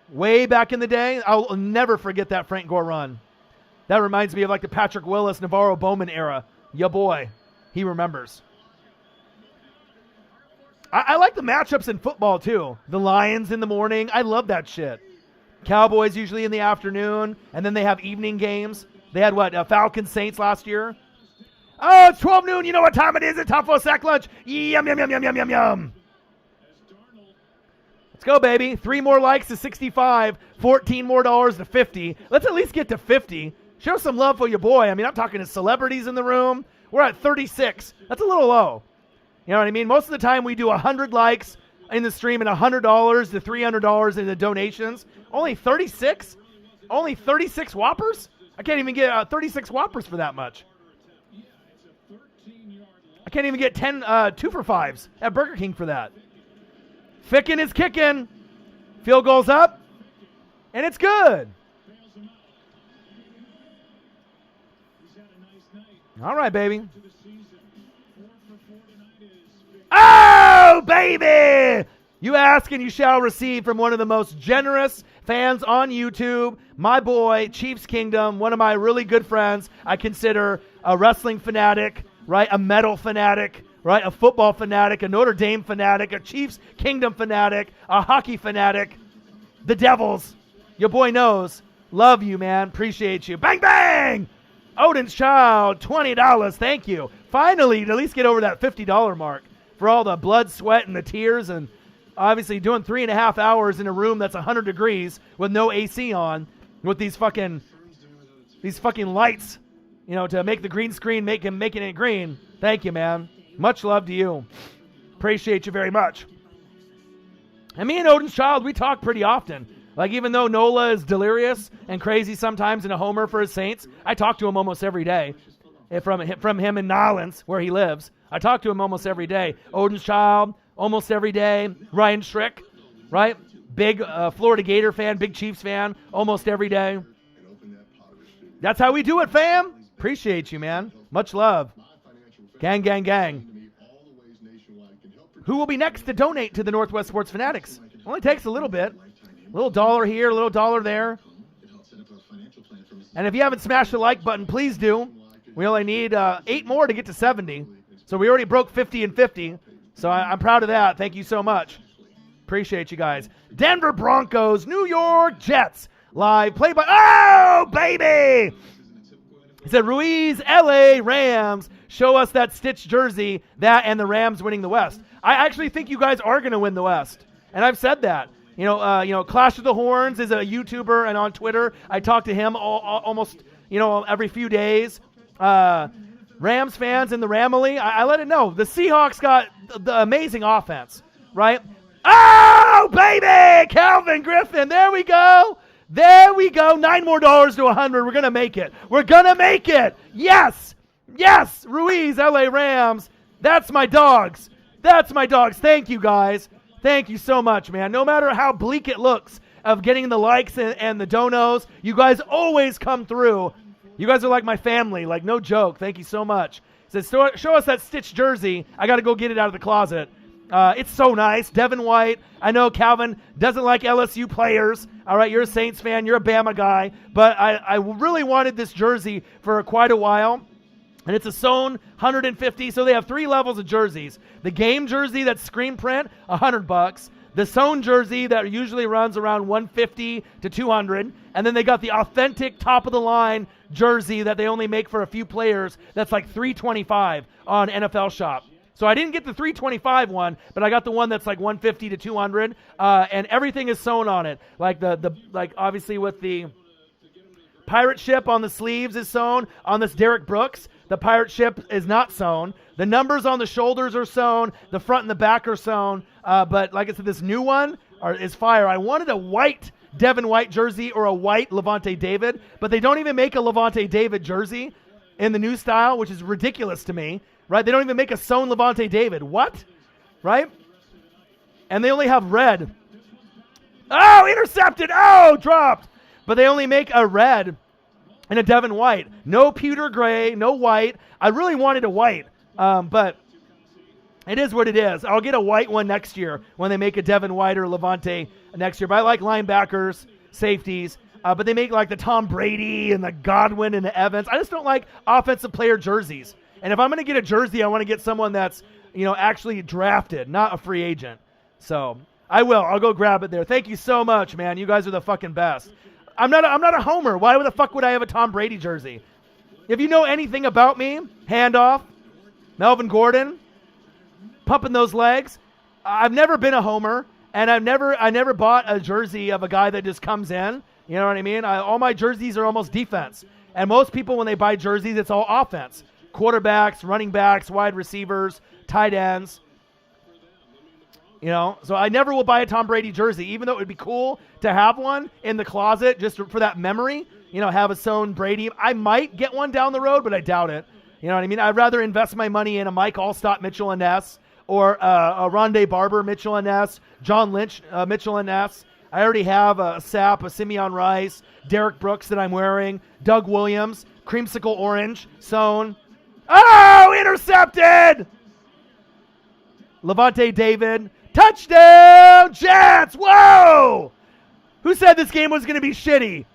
Way back in the day. I'll never forget that Frank Gore run. That reminds me of like the Patrick Willis, Navarro Bowman era. Ya boy. He remembers. I like the matchups in football too. The Lions in the morning. I love that shit. Cowboys usually in the afternoon, and then they have evening games. They had what, Falcons Saints last year? Oh, it's 12 noon. You know what time it is? It's time for a sack lunch. Yum, yum, yum, yum, yum, yum, yum. Let's go, baby. 3 more likes to 65. 14 more dollars to 50. Let's at least get to 50. Show some love for your boy. I mean, I'm talking to celebrities in the room. We're at 36. That's a little low. You know what I mean? Most of the time we do 100 likes in the stream and $100 to $300 in the donations. Only 36? Only 36 Whoppers? I can't even get 36 Whoppers for that much. I can't even get 10 2-for-5s at Burger King for that. Ficken is kicking. Field goal's up. And it's good. All right, baby. Oh, baby! You ask and you shall receive from one of the most generous fans on YouTube, my boy, Chiefs Kingdom, one of my really good friends. I consider a wrestling fanatic, right? A metal fanatic, right? A football fanatic, a Notre Dame fanatic, a Chiefs Kingdom fanatic, a hockey fanatic. The Devils. Your boy knows. Love you, man. Appreciate you. Bang, bang! Odin's Child, $20. Thank you. Finally, to at least get over that $50 mark for all the blood, sweat, and the tears, and obviously doing 3.5 hours in a room that's 100 degrees with no AC on, with these fucking lights, you know, to make the green screen making it green. Thank you, man. Much love to you. Appreciate you very much. And me and Odin's Child, we talk pretty often. Like, even though Nola is delirious and crazy sometimes and a homer for his Saints, I talk to him almost every day. From him in Nolens, where he lives. I talk to him almost every day. Odin's Child, almost every day. Ryan Schrick, right? Big Florida Gator fan, big Chiefs fan, almost every day. That's how we do it, fam. Appreciate you, man. Much love. Gang, gang, gang. Who will be next to donate to the Northwest Sports Fanatics? Only takes a little bit. A little dollar here, a little dollar there. And if you haven't smashed the like button, please do. We only need 8 more to get to 70. So we already broke 50 and 50. So I'm proud of that. Thank you so much. Appreciate you guys. Denver Broncos, New York Jets. Live play by... Oh, baby! He said, Ruiz, LA Rams, show us that Stitch jersey, that and the Rams winning the West. I actually think you guys are going to win the West. And I've said that. Clash of the Horns is a YouTuber, and on Twitter, I talk to him almost, every few days. Rams fans in the Ramily, I let it know. The Seahawks got the amazing offense, right? Oh, baby! Calvin Griffin, there we go. There we go. $9 more to 100. We're going to make it. We're going to make it. Yes. Yes. Ruiz, LA Rams. That's my dogs. That's my dogs. Thank you, guys. Thank you so much, man. No matter how bleak it looks of getting the likes and the donos, you guys always come through. You guys are like my family. Like, no joke. Thank you so much. It says, show us that Stitch jersey. I got to go get it out of the closet. It's so nice. Devin White. I know Calvin doesn't like LSU players. All right, you're a Saints fan. You're a Bama guy. But I really wanted this jersey for quite a while. And it's a sewn 150. So they have 3 levels of jerseys. The game jersey that's screen print, $100. The sewn jersey that usually runs around 150 to 200. And then they got the authentic top-of-the-line jersey that they only make for a few players. That's like $325 on NFL Shop. So I didn't get the $325 one, but I got the one that's like $150 to $200, and everything is sewn on it. Like like obviously with the pirate ship on the sleeves is sewn. On this Derek Brooks, the pirate ship is not sewn. The numbers on the shoulders are sewn. The front and the back are sewn. But like I said, this new one is fire. I wanted a white Devin White jersey or a white Levante David, but they don't even make a Levante David jersey in the new style, which is ridiculous to me. Right? They don't even make a sewn Levante David. What? Right? And they only have red. Oh, intercepted. Oh, dropped. But they only make a red and a Devin White. No pewter gray, no white. I really wanted a white, but it is what it is. I'll get a white one next year when they make a Devin White or Levante next year. But I like linebackers, safeties. But they make like the Tom Brady and the Godwin and the Evans. I just don't like offensive player jerseys. And if I'm going to get a jersey, I want to get someone that's, actually drafted, not a free agent. So I will. I'll go grab it there. Thank you so much, man. You guys are the fucking best. I'm not a homer. Why the fuck would I have a Tom Brady jersey? If you know anything about me, handoff, Melvin Gordon, pumping those legs. I've never been a homer, and I never bought a jersey of a guy that just comes in. You know what I mean? All my jerseys are almost defense. And most people, when they buy jerseys, it's all offense. Quarterbacks, running backs, wide receivers, tight ends. So I never will buy a Tom Brady jersey, even though it would be cool to have one in the closet just for that memory, have a sewn Brady. I might get one down the road, but I doubt it. You know what I mean? I'd rather invest my money in a Mike Allstott Mitchell and Ness or a Rondé Barber Mitchell and Ness, John Lynch Mitchell and Ness. I already have a Sapp, a Simeon Rice, Derek Brooks that I'm wearing, Doug Williams, creamsicle orange, sewn. Oh, intercepted! Levante David. Touchdown, Jets! Whoa! Who said this game was going to be shitty?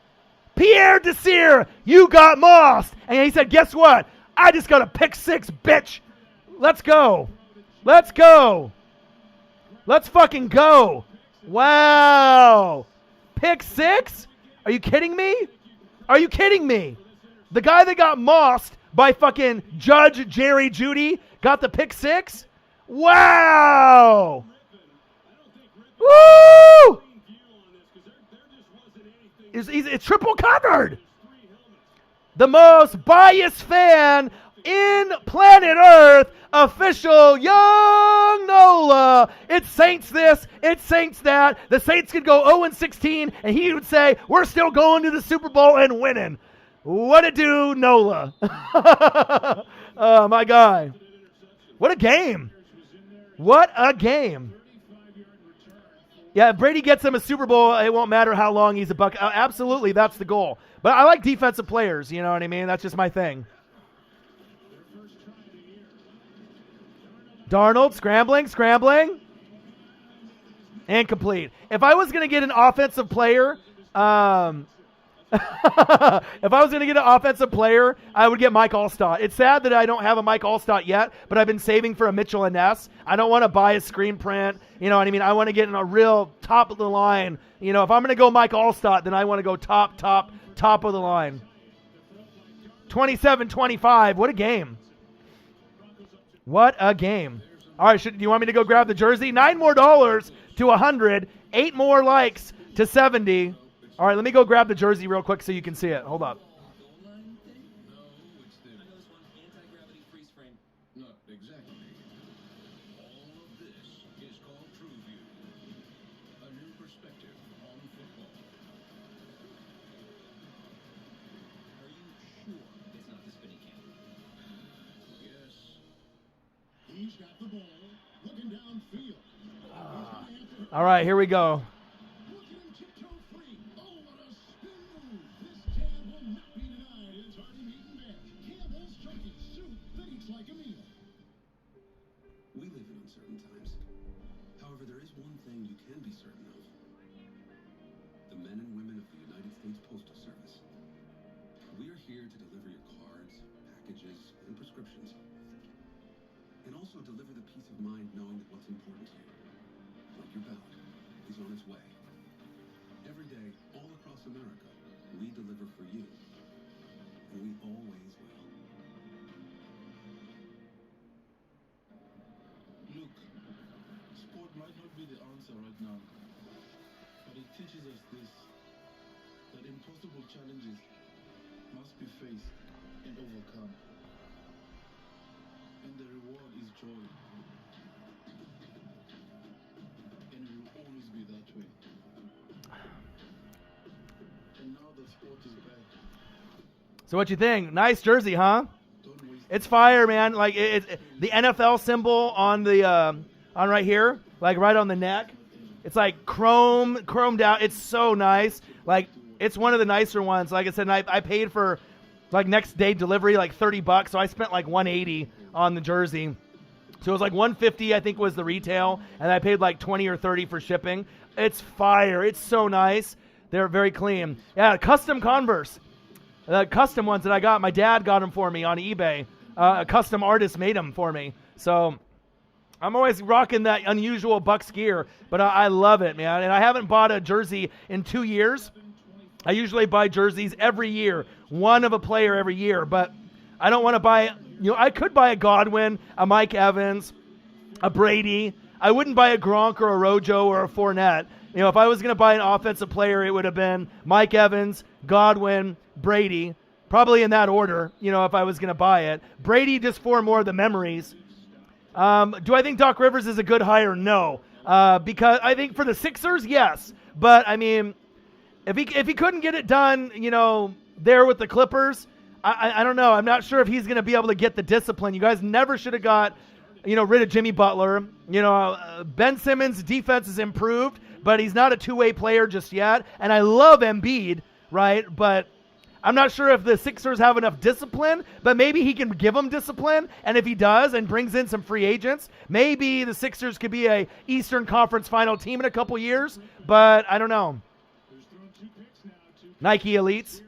Pierre Desir, you got mossed. And he said, guess what? I just got a pick 6, bitch. Let's go. Let's go. Let's fucking go. Wow. Pick 6? Are you kidding me? Are you kidding me? The guy that got mossed by fucking Judge Jerry Jeudy got the pick 6? Wow. Woo! It's triple covered. The most biased fan in planet Earth, official Young Nola. It's Saints this, it's Saints that. The Saints could go 0-16, and he would say, we're still going to the Super Bowl and winning. What it do, Nola? Oh, my guy. What a game. What a game. Yeah, if Brady gets him a Super Bowl, it won't matter how long he's a Buck. Absolutely, that's the goal. But I like defensive players, you know what I mean? That's just my thing. Darnold, scrambling. Incomplete. If I was going to get an offensive player, I would get Mike Allstott. It's sad that I don't have a Mike Allstott yet, but I've been saving for a Mitchell and Ness. I don't want to buy a screen print. You know what I mean? I want to get in a real top of the line. If I'm going to go Mike Allstott, then I want to go top of the line. 27-25. What a game. What a game. All right, do you want me to go grab the jersey? $9 more to 100. 8 more likes to 70. All right, let me go grab the jersey real quick so you can see it. Hold up. Not exactly. All of this is called True View. A new perspective on football. Are you sure it's not the spinning can? Yes. He's got the ball, looking downfield. All right, here we go. Look at him tiptoe free. Oh, what a spin move. This jab will not be denied. It's already beaten there. Campbell's turkey soup that eats like a meal. We live in uncertain times. However, there is one thing you can be certain of. The men and women of the United States Postal Service. We are here to deliver your cards, packages, and prescriptions. And also deliver the peace of mind knowing that what's important to you, like your ballot, is on its way. Every day, all across America, we deliver for you. And we always will. Look, sport might not be the answer right now, but it teaches us this, that impossible challenges must be faced and overcome. And the reward is joy. And it will always be that way. And now that sport is back, So what you think? Nice jersey, huh? don't waste It's fire, man. Like the NFL symbol on the on right here, like right on the neck. It's like chromed out. It's so nice. Like it's one of the nicer ones. Like I said, I paid for like next day delivery, like $30. So I spent like $180 on the jersey. So it was like $150, I think, was the retail, and I paid like $20 or $30 for shipping. It's fire. It's so nice. They're very clean. Yeah, custom Converse. The custom ones that I got, my dad got them for me on eBay. A custom artist made them for me. So I'm always rocking that unusual Bucks gear, but I love it, man. And I haven't bought a jersey in 2 years. I usually buy jerseys every year, one of a player every year, but I don't want to buy, I could buy a Godwin, a Mike Evans, a Brady. I wouldn't buy a Gronk or a Rojo or a Fournette. If I was going to buy an offensive player, it would have been Mike Evans, Godwin, Brady, probably in that order, if I was going to buy it. Brady just for more of the memories. Do I think Doc Rivers is a good hire? No. Because I think for the Sixers, yes. But, I mean, if he couldn't get it done, there with the Clippers, I don't know. I'm not sure if he's going to be able to get the discipline. You guys never should have got, rid of Jimmy Butler. Ben Simmons' defense has improved, but he's not a two-way player just yet. And I love Embiid, right? But I'm not sure if the Sixers have enough discipline, but maybe he can give them discipline. And if he does and brings in some free agents, maybe the Sixers could be a Eastern Conference final team in a couple years. But I don't know. Nike Elites.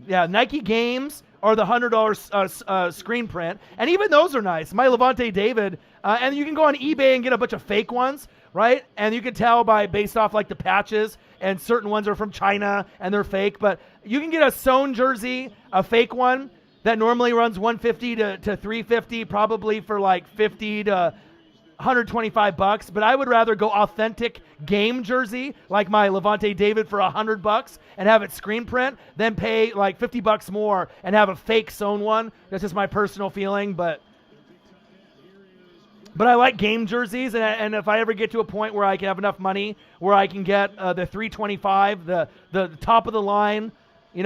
Yeah, Nike Games or the $100 screen print. And even those are nice. My Levante David. And you can go on eBay and get a bunch of fake ones, right? And you can tell based off like the patches, and certain ones are from China and they're fake. But you can get a sewn jersey, a fake one, that normally runs $150 to $350, probably for like $50 to $125. But I would rather go authentic game jersey, like my Levante David, for $100 and have it screen print, than pay like $50 more and have a fake sewn one. That's just my personal feeling, but I like game jerseys, and if I ever get to a point where I can have enough money where I can get the $325, the top of the line,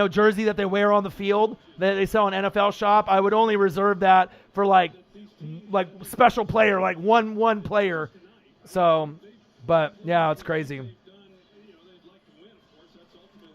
jersey that they wear on the field that they sell in NFL shop, I would only reserve that for like special player, like one player. So, but yeah, it's crazy.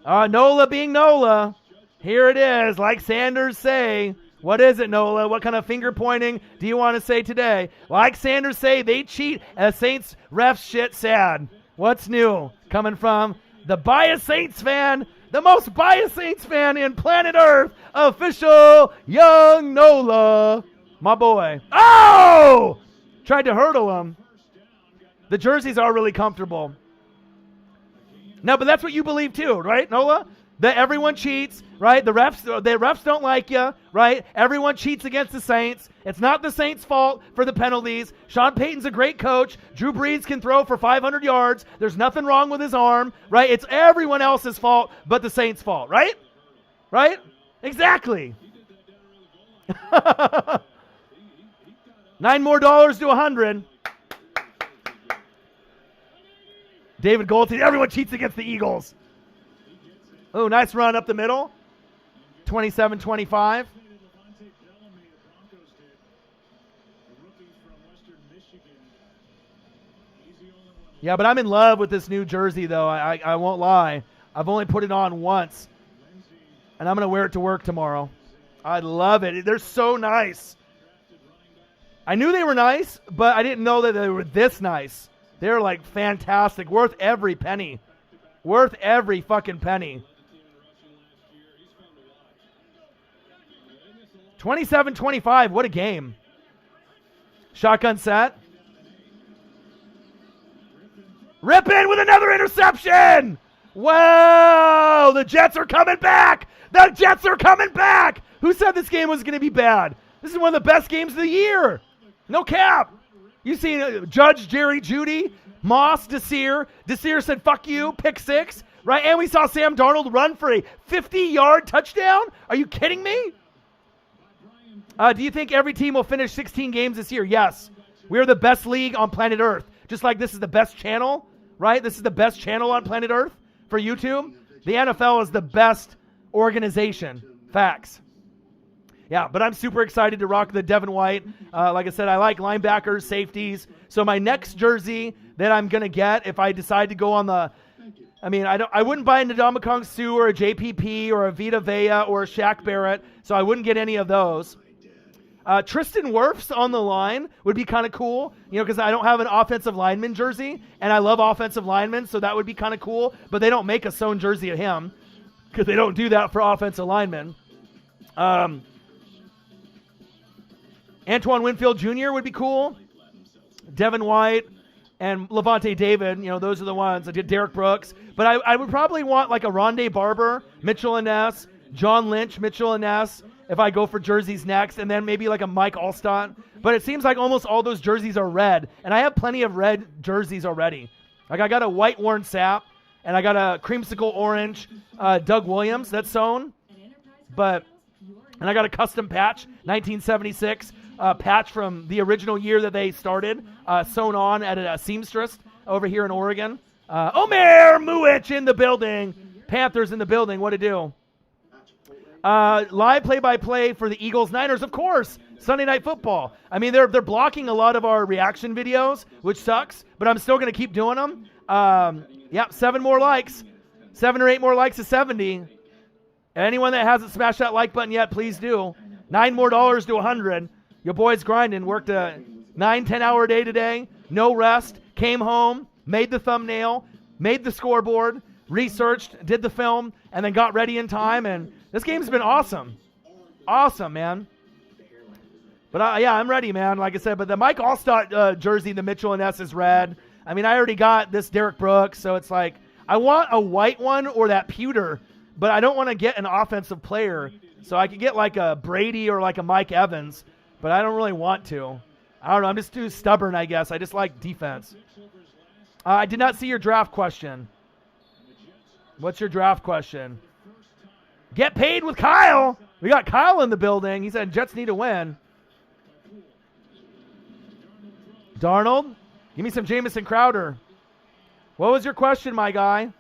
Nola being Nola. Here it is, like Sanders say. What is it, Nola? What kind of finger pointing do you want to say today? Like Sanders say, they cheat, and Saints refs shit sad. What's new? Coming from the biased Saints fan, the most biased Saints fan in planet Earth, official Young Nola. My boy. Oh! Tried to hurdle him. The jerseys are really comfortable. No, but that's what you believe too, right, Nola? That everyone cheats, right? The refs don't like you, right? Everyone cheats against the Saints. It's not the Saints' fault for the penalties. Sean Payton's a great coach. Drew Brees can throw for 500 yards. There's nothing wrong with his arm, right? It's everyone else's fault but the Saints' fault, right? Right? Exactly. $9 more to 100. David Goldstein, everyone cheats against the Eagles. Oh, nice run up the middle. 27-25. Yeah, but I'm in love with this new jersey, though. I won't lie. I've only put it on once, and I'm going to wear it to work tomorrow. I love it. They're so nice. I knew they were nice, but I didn't know that they were this nice. They're, like, fantastic. Worth every penny. Worth every fucking penny. 27-25. What a game. Shotgun set. Rippin with another interception. Wow. The Jets are coming back. The Jets are coming back. Who said this game was going to be bad? This is one of the best games of the year. No cap. You see Judge Jerry Jeudy, Moss, Desir. Desir said, fuck you, pick six. Right? And we saw Sam Darnold run for a 50-yard touchdown. Are you kidding me? Do you think every team will finish 16 games this year? Yes. We are the best league on planet Earth. Just like this is the best channel, right? This is the best channel on planet Earth for YouTube. The NFL is the best organization. Facts. Yeah, but I'm super excited to rock the Devin White. Like I said, I like linebackers, safeties. So my next jersey that I'm going to get, if I decide to go on the, I wouldn't buy a Ndamukong Suh or a JPP or a Vita Vea or a Shaq Barrett, so I wouldn't get any of those. Tristan Wirfs on the line would be kind of cool, because I don't have an offensive lineman jersey, and I love offensive linemen, so that would be kind of cool, but they don't make a sewn jersey of him, because they don't do that for offensive linemen. Antoine Winfield Jr. would be cool. Devin White and Levante David, those are the ones. I did Derek Brooks. But I would probably want like a Rondé Barber, Mitchell and Ness, John Lynch, Mitchell and Ness, if I go for jerseys next, and then maybe like a Mike Alstott. But it seems like almost all those jerseys are red, and I have plenty of red jerseys already. Like I got a white Warren Sapp, and I got a creamsicle orange Doug Williams that's sewn. And I got a custom patch, 1976 patch from the original year that they started, sewn on at a seamstress over here in Oregon. Omer Muich in the building. Panthers in the building. What to do? Live play-by-play for the Eagles-Niners, of course. Sunday Night Football. They're blocking a lot of our reaction videos, which sucks, but I'm still going to keep doing them. 7 more likes. 7 or 8 more likes is 70. Anyone that hasn't smashed that like button yet, please do. $9 more to 100. Your boy's grinding. Worked a 9-10 hour day today. No rest. Came home. Made the thumbnail. Made the scoreboard. Researched. Did the film. And then got ready in time. And this game's been awesome. Awesome, man. But I'm ready, man. Like I said, but the Mike Alstott jersey, the Mitchell and Ness is red. I already got this Derek Brooks. So it's like, I want a white one or that pewter. But I don't want to get an offensive player. So I could get like a Brady or like a Mike Evans. But I don't really want to. I don't know. I'm just too stubborn, I guess. I just like defense. I did not see your draft question. What's your draft question? Get paid with Kyle. We got Kyle in the building. He said Jets need to win. Darnold, give me some Jamison Crowder. What was your question, my guy?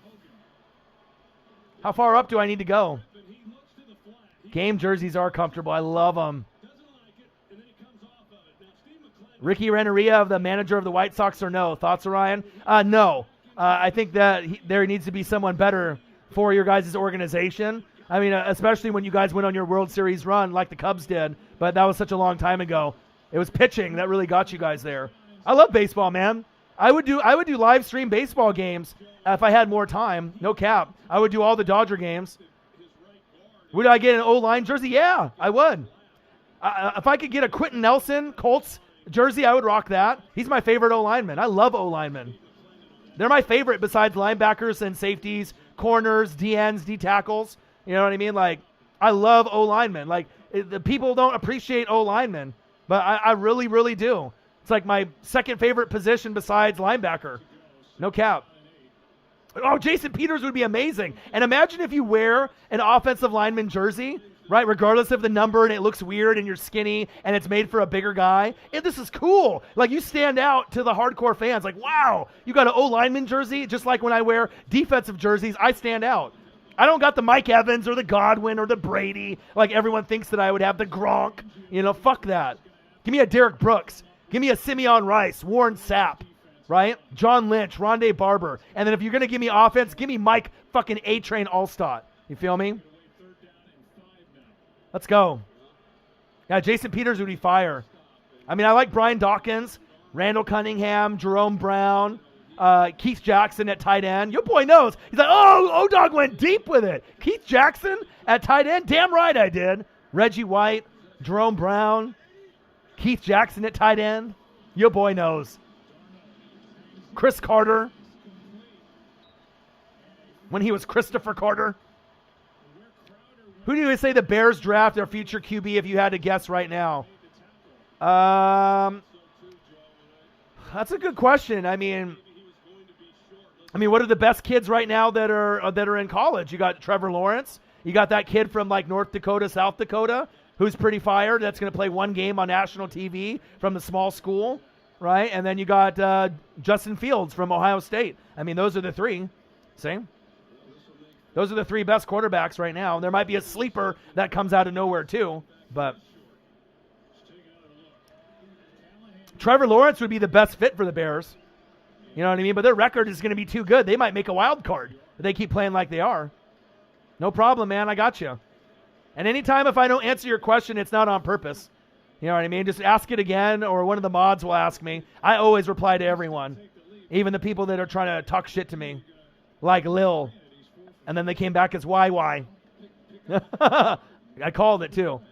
How far up do I need to go? Game jerseys are comfortable. I love them. Ricky Renneria, the manager of the White Sox, or no? Thoughts, Ryan? No. I think that there needs to be someone better for your guys' organization. Especially when you guys went on your World Series run like the Cubs did, but that was such a long time ago. It was pitching that really got you guys there. I love baseball, man. I would do live stream baseball games if I had more time. No cap. I would do all the Dodger games. Would I get an O-line jersey? Yeah, I would. If I could get a Quentin Nelson Colts jersey, I would rock that. He's my favorite O-lineman. I love O-linemen. They're my favorite besides linebackers and safeties, corners, DNs, D tackles. You know what I mean? Like, I love O-linemen. Like, the people don't appreciate O-linemen, but I really, really do. It's like my second favorite position besides linebacker. No cap. Oh, Jason Peters would be amazing. And imagine if you wear an offensive lineman jersey, right, regardless of the number, and it looks weird and you're skinny and it's made for a bigger guy. And this is cool. Like, you stand out to the hardcore fans. Like, wow, you got an O-lineman jersey? Just like when I wear defensive jerseys, I stand out. I don't got the Mike Evans or the Godwin or the Brady like everyone thinks that I would have, the Gronk. You know, fuck that. Give me a Derek Brooks. Give me a Simeon Rice, Warren Sapp, right? John Lynch, Rondé Barber. And then if you're going to give me offense, give me Mike fucking A-Train Allstott. You feel me? Let's go. Yeah, Jason Peters would be fire. I mean, I like Brian Dawkins, Randall Cunningham, Jerome Brown, Keith Jackson at tight end. Your boy knows. He's like, oh, O-Dog went deep with it. Keith Jackson at tight end? Damn right I did. Reggie White, Jerome Brown, Keith Jackson at tight end. Your boy knows. Chris Carter. When he was Christopher Carter. Who do you say the Bears draft their future QB if you had to guess right now? That's a good question. I mean, what are the best kids right now that are in college? You got Trevor Lawrence. You got that kid from like North Dakota, South Dakota, who's pretty fired. That's going to play one game on national TV from the small school, right? And then you got Justin Fields from Ohio State. I mean, those are the three. See? Those are the three best quarterbacks right now. There might be a sleeper that comes out of nowhere too, but Trevor Lawrence would be the best fit for the Bears. You know what I mean? But their record is going to be too good. They might make a wild card if they keep playing like they are. No problem, man. I got you. And anytime if I don't answer your question, it's not on purpose. You know what I mean? Just ask it again, or one of the mods will ask me. I always reply to everyone, even the people that are trying to talk shit to me, like Lil. And then they came back as YY. I called it too.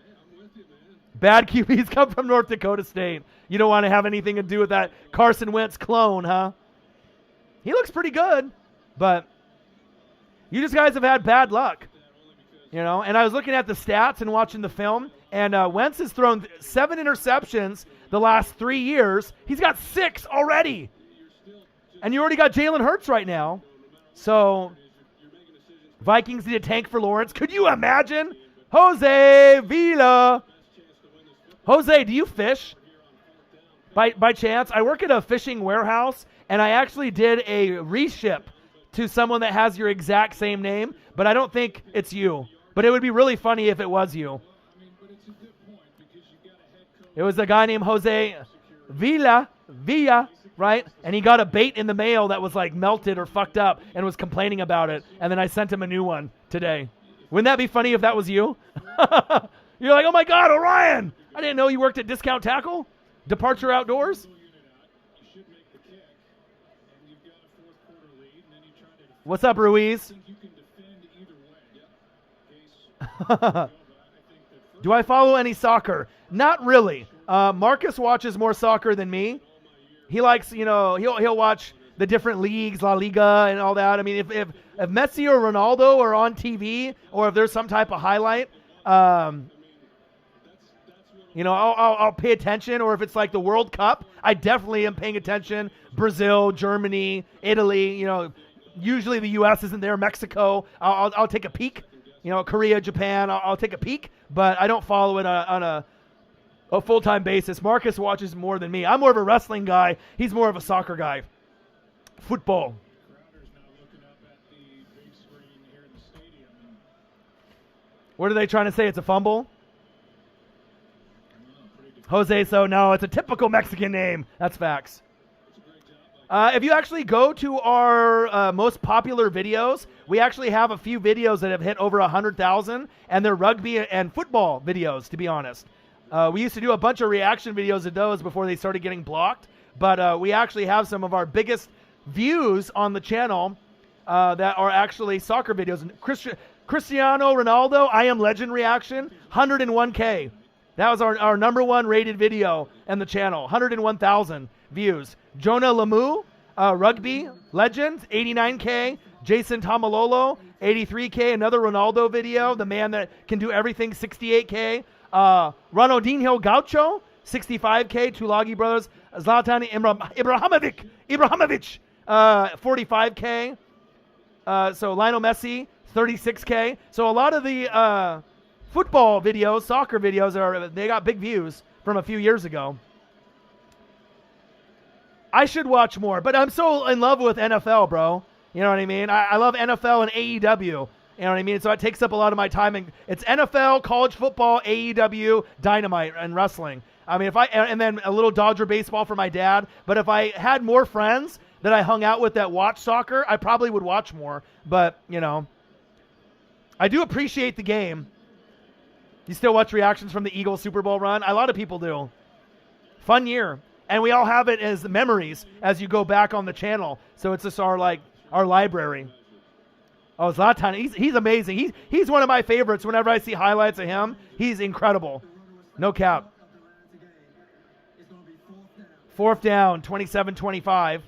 Bad QBs come from North Dakota State. You don't want to have anything to do with that Carson Wentz clone, huh? He looks pretty good, but you just guys have had bad luck. You know, and I was looking at the stats and watching the film, and Wentz has thrown 7 interceptions the last 3 years. He's got 6 already. And you already got Jalen Hurts right now. So Vikings need a tank for Lawrence. Could you imagine? Jose Villa. Jose, do you fish? By chance? I work at a fishing warehouse, and I actually did a reship to someone that has your exact same name, but I don't think it's you. But it would be really funny if it was you. It was a guy named Jose Villa, right? And he got a bait in the mail that was like melted or fucked up and was complaining about it. And then I sent him a new one today. Wouldn't that be funny if that was you? You're like, oh my God, Orion! I didn't know you worked at Discount Tackle? Departure Outdoors? What's up, Ruiz? Do I follow any soccer? Not really. Marcus watches more soccer than me. He likes, he'll watch the different leagues, La Liga and all that. I mean, if Messi or Ronaldo are on TV, or if there's some type of highlight, I'll pay attention. Or if it's like the World Cup, I definitely am paying attention. Brazil, Germany, Italy, usually the U.S. isn't there. Mexico, I'll take a peek. Korea, Japan, I'll take a peek, but I don't follow it on a full-time basis. Marcus watches more than me. I'm more of a wrestling guy. He's more of a soccer guy. Football. What are they trying to say? It's a fumble? Jose, so no, it's a typical Mexican name. That's facts. If you actually go to our most popular videos, we actually have a few videos that have hit over 100,000, and they're rugby and football videos, to be honest. We used to do a bunch of reaction videos of those before they started getting blocked, but we actually have some of our biggest views on the channel that are actually soccer videos. Cristiano Ronaldo, I Am Legend reaction, 101K. That was our number one rated video in the channel, 101,000 views. Jonah Lamu, Rugby legend, 89K. Jason Tomalolo, 83K. Another Ronaldo video. The man that can do everything, 68K. Ronaldinho Gaucho, 65K. Tulagi Brothers. Zlatan Ibrahimovic, 45K. So Lionel Messi, 36K. So a lot of the football videos, soccer videos, they got big views from a few years ago. I should watch more, but I'm so in love with NFL, bro. You know what I mean? I love NFL and AEW. You know what I mean? So it takes up a lot of my time. And it's NFL, college football, AEW, Dynamite, and wrestling. I mean, and then a little Dodger baseball for my dad. But if I had more friends that I hung out with that watch soccer, I probably would watch more. But, you know, I do appreciate the game. You still watch reactions from the Eagles Super Bowl run? A lot of people do. Fun year. And we all have it as memories as you go back on the channel. So it's just our library. Oh, Zlatan, he's amazing. He's one of my favorites. Whenever I see highlights of him, he's incredible. No cap. 4th down, 27-25.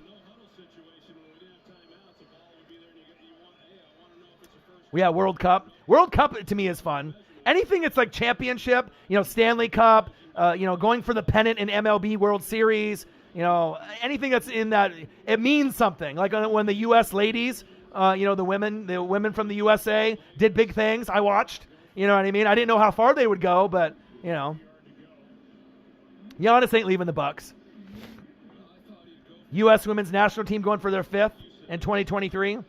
Yeah, World Cup. World Cup to me is fun. Anything that's like championship, Stanley Cup, going for the pennant in MLB World Series, anything that's in that, it means something. Like when the U.S. ladies, the women from the USA did big things, I watched. You know what I mean? I didn't know how far they would go, but, Giannis ain't leaving the Bucks. U.S. women's national team going for their 5th in 2023. And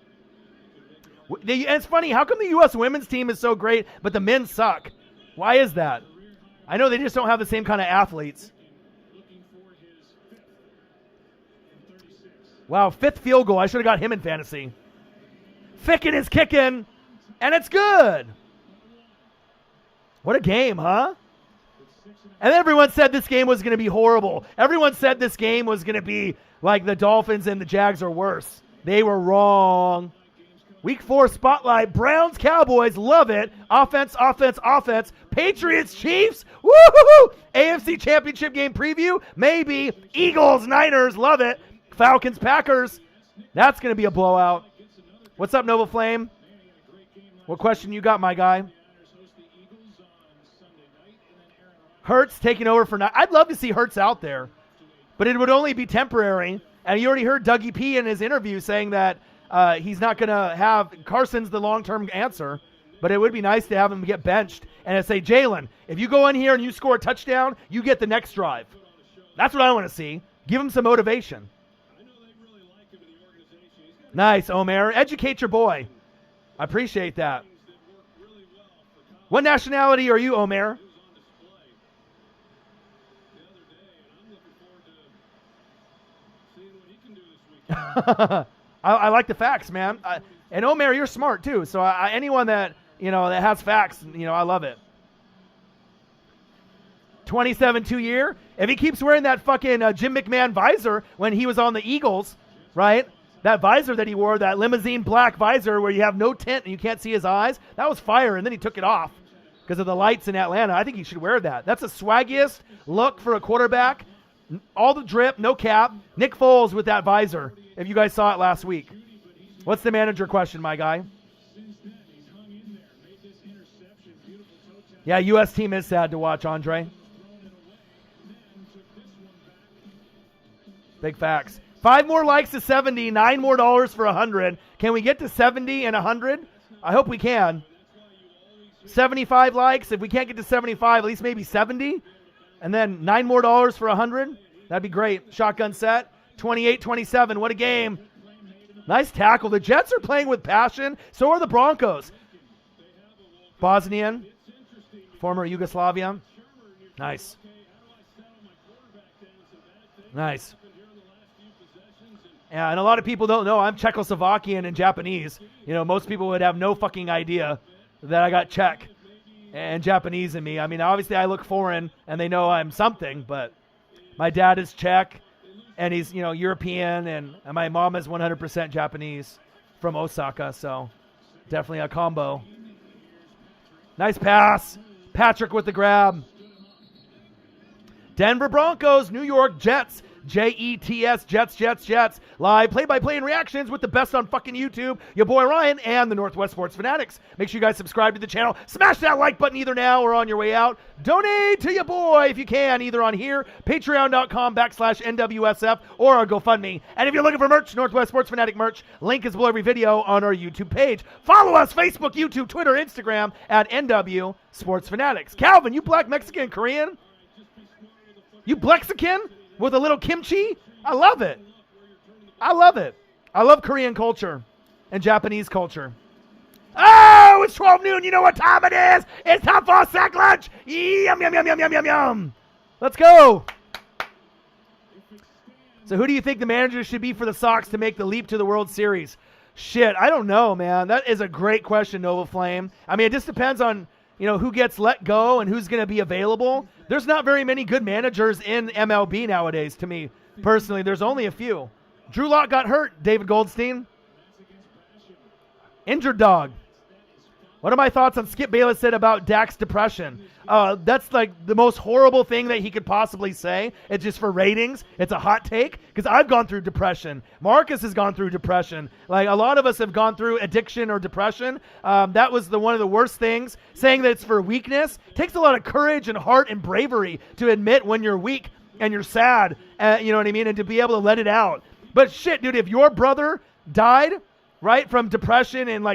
it's funny, how come the U.S. women's team is so great, but the men suck? Why is that? I know they just don't have the same kind of athletes. Wow, 5th field goal. I should have got him in fantasy. Ficken is kicking, and it's good. What a game, huh? And everyone said this game was going to be horrible. Everyone said this game was going to be like the Dolphins and the Jags are worse. They were wrong. Week 4 spotlight. Browns, Cowboys. Love it. Offense, offense, offense. Patriots, Chiefs. Woo-hoo-hoo. AFC Championship game preview. Maybe. Eagles, Niners. Love it. Falcons, Packers. That's going to be a blowout. What's up, Nova Flame? What question you got, my guy? Hurts taking over for now. I'd love to see Hurts out there, but it would only be temporary. And you already heard Dougie P in his interview saying that he's not going to have Carson's the long-term answer, but it would be nice to have him get benched and say, Jalen, if you go in here and you score a touchdown, you get the next drive. That's what I want to see. Give him some motivation. Nice, Omer. Educate your boy. I appreciate that. What nationality are you, Omer? I like the facts, man. And Omer, you're smart too. So anyone that that has facts, I love it. 27-2 year. If he keeps wearing that fucking Jim McMahon visor when he was on the Eagles, right? That visor that he wore, that limousine black visor where you have no tint and you can't see his eyes, that was fire. And then he took it off because of the lights in Atlanta. I think he should wear that. That's the swaggiest look for a quarterback. All the drip, no cap. Nick Foles with that visor, if you guys saw it last week. What's the manager question, my guy? Yeah, U.S. team is sad to watch, Andre. Big facts. 5 more likes to 70, $9 more for 100. Can we get to 70 and 100? I hope we can. 75 likes. If we can't get to 75, at least maybe 70. And then $9 more for 100. That'd be great. Shotgun set. 28-27. What a game. Nice tackle. The Jets are playing with passion. So are the Broncos. Bosnian. Former Yugoslavia. Nice. Nice. Yeah, and a lot of people don't know I'm Czechoslovakian and Japanese. Most people would have no fucking idea that I got Czech and Japanese in me. I mean, obviously I look foreign and they know I'm something, but my dad is Czech and he's, European, and my mom is 100% Japanese from Osaka, so definitely a combo. Nice pass. Patrick with the grab. Denver Broncos, New York Jets. Jets, Jets. Live play-by-play and reactions with the best on fucking YouTube. Your boy Ryan and the Northwest Sports Fanatics. Make sure you guys subscribe to the channel. Smash that like button either now or on your way out. Donate to your boy if you can, either on here, patreon.com/NWSF, or our GoFundMe. And if you're looking for merch, Northwest Sports Fanatic merch, link is below every video on our YouTube page. Follow us, Facebook, YouTube, Twitter, Instagram, at NW Sports Fanatics. Calvin, you black Mexican Korean? You Blexican with a little kimchi? I love it. I love Korean culture and Japanese culture. Oh, it's 12 noon. You know what time it is. It's time for a sack lunch. Yum, yum, yum, yum, yum, yum, yum. Let's go. So who do you think the manager should be for the Sox to make the leap to the World Series? Shit, I don't know, man. That is a great question, Nova Flame. I mean, it just depends on, who gets let go and who's going to be available. There's not very many good managers in MLB nowadays, to me, personally. There's only a few. Drew Lock got hurt, David Goldstein. Injured dog. What are my thoughts on Skip Bayless said about Dak's depression? That's like the most horrible thing that he could possibly say. It's just for ratings. It's a hot take because I've gone through depression. Marcus has gone through depression. Like a lot of us have gone through addiction or depression. That was one of the worst things. Saying that it's for weakness takes a lot of courage and heart and bravery to admit when you're weak and you're sad. You know what I mean? And to be able to let it out. But shit, dude, if your brother died, right, from depression and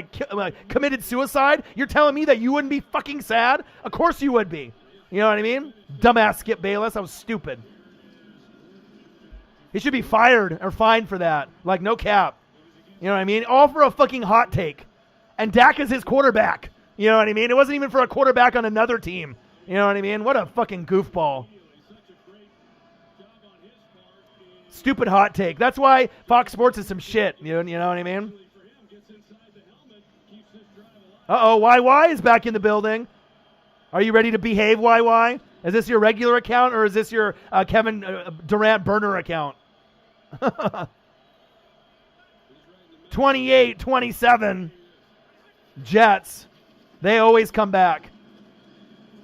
committed suicide, you're telling me that you wouldn't be fucking sad? Of course you would be. You know what I mean? Dumbass Skip Bayless. I was stupid. He should be fired or fined for that. Like, no cap. You know what I mean? All for a fucking hot take. And Dak is his quarterback. You know what I mean? It wasn't even for a quarterback on another team. You know what I mean? What a fucking goofball. Stupid hot take. That's why Fox Sports is some shit. You know what I mean? Uh-oh, YY is back in the building. Are you ready to behave, YY? Is this your regular account or is this your Kevin Durant burner account? 28-27. Jets. They always come back.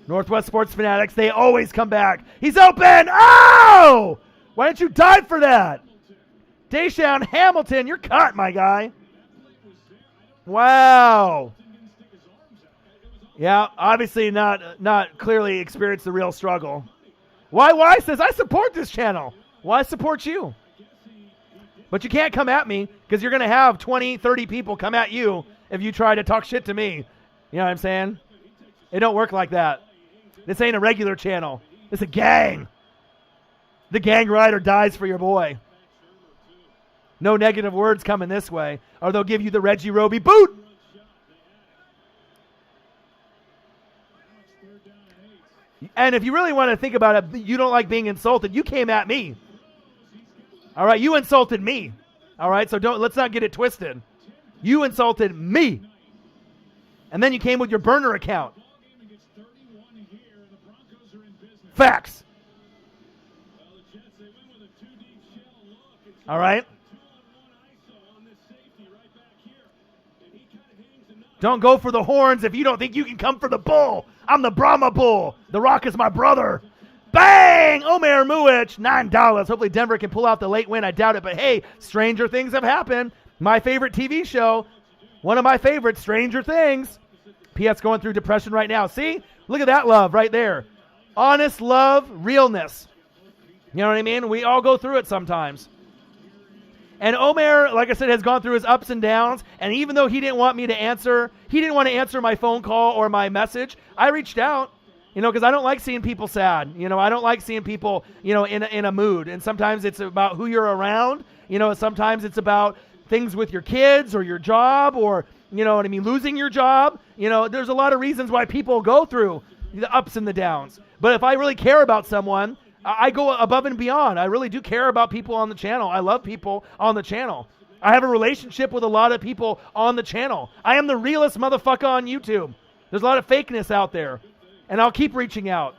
Northwest Sports Fanatics, they always come back. He's open! Oh! Why didn't you dive for that? Deshaun Hamilton, you're cut, my guy. Wow. Yeah, obviously not clearly experienced the real struggle. YY says, I support this channel. Why support you? But you can't come at me because you're going to have 20, 30 people come at you if you try to talk shit to me. You know what I'm saying? It don't work like that. This ain't a regular channel. It's a gang. The gang rider dies for your boy. No negative words coming this way, or they'll give you the Reggie Roby boot. And if you really want to think about it, you don't like being insulted. You came at me. All right, you insulted me. All right, so let's not get it twisted. You insulted me. And then you came with your burner account. Facts. All right. Don't go for the horns if you don't think you can come for the bull. I'm the Brahma Bull. The Rock is my brother. Bang! Omer Muich, $9. Hopefully Denver can pull out the late win. I doubt it, but hey, stranger things have happened. My favorite TV show, one of my favorites, Stranger Things. PS going through depression right now. See? Look at that love right there. Honest love, realness. You know what I mean? We all go through it sometimes. And Omer, like I said, has gone through his ups and downs. And even though he didn't want me to answer, he didn't want to answer my phone call or my message, I reached out, because I don't like seeing people sad. I don't like seeing people, in a mood. And sometimes it's about who you're around. Sometimes it's about things with your kids or your job or, losing your job. There's a lot of reasons why people go through the ups and the downs. But if I really care about someone, I go above and beyond. I really do care about people on the channel. I love people on the channel. I have a relationship with a lot of people on the channel. I am the realest motherfucker on YouTube. There's a lot of fakeness out there. And I'll keep reaching out.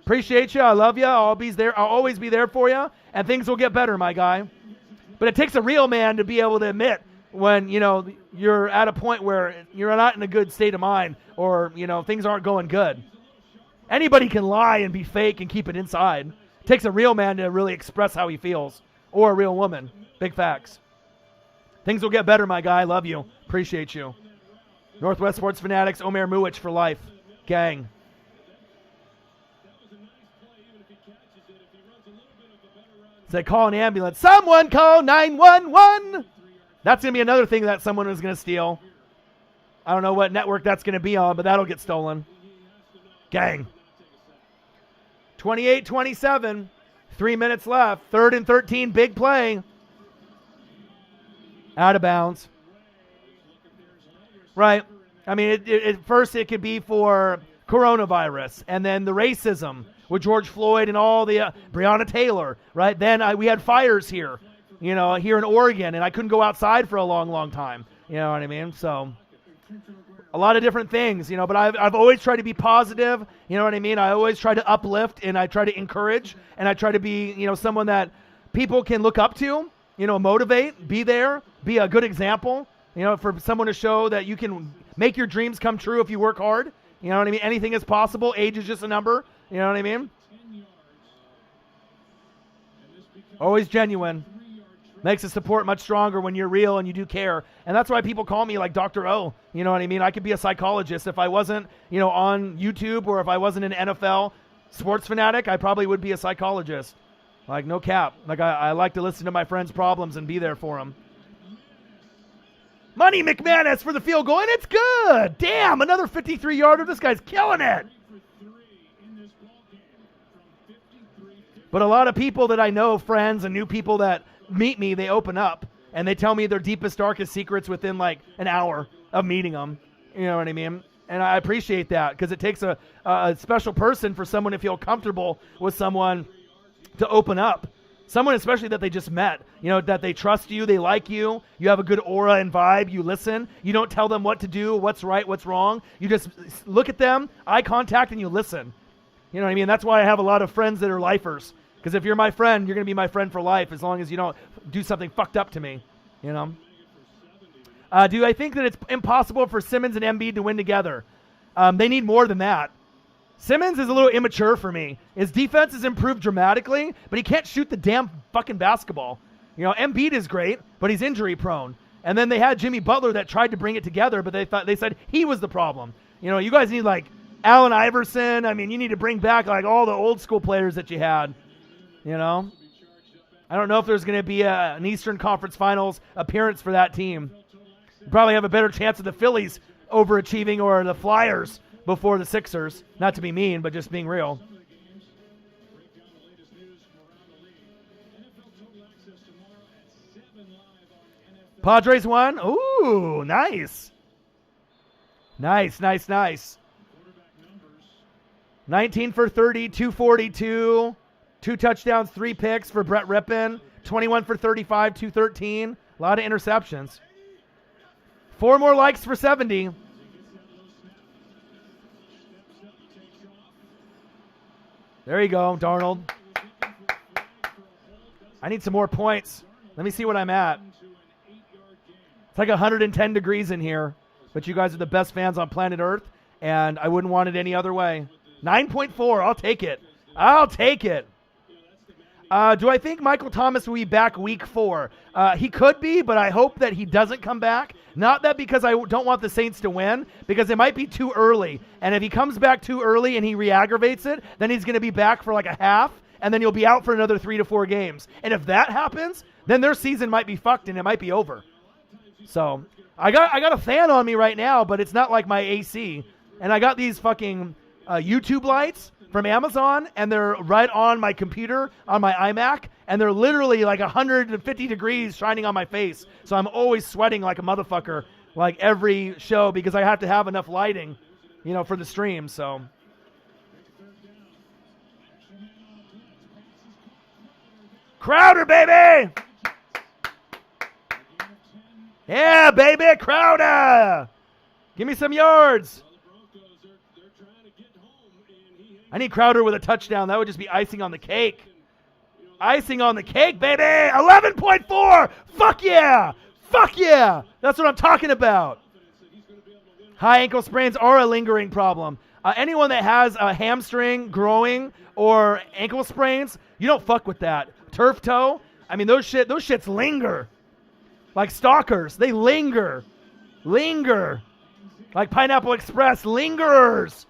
Appreciate you. I love you. I'll always be there for you. And things will get better, my guy. But it takes a real man to be able to admit when, you're at a point where you're not in a good state of mind or, things aren't going good. Anybody can lie and be fake and keep it inside. Takes a real man to really express how he feels, or a real woman. Big facts. Things will get better, my guy. Love you. Appreciate you. Northwest Sports Fanatics, Omer Muich for life. Gang. Say, call an ambulance. Someone call 911. That's going to be another thing that someone is going to steal. I don't know what network that's going to be on, but that'll get stolen. Gang. 28-27. 3 minutes left. 3rd and 13. Big play. Out of bounds. Right. I mean, at first it could be for coronavirus, and then the racism with George Floyd and all the Breonna Taylor, right? Then we had fires here, here in Oregon, and I couldn't go outside for a long, long time. You know what I mean? So a lot of different things, but I've always tried to be positive. You know what I mean? I always try to uplift, and I try to encourage, and I try to be, someone that people can look up to, motivate, be there, be a good example, for someone to show that you can make your dreams come true if you work hard. You know what I mean? Anything is possible. Age is just a number. You know what I mean? Always genuine. Makes the support much stronger when you're real and you do care. And that's why people call me like Dr. O. You know what I mean? I could be a psychologist. If I wasn't, on YouTube, or if I wasn't an NFL sports fanatic, I probably would be a psychologist. Like, no cap. Like, I like to listen to my friends' problems and be there for them. Money McManus for the field goal, and it's good. Damn, another 53-yarder. This guy's killing it. But a lot of people that I know, friends and new people that meet me, they open up, and they tell me their deepest, darkest secrets within like an hour of meeting them. You know what I mean? And I appreciate that, because it takes a special person for someone to feel comfortable with someone to open up. Someone especially that they just met, that they trust you, they like you, you have a good aura and vibe, you listen, you don't tell them what to do, what's right, what's wrong. You just look at them, eye contact, and you listen. You know what I mean? That's why I have a lot of friends that are lifers. Because if you're my friend, you're going to be my friend for life, as long as you don't do something fucked up to me. Do I think that it's impossible for Simmons and Embiid to win together? They need more than that. Simmons is a little immature for me. His defense has improved dramatically, but he can't shoot the damn fucking basketball. Embiid is great, but he's injury prone. And then they had Jimmy Butler that tried to bring it together, but they said he was the problem. You guys need like Allen Iverson. I mean, you need to bring back like all the old school players that you had. I don't know if there's going to be an Eastern Conference Finals appearance for that team. You probably have a better chance of the Phillies overachieving or the Flyers before the Sixers. Not to be mean, but just being real. Padres won. Ooh, nice. Nice. 19 for 30, 242. 2 touchdowns, 3 picks for Brett Rippon. 21 for 35, 213. A lot of interceptions. 4 more likes for 70. There you go, Darnold. I need some more points. Let me see what I'm at. It's like 110 degrees in here, but you guys are the best fans on planet Earth, and I wouldn't want it any other way. 9.4, I'll take it. Do I think Michael Thomas will be back week 4? He could be, but I hope that he doesn't come back. Not that because I don't want the Saints to win, because it might be too early. And if he comes back too early and he re-aggravates it, then he's going to be back for like a half, and then he'll be out for another 3 to 4 games. And if that happens, then their season might be fucked and it might be over. So I got a fan on me right now, but it's not like my AC. And I got these fucking YouTube lights from Amazon, and they're right on my computer, on my iMac, and they're literally like 150 degrees shining on my face. So I'm always sweating like a motherfucker, like every show, because I have to have enough lighting, for the stream. So Crowder, baby! Yeah, baby, Crowder! Give me some yards. I need Crowder with a touchdown. That would just be icing on the cake. Icing on the cake, baby! 11.4! Fuck yeah! Fuck yeah! That's what I'm talking about. High ankle sprains are a lingering problem. Anyone that has a hamstring growing or ankle sprains, you don't fuck with that. Turf toe, I mean, those shits linger. Like stalkers, they linger. Like Pineapple Express, lingerers.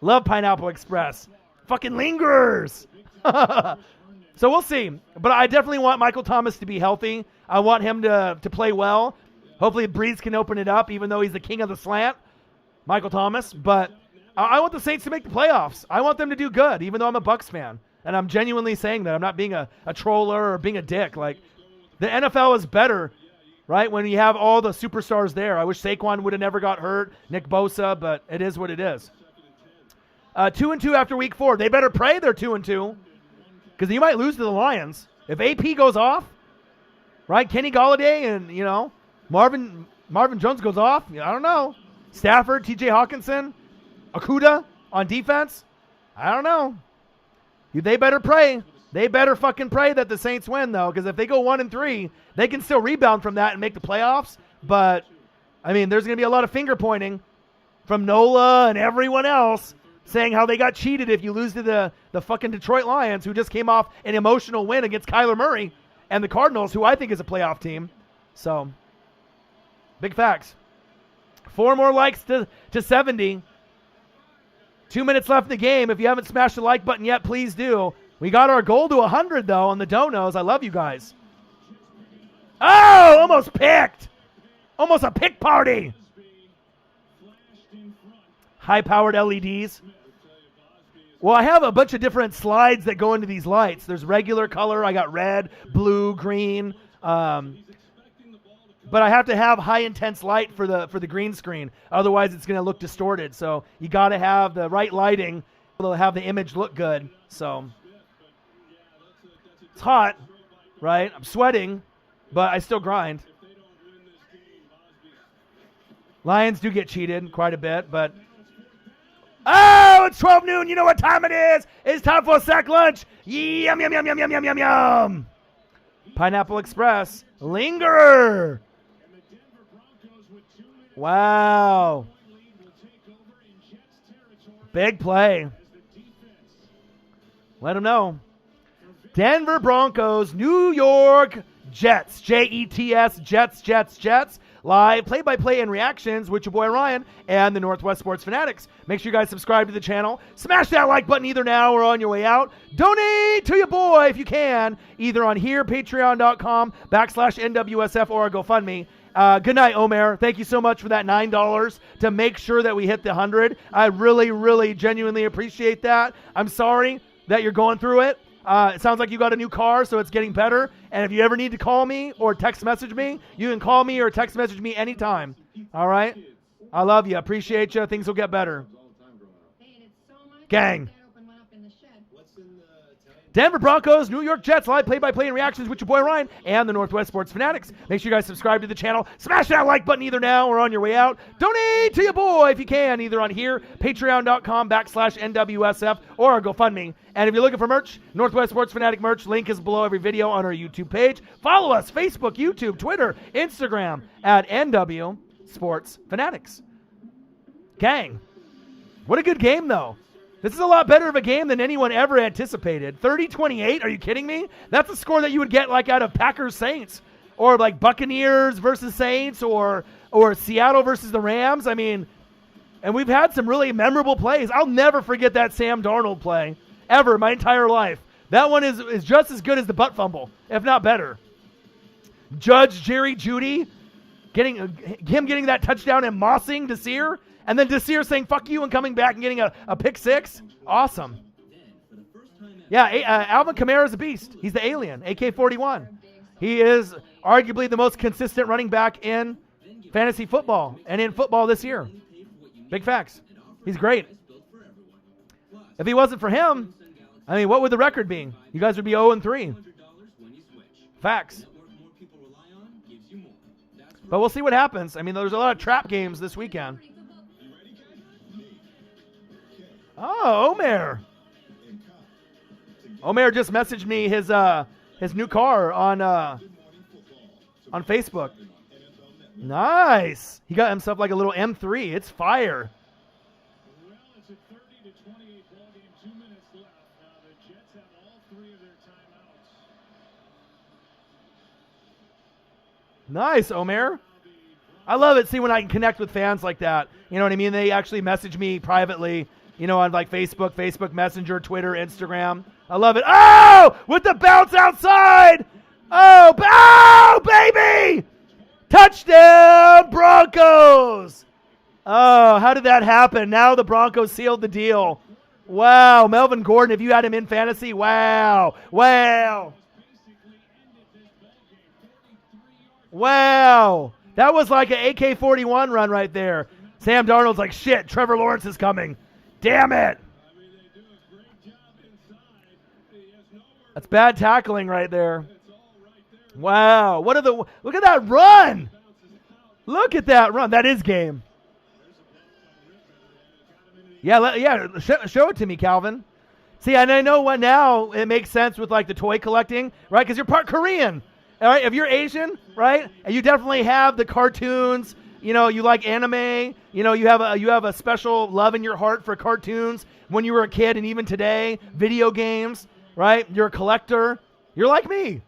Love Pineapple Express. Fucking lingerers. So we'll see. But I definitely want Michael Thomas to be healthy. I want him to play well. Hopefully Breeze can open it up, even though he's the king of the slant, Michael Thomas. But I want the Saints to make the playoffs. I want them to do good, even though I'm a Bucs fan. And I'm genuinely saying that. I'm not being a troller or being a dick. Like, the NFL is better, right, when you have all the superstars there. I wish Saquon would have never got hurt, Nick Bosa, but it is what it is. 2-2 after week 4. They better pray they're 2-2, because you might lose to the Lions. If AP goes off, right, Kenny Golladay and, Marvin Jones goes off, I don't know. Stafford, TJ Hawkinson, Okuda on defense, I don't know. They better pray. They better fucking pray that the Saints win, though, because if they go 1-3, they can still rebound from that and make the playoffs. But, I mean, there's going to be a lot of finger pointing from Nola and everyone else saying how they got cheated if you lose to the fucking Detroit Lions, who just came off an emotional win against Kyler Murray and the Cardinals, who I think is a playoff team. So, big facts. 4 more likes to 70. 2 minutes left in the game. If you haven't smashed the like button yet, please do. We got our goal to 100, though, on the donos. I love you guys. Oh, almost picked. Almost a pick party. High-powered LEDs. Well, I have a bunch of different slides that go into these lights. There's regular color. I got red, blue, green. But I have to have high intense light for the green screen. Otherwise, it's going to look distorted. So you got to have the right lighting to have the image look good. So it's hot, right? I'm sweating, but I still grind. Lions do get cheated quite a bit, but oh, it's 12 noon. You know what time it is? It's time for a sack lunch. Yum, yum, yum, yum, yum, yum, yum, yum. Pineapple Express. Lingerer. Wow. Big play. Let them know. Denver Broncos, New York Jets. Jets, Jets. Live play-by-play and reactions with your boy Ryan and the Northwest Sports Fanatics. Make sure you guys subscribe to the channel. Smash that like button either now or on your way out. Donate to your boy if you can, either on here, patreon.com/NWSF, or GoFundMe. Good night, Omer. Thank you so much for that $9 to make sure that we hit the 100. I really, really, genuinely appreciate that. I'm sorry that you're going through it. It sounds like you got a new car, so it's getting better. And if you ever need to call me or text message me, you can call me or text message me anytime. All right? I love you. Appreciate you. Things will get better. Gang. Denver Broncos, New York Jets, live play-by-play and reactions with your boy Ryan and the Northwest Sports Fanatics. Make sure you guys subscribe to the channel. Smash that like button either now or on your way out. Donate to your boy if you can, either on here, patreon.com/NWSF, or GoFundMe. And if you're looking for merch, Northwest Sports Fanatic merch, link is below every video on our YouTube page. Follow us, Facebook, YouTube, Twitter, Instagram, at NW Sports Fanatics. Gang. What a good game, though. This is a lot better of a game than anyone ever anticipated. 30-28, are you kidding me? That's a score that you would get like out of Packers Saints, or like Buccaneers versus Saints, or Seattle versus the Rams. I mean, and we've had some really memorable plays. I'll never forget that Sam Darnold play, ever, my entire life. That one is just as good as the butt fumble, if not better. Judge Jerry Jeudy, getting that touchdown and mossing Desir, and then Desir saying fuck you and coming back and getting a pick six. Awesome. Yeah, Alvin Kamara is a beast. He's the alien, AK-41. He is arguably the most consistent running back in fantasy football and in football this year. Big facts. He's great. If he wasn't for him, I mean, what would the record be? You guys would be 0-3. Facts. But we'll see what happens. I mean, there's a lot of trap games this weekend. Oh, Omer. Omer just messaged me his new car on Facebook. Nice. He got himself like a little M3. It's fire. Nice, Omer. I love it. See, when I can connect with fans like that. You know what I mean? They actually message me privately, on like Facebook Messenger, Twitter, Instagram. I love it. Oh, with the bounce outside. Oh, baby. Touchdown, Broncos. Oh, how did that happen? Now the Broncos sealed the deal. Wow, Melvin Gordon, if you had him in fantasy, wow. That was like an AK-41 run right there. Sam Darnold's like, shit, Trevor Lawrence is coming. Damn it. That's bad tackling right there. Wow, look at that run. Look at that run. That is game. Yeah, show it to me, Calvin. See, and I know what now it makes sense with like the toy collecting, right? Because you're part Korean, all right? If you're Asian, right, and you definitely have the cartoons, you like anime, you have a special love in your heart for cartoons when you were a kid, and even today, video games, right? You're a collector. You're like me,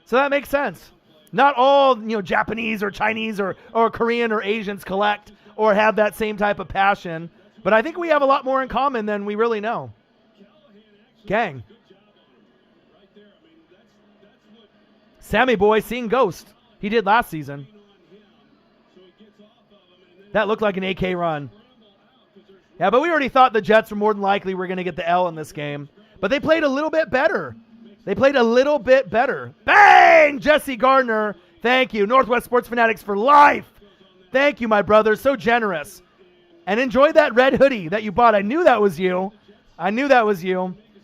so that makes sense. Not all Japanese or Chinese or Korean or Asians collect or have that same type of passion. But I think we have a lot more in common than we really know. Gang. Sammy boy seeing ghost. He did last season. That looked like an AK run. Yeah, but we already thought the Jets were more than likely were going to get the L in this game. But they played a little bit better. Bang! Jesse Gardner. Thank you. Northwest Sports Fanatics for life. Thank you, my brother. So generous. And enjoy that red hoodie that you bought. I knew that was you. I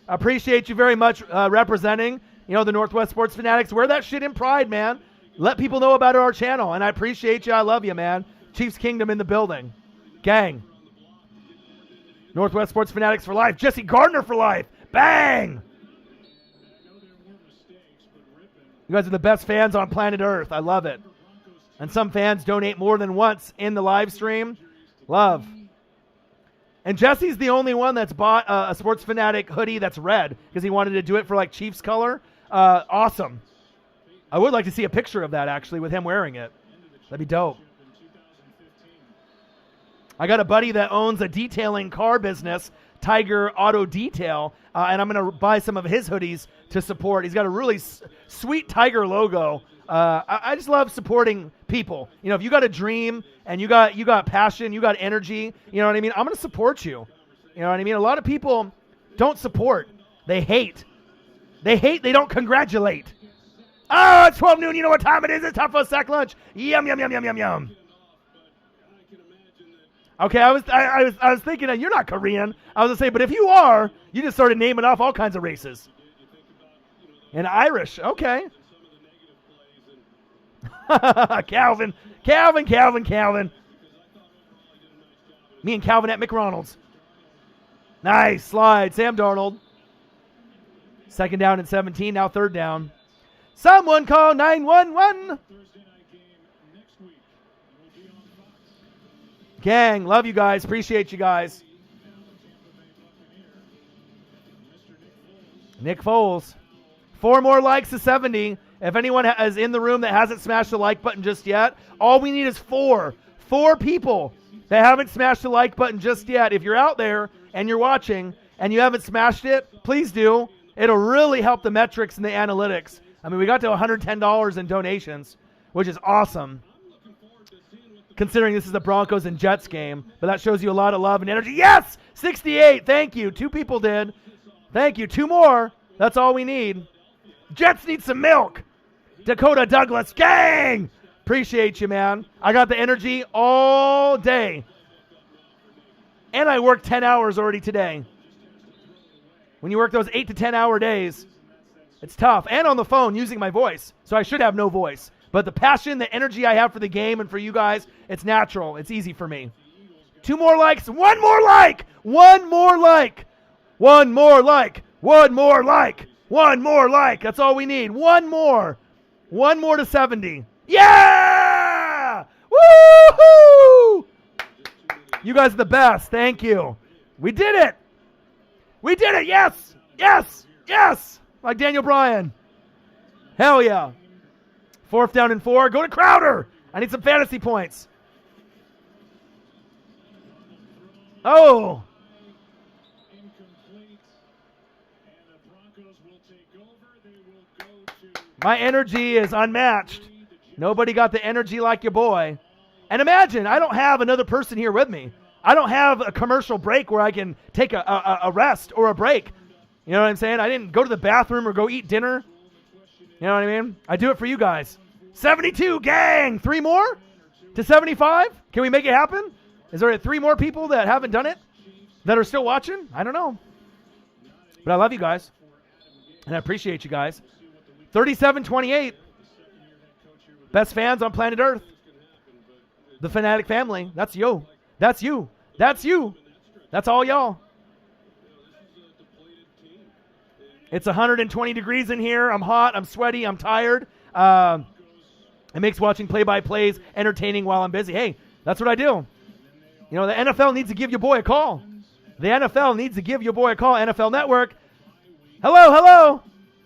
appreciate you very much representing, the Northwest Sports Fanatics. Wear that shit in pride, man. Let people know about our channel. And I appreciate you. I love you, man. Chiefs Kingdom in the building. Gang. Northwest Sports Fanatics for life. Jesse Gardner for life. Bang! You guys are the best fans on planet Earth. I love it. And some fans donate more than once in the live stream. Love. And Jesse's the only one that's bought a Sports Fanatic hoodie that's red because he wanted to do it for like Chiefs color. Awesome. I would like to see a picture of that actually with him wearing it. That'd be dope. I got a buddy that owns a detailing car business, Tiger Auto Detail, and I'm going to buy some of his hoodies to support. He's got a really sweet Tiger logo. I just love supporting people. If you got a dream and you got passion, you got energy, you know what I mean? I'm going to support you. You know what I mean? A lot of people don't support. They hate. They don't congratulate. Oh, it's 12 noon. You know what time it is? It's time for a sack lunch. Yum, yum, yum, yum, yum, yum. Okay, I was thinking that you're not Korean. I was going to say, but if you are, you just started naming off all kinds of races. And Irish. Okay. Calvin. Me and Calvin at McRonald's. Nice slide. Sam Darnold. Second down and 17. Now third down. Someone call 911. Gang, love you guys. Appreciate you guys. Nick Foles. 4 more likes to 70. If anyone is in the room that hasn't smashed the like button just yet, all we need is 4. 4 people that haven't smashed the like button just yet. If you're out there and you're watching and you haven't smashed it, please do. It'll really help the metrics and the analytics. I mean, we got to $110 in donations, which is awesome, considering this is the Broncos and Jets game. But that shows you a lot of love and energy. Yes! 68. Thank you. 2 people did. Thank you. 2 more. That's all we need. Jets need some milk. Dakota Douglas. Gang! Appreciate you, man. I got the energy all day. And I worked 10 hours already today. When you work those 8 to 10 hour days, it's tough. And on the phone using my voice. So I should have no voice. But the passion, the energy I have for the game and for you guys, it's natural. It's easy for me. 2 more likes. 1 more like. 1 more like. 1 more like. 1 more like. 1 more like. That's all we need. 1 more. 1 more to 70. Yeah! Woo-hoo! You guys are the best. Thank you. We did it. We did it. Yes. Yes. Yes. Like Daniel Bryan. Hell yeah. 4th down and 4. Go to Crowder. I need some fantasy points. Oh. Incomplete. And the Broncos will take over. They will go to My energy is unmatched. Nobody got the energy like your boy. And imagine, I don't have another person here with me. I don't have a commercial break where I can take a rest or a break. You know what I'm saying? I didn't go to the bathroom or go eat dinner. You know what I mean? I do it for you guys. 72, gang! 3 more to 75? Can we make it happen? Is there 3 more people that haven't done it that are still watching? I don't know. But I love you guys. And I appreciate you guys. 37-28. Best fans on planet Earth. The Fanatic family. That's you. That's you. That's you. That's all y'all. It's 120 degrees in here. I'm hot. I'm sweaty. I'm tired. It makes watching play-by-plays entertaining while I'm busy. Hey, that's what I do. You know, the NFL needs to give your boy a call. The NFL needs to give your boy a call. NFL Network. Hello, hello.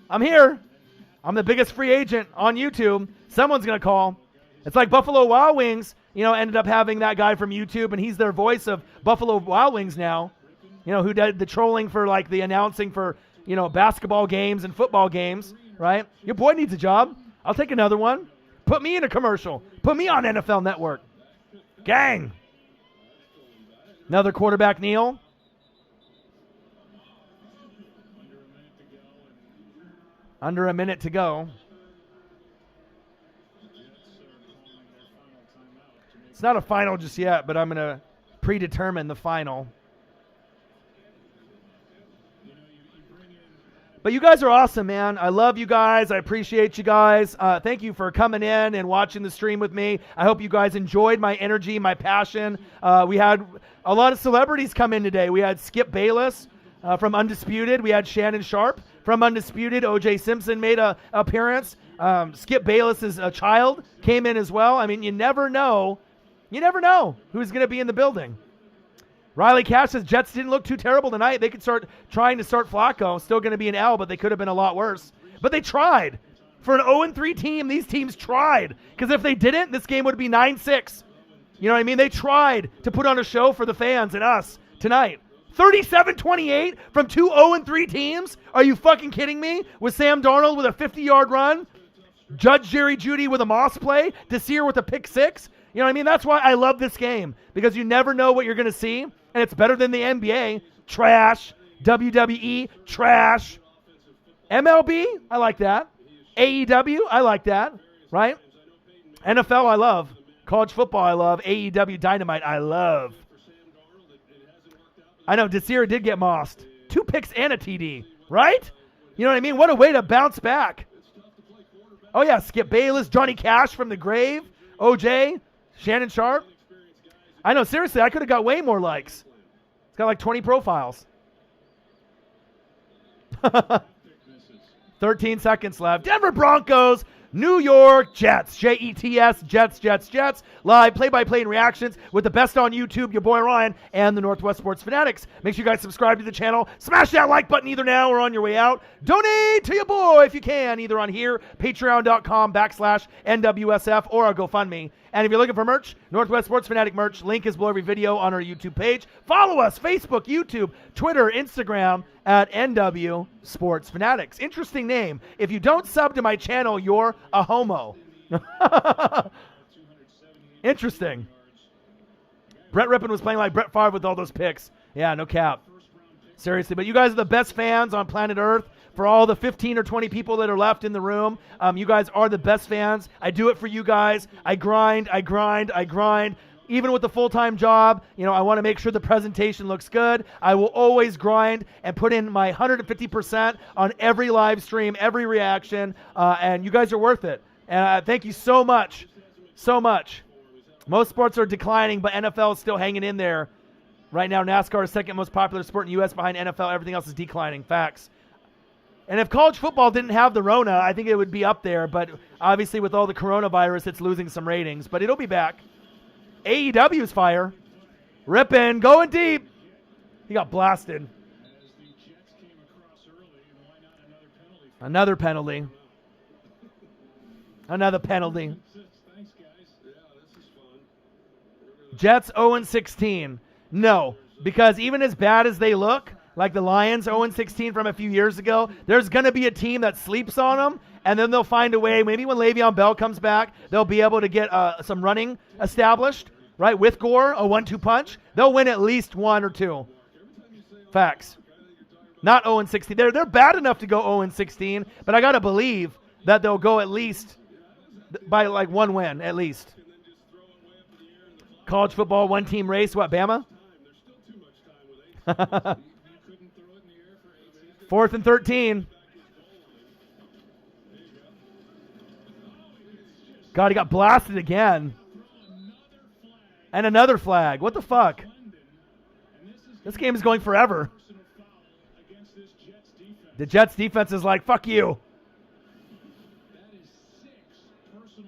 I'm here. I'm the biggest free agent on YouTube. Someone's going to call. It's like Buffalo Wild Wings, you know, ended up having that guy from YouTube, and he's their voice of Buffalo Wild Wings now, you know, who did the trolling for, like, the announcing for, you know, basketball games and football games, right? Your boy needs a job. I'll take another one. Put me in a commercial. Put me on NFL Network. Gang. Another quarterback kneel. Under a minute to go. It's not a final just yet, but I'm going to predetermine the final. But you guys are awesome, man. I love you guys. I appreciate you guys. Thank you for coming in and watching the stream with me. I hope you guys enjoyed my energy, my passion. We had a lot of celebrities come in today. We had Skip Bayless from Undisputed. We had Shannon Sharp from Undisputed. O.J. Simpson made an appearance. Skip Bayless's child came in as well. I mean, you never know. You never know who's going to be in the building. Riley Cash says Jets didn't look too terrible tonight. They could start trying to start Flacco. Still going to be an L, but they could have been a lot worse. But they tried. For an 0-3 team, these teams tried. Because if they didn't, this game would be 9-6. You know what I mean? They tried to put on a show for the fans and us tonight. 37-28 from 2 0-3 teams? Are you fucking kidding me? With Sam Darnold with a 50-yard run? Judge Jerry Jeudy with a Moss play? Desir with a pick 6? You know what I mean? That's why I love this game. Because you never know what you're going to see. And it's better than the NBA. Trash. WWE. Trash. MLB. I like that. AEW. I like that. Right? NFL. I love. College football. I love. AEW Dynamite. I love. I know. Desir did get mossed. 2 picks and a TD. Right? You know what I mean? What a way to bounce back. Oh, yeah. Skip Bayless. Johnny Cash from the grave. OJ. Shannon Sharp. I know, seriously, I could have got way more likes. It's got like 20 profiles. 13 seconds left. Denver Broncos, New York Jets. Jets, Jets, Jets, Jets. Live play-by-play and reactions with the best on YouTube, your boy Ryan, and the Northwest Sports Fanatics. Make sure you guys subscribe to the channel. Smash that like button either now or on your way out. Donate to your boy if you can, either on here, patreon.com/NWSF, or our GoFundMe. And if you're looking for merch, Northwest Sports Fanatic merch, link is below every video on our YouTube page. Follow us, Facebook, YouTube, Twitter, Instagram, at NW Sports Fanatics. Interesting name. If you don't sub to my channel, you're a homo. Interesting. Brett Rippon was playing like Brett Favre with all those picks. Yeah, no cap. Seriously, but you guys are the best fans on planet Earth. For all the 15 or 20 people that are left in the room, you guys are the best fans. I do it for you guys. I grind. Even with the full-time job, you know, I want to make sure the presentation looks good. I will always grind and put in my 150% on every live stream, every reaction, and you guys are worth it. And thank you so much. So much. Most sports are declining, but NFL is still hanging in there. Right now, NASCAR is second most popular sport in the U.S. behind NFL. Everything else is declining. Facts. And if college football didn't have the Rona, I think it would be up there. But obviously with all the coronavirus, it's losing some ratings. But it'll be back. AEW's fire. Rippin', going deep. He got blasted. Another penalty. Another penalty. Thanks, guys. Yeah, this is fun. Jets 0-16. No, because even as bad as they look, like the Lions 0-16 from a few years ago, there's going to be a team that sleeps on them, and then they'll find a way. Maybe when Le'Veon Bell comes back, they'll be able to get some running established, right, with Gore, a 1-2 punch. They'll win at least 1 or 2. Facts. Not 0-16. They're bad enough to go 0-16, but I got to believe that they'll go at least by like 1 win, at least. College football, 1-team race. What, Bama? 4th and 13. God, he got blasted again. And another flag. What the fuck? This game is going forever. The Jets defense is like, fuck you.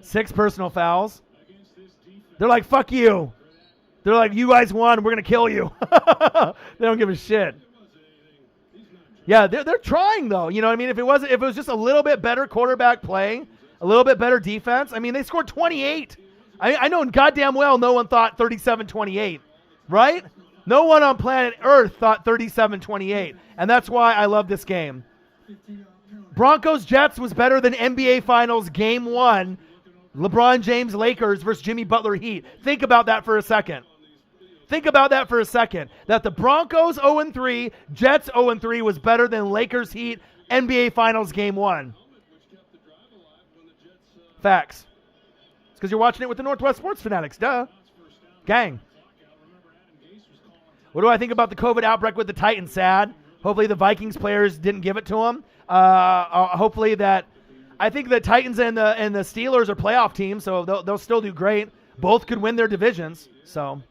6 personal fouls. They're like, fuck you. They're like, you guys won. We're going to kill you. They don't give a shit. Yeah, they're trying, though. You know what I mean? If it was just a little bit better quarterback play, a little bit better defense. I mean, they scored 28. I know goddamn well no one thought 37-28, right? No one on planet Earth thought 37-28, and that's why I love this game. Broncos-Jets was better than NBA Finals Game 1, LeBron James Lakers versus Jimmy Butler Heat. Think about that for a second. Think about that for a second. That the Broncos 0-3, Jets 0-3 was better than Lakers Heat NBA Finals Game 1. Facts. It's because you're watching it with the Northwest Sports Fanatics, duh. Gang. What do I think about the COVID outbreak with the Titans? Sad. Hopefully the Vikings players didn't give it to them. Hopefully that. I think the Titans and the Steelers are playoff teams, so they'll still do great. Both could win their divisions. So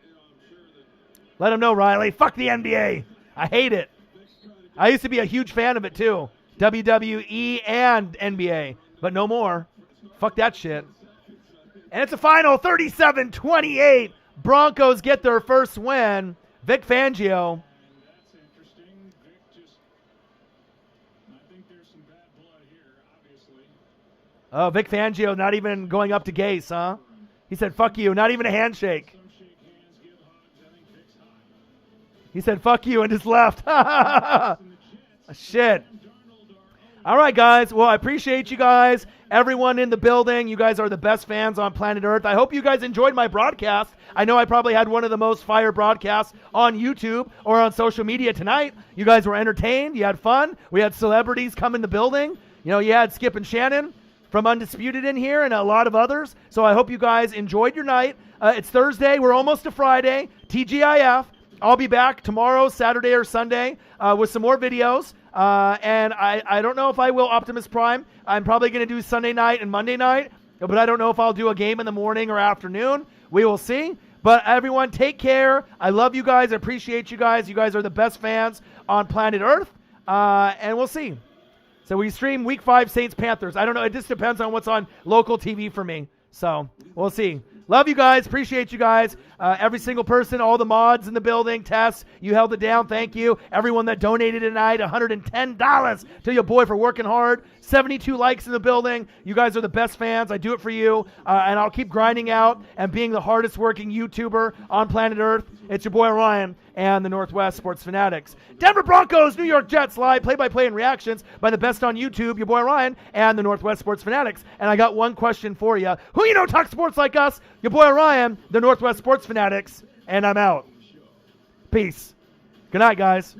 let them know, Riley. Fuck the NBA. I hate it. I used to be a huge fan of it too. WWE and NBA, but no more. Fuck that shit. And it's a final 37-28. Broncos get their first win. Vic Fangio. That's interesting. I think there's some bad blood here, obviously. Oh, Vic Fangio not even going up to Gase, huh? He said, fuck you. Not even a handshake. Some shake hands, give hugs. I think Vic's hot. He said, fuck you, and just left. Shit. All right, guys. Well, I appreciate you guys. Everyone in the building. You guys are the best fans on planet Earth. I hope you guys enjoyed my broadcast. I know I probably had one of the most fire broadcasts on YouTube or on social media tonight. You guys were entertained. You had fun. We had celebrities come in the building. You know, you had Skip and Shannon from Undisputed in here and a lot of others. So I hope you guys enjoyed your night. It's Thursday. We're almost to Friday. TGIF. I'll be back tomorrow, Saturday or Sunday, with some more videos. And I don't know if I will Optimus Prime. I'm probably going to do Sunday night and Monday night, but I don't know if I'll do a game in the morning or afternoon. We will see. But everyone, take care. I love you guys. I appreciate you guys. You guys are the best fans on planet Earth. And we'll see. So we stream Week 5 Saints-Panthers. I don't know. It just depends on what's on local TV for me. So we'll see. Love you guys. Appreciate you guys. Every single person, all the mods in the building. Tess, you held it down. Thank you. Everyone that donated tonight, $110 to your boy for working hard. 72 likes in the building. You guys are the best fans. I do it for you. And I'll keep grinding out and being the hardest working YouTuber on planet Earth. It's your boy Ryan and the Northwest Sports Fanatics. Denver Broncos, New York Jets live play-by-play and reactions by the best on YouTube, your boy Ryan and the Northwest Sports Fanatics. And I got one question for you. Who you know talks sports like us? Your boy Ryan, the Northwest Sports Fanatics. And I'm out. Peace. Good night, guys.